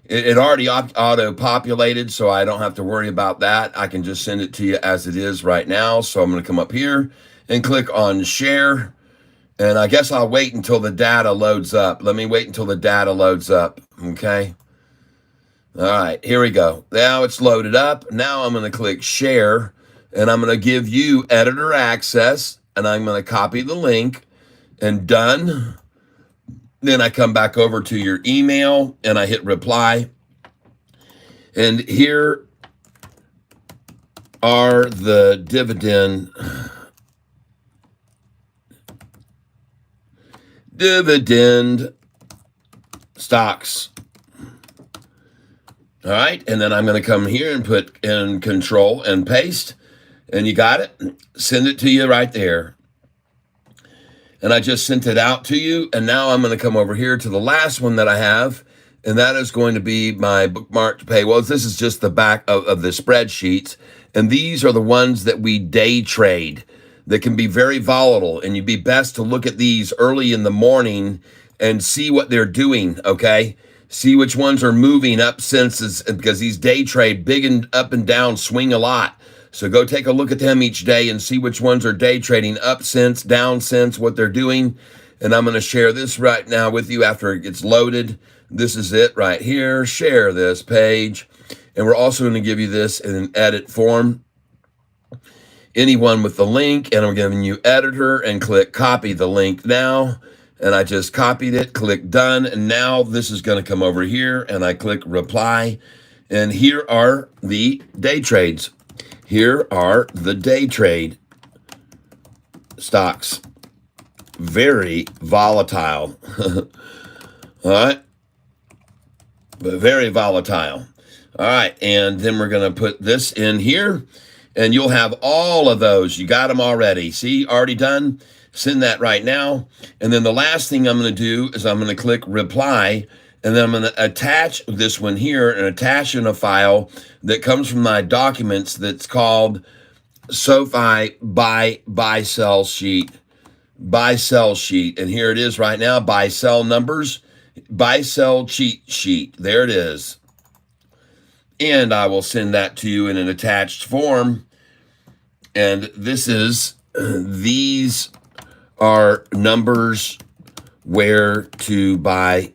it already auto-populated, so I don't have to worry about that. I can just send it to you as it is right now. So I'm going to come up here and click on share. And I guess I'll wait until the data loads up. Let me wait until the data loads up, okay? All right, here we go. Now it's loaded up. Now I'm going to click share, and I'm going to give you editor access, and I'm going to copy the link, and done. Then I come back over to your email, and I hit reply. And here are the dividend stocks. All right, and then I'm going to come here and put in control and paste, and you got it. Send it to you right there. And I just sent it out to you, and now I'm going to come over here to the last one that I have, and that is going to be my bookmarked pay. Well, this is just the back of the spreadsheets, and these are the ones that we day trade that can be very volatile, and you'd be best to look at these early in the morning and see what they're doing, okay? See which ones are moving up since, because these day trade big and up and down swing a lot. So go take a look at them each day and see which ones are day trading up since, down since, what they're doing. And I'm going to share this right now with you after it gets loaded. This is it right here. Share this page. And we're also going to give you this in an edit form. Anyone with the link, and I'm giving you editor, and click copy the link now. And I just copied it, click done, and now this is going to come over here, and I click reply, And here are the day trades. Here are the day trade stocks. Very volatile. All right. But very volatile. All right. And then we're going to put this in here. And you'll have all of those. You got them already. See, already done. Send that right now. And then the last thing I'm going to do is I'm going to click reply. And then I'm going to attach this one here and attach in a file that comes from my documents that's called Sofi buy sell sheet. Buy sell sheet. And here it is right now. Buy sell numbers. Buy sell cheat sheet. There it is. And I will send that to you in an attached form. And this is, these are numbers where to buy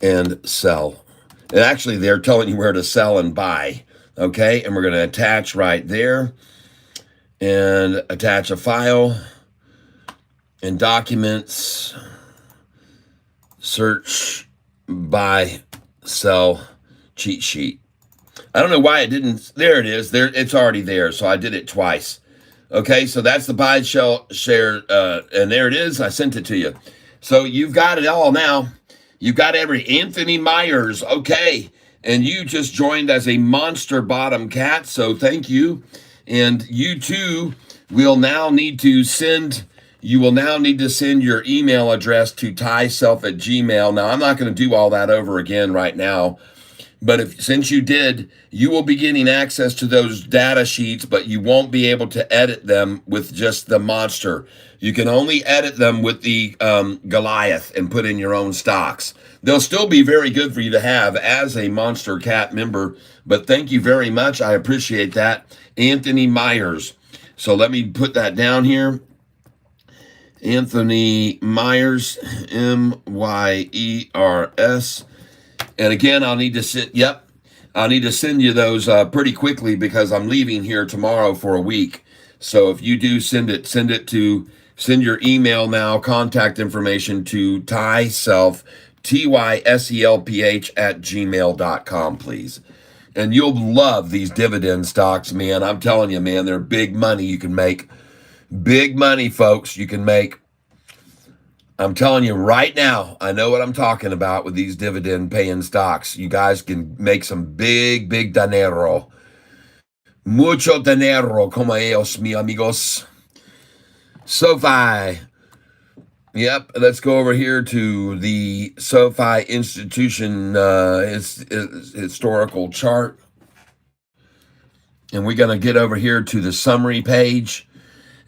and sell. And actually, they're telling you where to sell and buy. Okay, and we're going to attach right there. And attach a file. And documents. Search, buy, sell, cheat sheet. I don't know why it didn't. There it is. There, it's already there. So I did it twice. Okay, so that's the buy, share, and there it is. I sent it to you. So you've got it all now. You've got every Anthony Myers. Okay, and you just joined as a monster bottom cat. So thank you. And you too will now need to send. You will now need to send your email address to tyself@gmail. Now, I'm not going to do all that over again right now. But since you did, you will be getting access to those data sheets, but you won't be able to edit them with just the monster. You can only edit them with the Goliath and put in your own stocks. They'll still be very good for you to have as a Monster Cat member. But thank you very much. I appreciate that. Anthony Myers. So let me put that down here. Anthony Myers, Myers. And again, I'll need to I'll need to send you those pretty quickly because I'm leaving here tomorrow for a week. So if you do send your email now, contact information to tyself, tyselph @gmail.com, please. And you'll love these dividend stocks, man. I'm telling you, man, they're big money. You can make big money, folks. You can make, I'm telling you right now, I know what I'm talking about with these dividend paying stocks. You guys can make some big, big dinero. Mucho dinero, como ellos, mi amigos. Sofi. Yep, let's go over here to the Sofi Institution historical chart. And we're going to get over here to the summary page.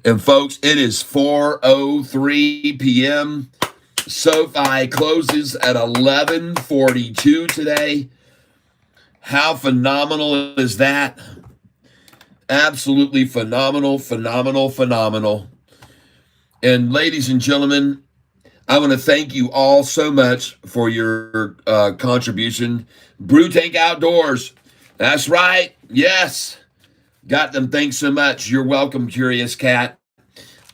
And folks, it is 4:03 p.m. Sofi closes at 11:42 today. How phenomenal is that? Absolutely phenomenal, phenomenal, phenomenal. And ladies and gentlemen, I want to thank you all so much for your contribution. Brew Tank Outdoors. That's right. Yes. Got them. Thanks so much. You're welcome, Curious Cat.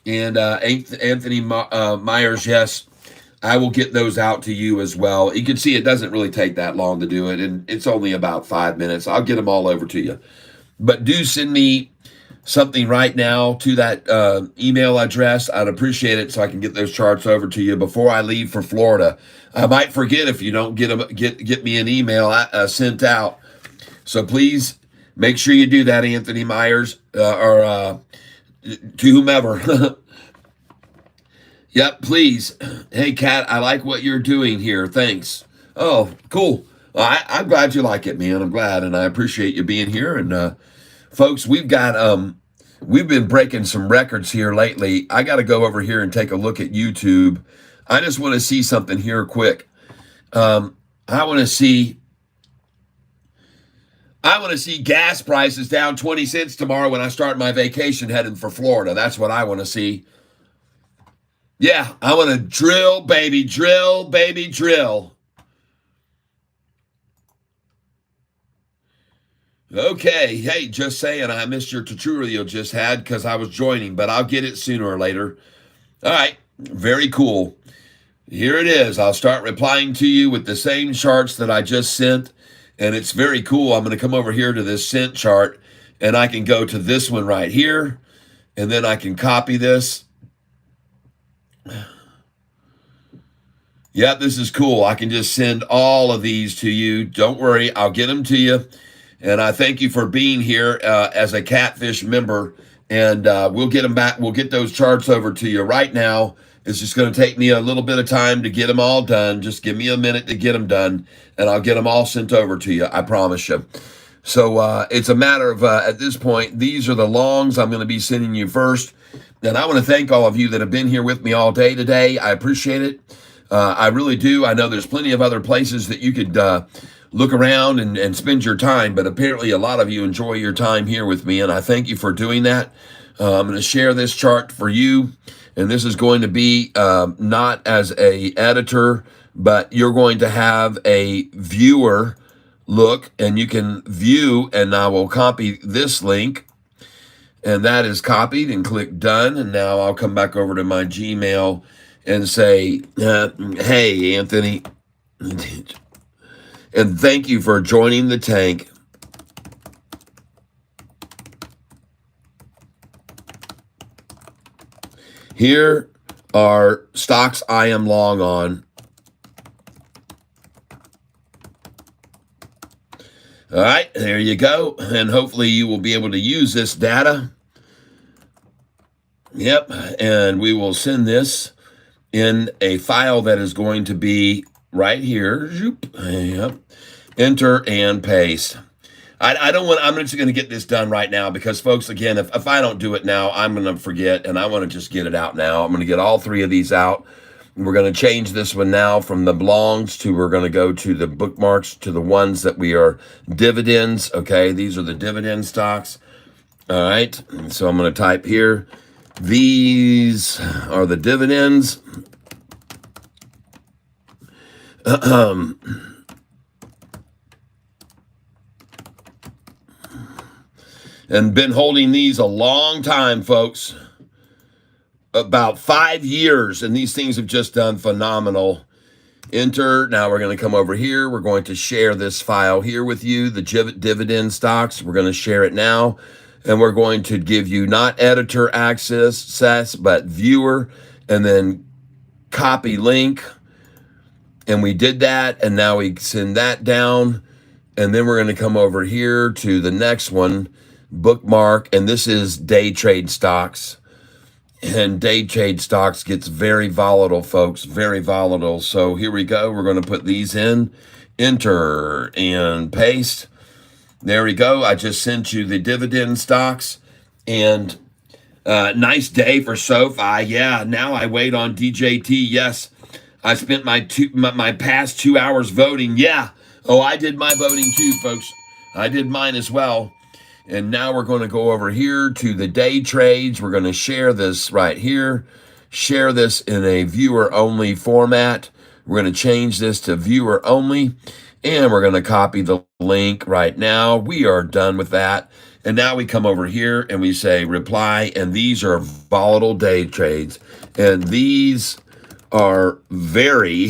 And Anthony Myers, yes, I will get those out to you as well. You can see it doesn't really take that long to do it, and it's only about 5 minutes. I'll get them all over to you. But do send me something right now to that email address. I'd appreciate it so I can get those charts over to you before I leave for Florida. I might forget if you don't get me an email sent out. So please make sure you do that, Anthony Myers, or to whomever. Yep, please. Hey, Kat, I like what you're doing here. Thanks. Oh, cool. Well, I'm glad you like it, man. I'm glad, and I appreciate you being here. And folks, we've been breaking some records here lately. I got to go over here and take a look at YouTube. I just want to see something here quick. I want to see gas prices down 20 cents tomorrow when I start my vacation heading for Florida. That's what I want to see. Yeah, I want to drill, baby, drill, baby, drill. Okay, hey, just saying, I missed your tutorial just had because I was joining, but I'll get it sooner or later. All right, very cool. Here it is. I'll start replying to you with the same charts that I just sent. And it's very cool. I'm going to come over here to this scent chart, and I can go to this one right here, and then I can copy this. Yep, this is cool. I can just send all of these to you. Don't worry, I'll get them to you. And I thank you for being here as a Catfish member. And we'll get them back. We'll get those charts over to you right now. It's just going to take me a little bit of time to get them all done. Just give me a minute to get them done, and I'll get them all sent over to you. I promise you. So it's a matter of, at this point, these are the longs I'm going to be sending you first. And I want to thank all of you that have been here with me all day today. I appreciate it. I really do. I know there's plenty of other places that you could look around and spend your time, but apparently a lot of you enjoy your time here with me, and I thank you for doing that. I'm going to share this chart for you, and this is going to be not as a editor, but you're going to have a viewer look, and you can view, and I will copy this link, and that is copied, and click done. And now I'll come back over to my Gmail and say, hey, Anthony, and thank you for joining the tank. Here are stocks I am long on. All right, there you go. And hopefully you will be able to use this data. Yep, and we will send this in a file that is going to be right here. Yep. Enter and paste. I'm just going to get this done right now because, folks, again, if I don't do it now, I'm going to forget, and I want to just get it out now. I'm going to get all three of these out. We're going to change this one now from the belongs to, we're going to go to the bookmarks to the ones that we are dividends. Okay, these are the dividend stocks. All right, so I'm going to type here, these are the dividends. And been holding these a long time, folks. About 5 years, and these things have just done phenomenal. Enter. Now we're going to come over here. We're going to share this file here with you, the dividend stocks. We're going to share it now, and we're going to give you not editor access, but viewer, and then copy link. And we did that, and now we send that down, and then we're going to come over here to the next one, bookmark, and this is day trade stocks. And day trade stocks gets very volatile, folks, very volatile. So here we go. We're going to put these in, enter and paste. There we go. I just sent you the dividend stocks, and nice day for Sofi. Yeah, now I wait on DJT. Yes, I spent my past 2 hours voting. Yeah. Oh, I did my voting too, folks. I did mine as well. And now we're going to go over here to the day trades. We're going to share this right here. Share this in a viewer only format. We're going to change this to viewer only. And we're going to copy the link right now. We are done with that. And now we come over here and we say reply. And these are volatile day trades. And these are very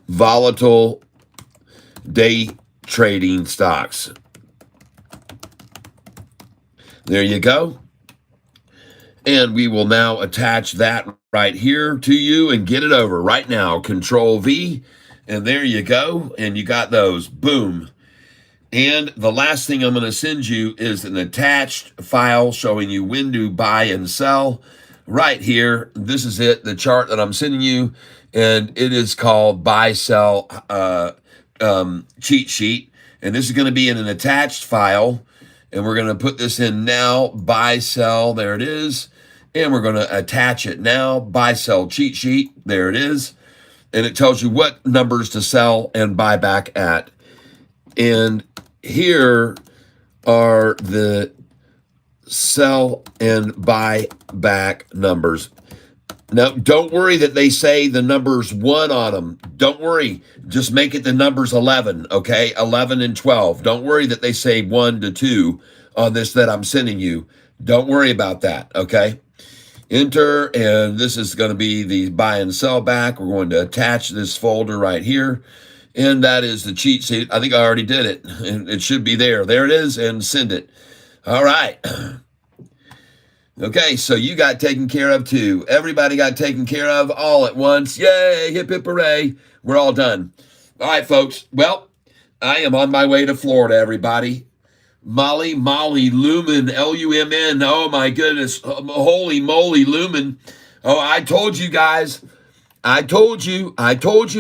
volatile day trading stocks. There you go. And we will now attach that right here to you and get it over right now. Control V. And there you go. And you got those. Boom. And the last thing I'm going to send you is an attached file showing you when to buy and sell. Right here. This is it. The chart that I'm sending you. And it is called buy sell cheat sheet. And this is going to be in an attached file. And we're going to put this in now, buy, sell, there it is. And we're going to attach it now, buy, sell, cheat sheet, there it is. And it tells you what numbers to sell and buy back at. And here are the sell and buy back numbers. Now, don't worry that they say the numbers 1 on them. Don't worry. Just make it the numbers 11, okay? 11 and 12. Don't worry that they say 1 to 2 on this that I'm sending you. Don't worry about that, okay? Enter, and this is going to be the buy and sell back. We're going to attach this folder right here. And that is the cheat sheet. I think I already did it. And it should be there. There it is, and send it. All right. Okay, so you got taken care of too. Everybody got taken care of all at once. Yay, hip hip hooray. We're all done. All right, folks. Well, I am on my way to Florida, everybody. Molly Lumen, L-U-M-N. Oh, my goodness. Holy moly, Lumen. Oh, I told you guys. I told you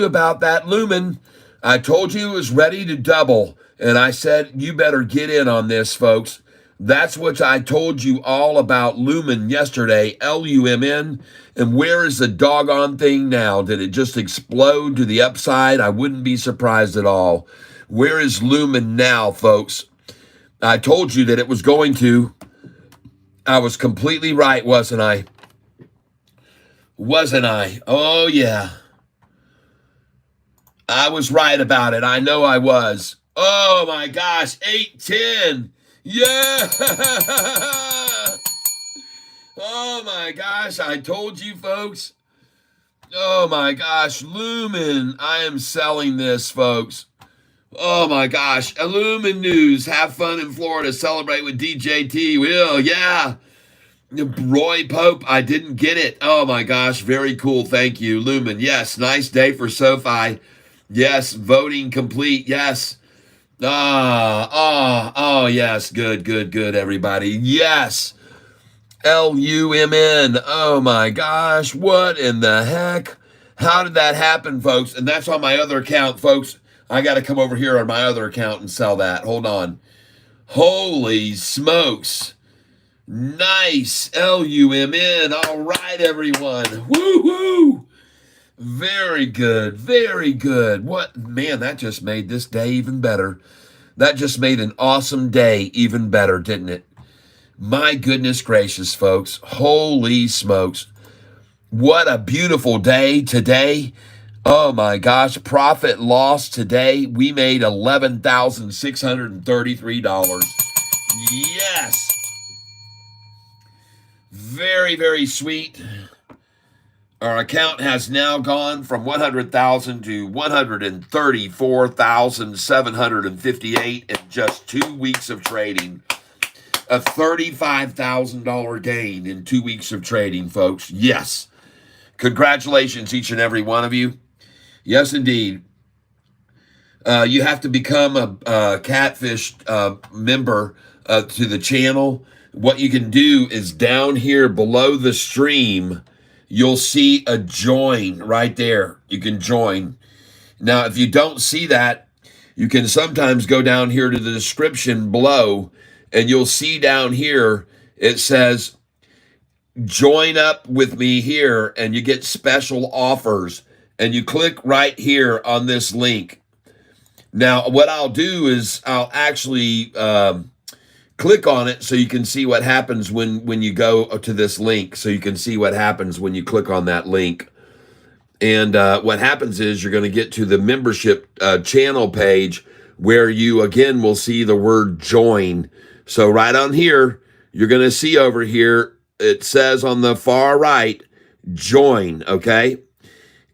about that Lumen. I told you it was ready to double. And I said, you better get in on this, folks. That's what I told you all about Lumen yesterday, L-U-M-N. And where is the doggone thing now? Did it just explode to the upside? I wouldn't be surprised at all. Where is Lumen now, folks? I told you that it was going to. I was completely right, wasn't I? Wasn't I? Oh, yeah. I was right about it. I know I was. Oh, my gosh. 810. Yeah! Oh my gosh, I told you folks. Oh my gosh, Lumen, I am selling this, folks. Oh my gosh, Lumen News, have fun in Florida, celebrate with DJT, will, yeah. Roy Pope, I didn't get it. Oh my gosh, very cool, thank you, Lumen. Yes, nice day for Sofi. Yes, voting complete, yes. Oh, yes. Good, everybody. Yes. Lumen. Oh, my gosh. What in the heck? How did that happen, folks? And that's on my other account, folks. I got to come over here on my other account and sell that. Hold on. Holy smokes. Nice. Lumen. All right, everyone. Woo-hoo. Very good. Very good. What, man, that just made this day even better. That just made an awesome day even better, didn't it? My goodness gracious, folks. Holy smokes. What a beautiful day today. Oh my gosh. Profit loss today. We made $11,633. Yes. Very, very sweet. Our account has now gone from 100,000 to 134,758 in just 2 weeks of trading. A $35,000 gain in 2 weeks of trading, folks. Yes. Congratulations, each and every one of you. Yes, indeed. You have to become a Catfish member to the channel. What you can do is down here below the stream, you'll see a join right there. You can join. Now, if you don't see that, you can sometimes go down here to the description below, and you'll see down here, it says, join up with me here, and you get special offers. And you click right here on this link. Now, what I'll do is I'll actually click on it so you can see what happens when you go to this link. So you can see what happens when you click on that link. And what happens is you're going to get to the membership channel page where you, again, will see the word join. So right on here, you're going to see over here, it says on the far right, join, okay?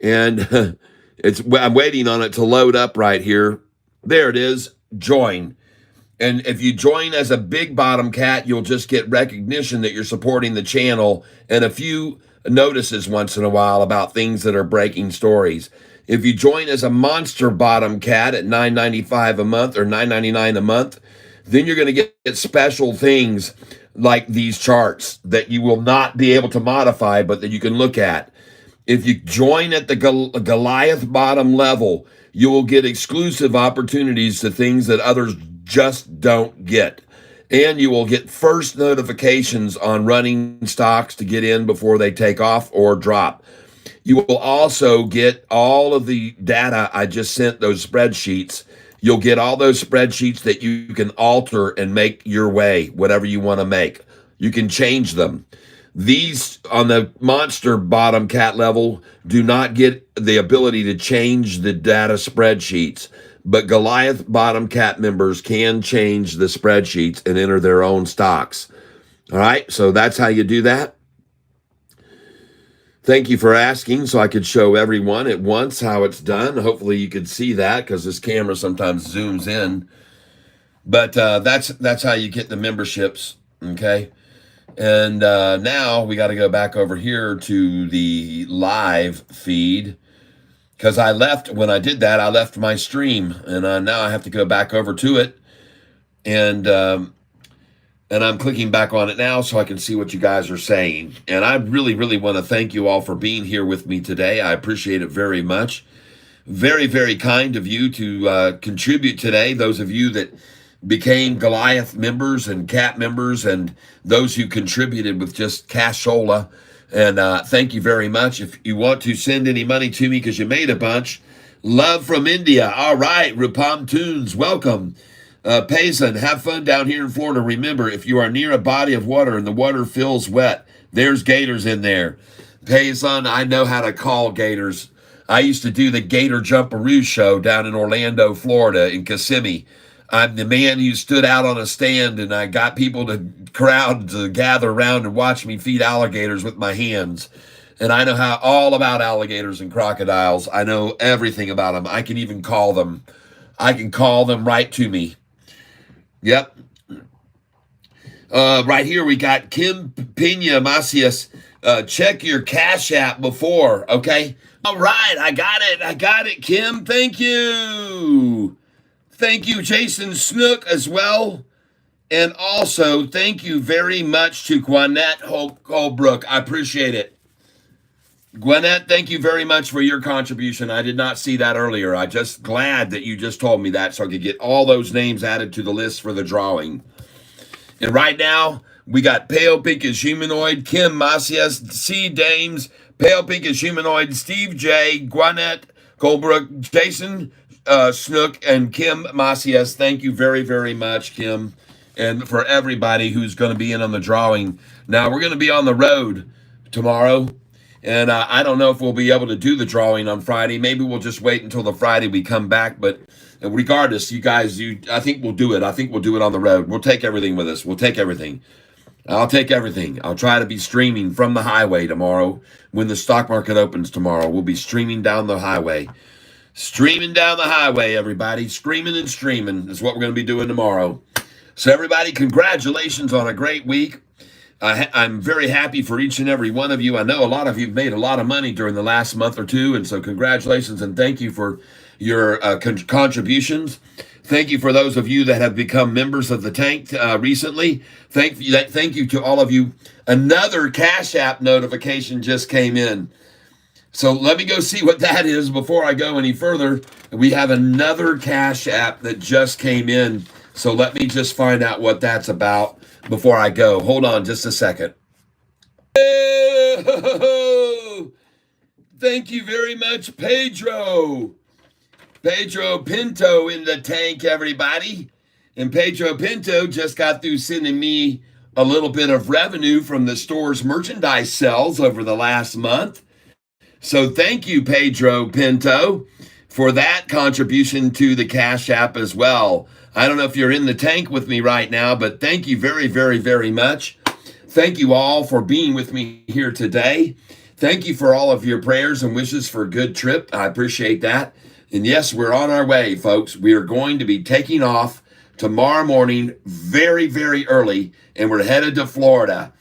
And I'm waiting on it to load up right here. There it is, join. And if you join as a big bottom cat, you'll just get recognition that you're supporting the channel and a few notices once in a while about things that are breaking stories. If you join as a monster bottom cat at $9.95 a month or $9.99 a month, then you're going to get special things like these charts that you will not be able to modify, but that you can look at. If you join at the Goliath bottom level, you will get exclusive opportunities to things that others just don't get. And you will get first notifications on running stocks to get in before they take off or drop. You will also get all of the data I just sent, those spreadsheets. You'll get all those spreadsheets that you can alter and make your way, whatever you want to make. You can change them. These on the monster bottom cat level do not get the ability to change the data spreadsheets, but Goliath bottom cat members can change the spreadsheets and enter their own stocks. All right, so that's how you do that. Thank you for asking so I could show everyone at once how it's done. Hopefully you could see that because this camera sometimes zooms in. But that's how you get the memberships, okay? And now we got to go back over here to the live feed because when I did that, I left my stream. And now I have to go back over to it. And I'm clicking back on it now so I can see what you guys are saying. And I really, really want to thank you all for being here with me today. I appreciate it very much. Very, very kind of you to contribute today. Those of you that became Goliath members and Cat members and those who contributed with just cashola. And thank you very much. If you want to send any money to me because you made a bunch, love from India. All right, Rupam Tunes, welcome. Payson, have fun down here in Florida. Remember, if you are near a body of water and the water feels wet, there's gators in there. Payson, I know how to call gators. I used to do the Gator Jumperoo show down in Orlando, Florida, in Kissimmee. I'm the man who stood out on a stand and I got people to crowd to gather around and watch me feed alligators with my hands. And I know all about alligators and crocodiles. I know everything about them. I can even call them. I can call them right to me. Yep. Right here we got Kim Pena Macias. Check your Cash App before, okay? All right, I got it, Kim. Thank you. Thank you, Jason Snook, as well. And also, thank you very much to Gwinnett Holbrook. I appreciate it. Gwinnett, thank you very much for your contribution. I did not see that earlier. I'm just glad that you just told me that so I could get all those names added to the list for the drawing. And right now, we got Pale Pink is Humanoid, Kim Macias, C. Dames, Pale Pink is Humanoid, Steve J., Gwinnett Colbrook, Jason Snook, and Kim Macias. Thank you very, very much, Kim, and for everybody who's going to be in on the drawing. Now, we're going to be on the road tomorrow. And I don't know if we'll be able to do the drawing on Friday. Maybe we'll just wait until the Friday we come back. But regardless, you guys, I think we'll do it. I think we'll do it on the road. We'll take everything with us. We'll take everything. I'll take everything. I'll try to be streaming from the highway tomorrow. When the stock market opens tomorrow, we'll be streaming down the highway. Streaming down the highway, everybody. Screaming and streaming is what we're going to be doing tomorrow. So everybody, congratulations on a great week. I'm very happy for each and every one of you. I know a lot of you have made a lot of money during the last month or two, and so congratulations and thank you for your contributions. Thank you for those of you that have become members of the tank recently. Thank you to all of you. Another Cash App notification just came in. So let me go see what that is before I go any further. We have another Cash App that just came in. So let me just find out what that's about before I go. Hold on just a second. Thank you very much, Pedro. Pedro Pinto in the tank, everybody. And Pedro Pinto just got through sending me a little bit of revenue from the store's merchandise sales over the last month. So thank you, Pedro Pinto, for that contribution to the Cash App as well. I don't know if you're in the tank with me right now, but thank you very, very, very much. Thank you all for being with me here today. Thank you for all of your prayers and wishes for a good trip. I appreciate that. And yes, we're on our way, folks. We are going to be taking off tomorrow morning very, very early, and we're headed to Florida.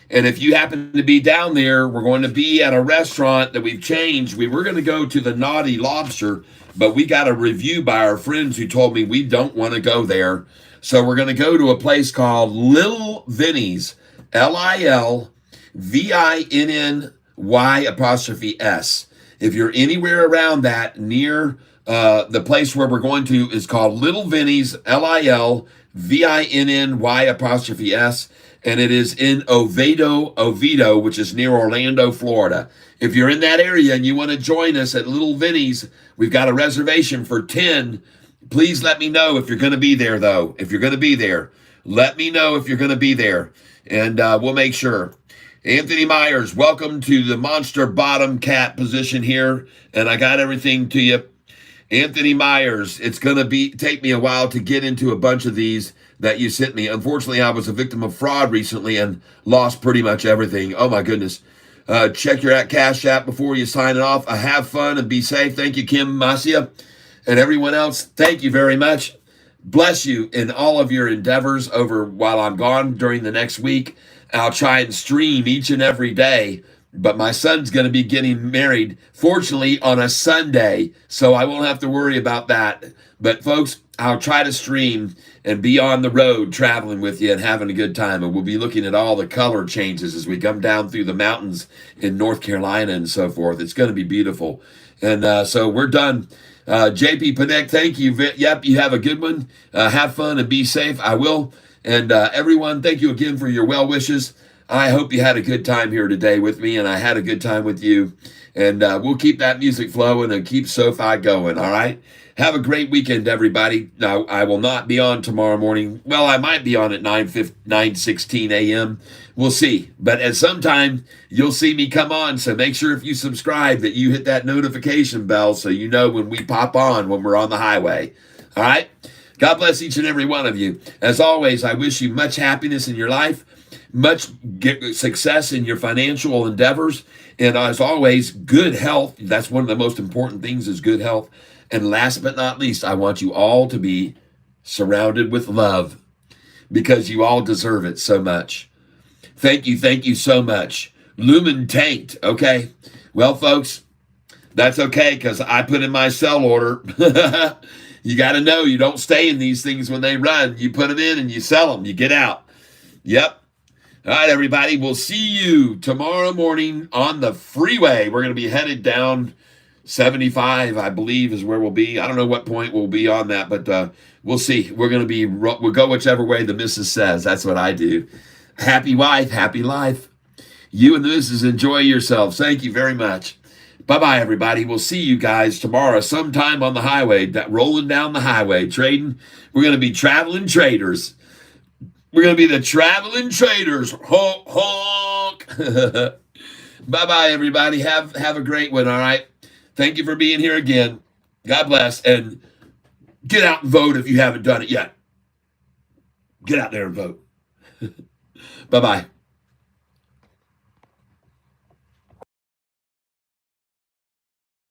And if you happen to be down there, we're going to be at a restaurant that we've changed. We were going to go to the Naughty Lobster, but we got a review by our friends who told me we don't want to go there. So we're going to go to a place called Little Vinny's, LILVINNY''S. If you're anywhere around that, near the place where we're going to is called Little Vinny's, LILVINNY''S. And it is in Oviedo, which is near Orlando, Florida. If you're in that area and you want to join us at Little Vinny's, we've got a reservation for 10. Please let me know if you're going to be there, though. If you're going to be there, let me know if you're going to be there, and we'll make sure. Anthony Myers, welcome to the monster bottom cat position here, and I got everything to you. Anthony Myers, it's going to take me a while to get into a bunch of these that you sent me. Unfortunately, I was a victim of fraud recently and lost pretty much everything. Oh, my goodness. Check your Cash App before you sign it off. Have fun and be safe. Thank you, Kim, Masia, and everyone else. Thank you very much. Bless you in all of your endeavors over while I'm gone during the next week. I'll try and stream each and every day, but my son's going to be getting married, fortunately, on a Sunday, so I won't have to worry about that. But folks, I'll try to stream and be on the road traveling with you and having a good time. And we'll be looking at all the color changes as we come down through the mountains in North Carolina and so forth. It's going to be beautiful. And so we're done. JP Panek, thank you. Yep, you have a good one. Have fun and be safe. I will. And everyone, thank you again for your well wishes. I hope you had a good time here today with me, and I had a good time with you. And we'll keep that music flowing and keep Sofi going, all right? Have a great weekend, everybody. Now, I will not be on tomorrow morning. Well, I might be on at 9:16 a.m. We'll see. But at some time, you'll see me come on. So make sure if you subscribe that you hit that notification bell so you know when we pop on when we're on the highway. All right? God bless each and every one of you. As always, I wish you much happiness in your life, much success in your financial endeavors, and as always, good health. That's one of the most important things is good health. And last but not least, I want you all to be surrounded with love because you all deserve it so much. Thank you so much. Lumen tanked, okay? Well, folks, that's okay because I put in my sell order. You got to know you don't stay in these things when they run. You put them in and you sell them. You get out. Yep. All right, everybody. We'll see you tomorrow morning on the freeway. We're going to be headed down 75, I believe, is where we'll be. I don't know what point we'll be on that, but we'll see. We'll go whichever way the missus says. That's what I do. Happy wife, happy life. You and the missus enjoy yourselves. Thank you very much. Bye-bye, everybody. We'll see you guys tomorrow sometime on the highway, rolling down the highway, trading. We're going to be traveling traders. We're going to be the traveling traders. Honk, honk. Bye-bye, everybody. Have a great one, all right? Thank you for being here again. God bless. And get out and vote if you haven't done it yet. Get out there and vote. Bye-bye.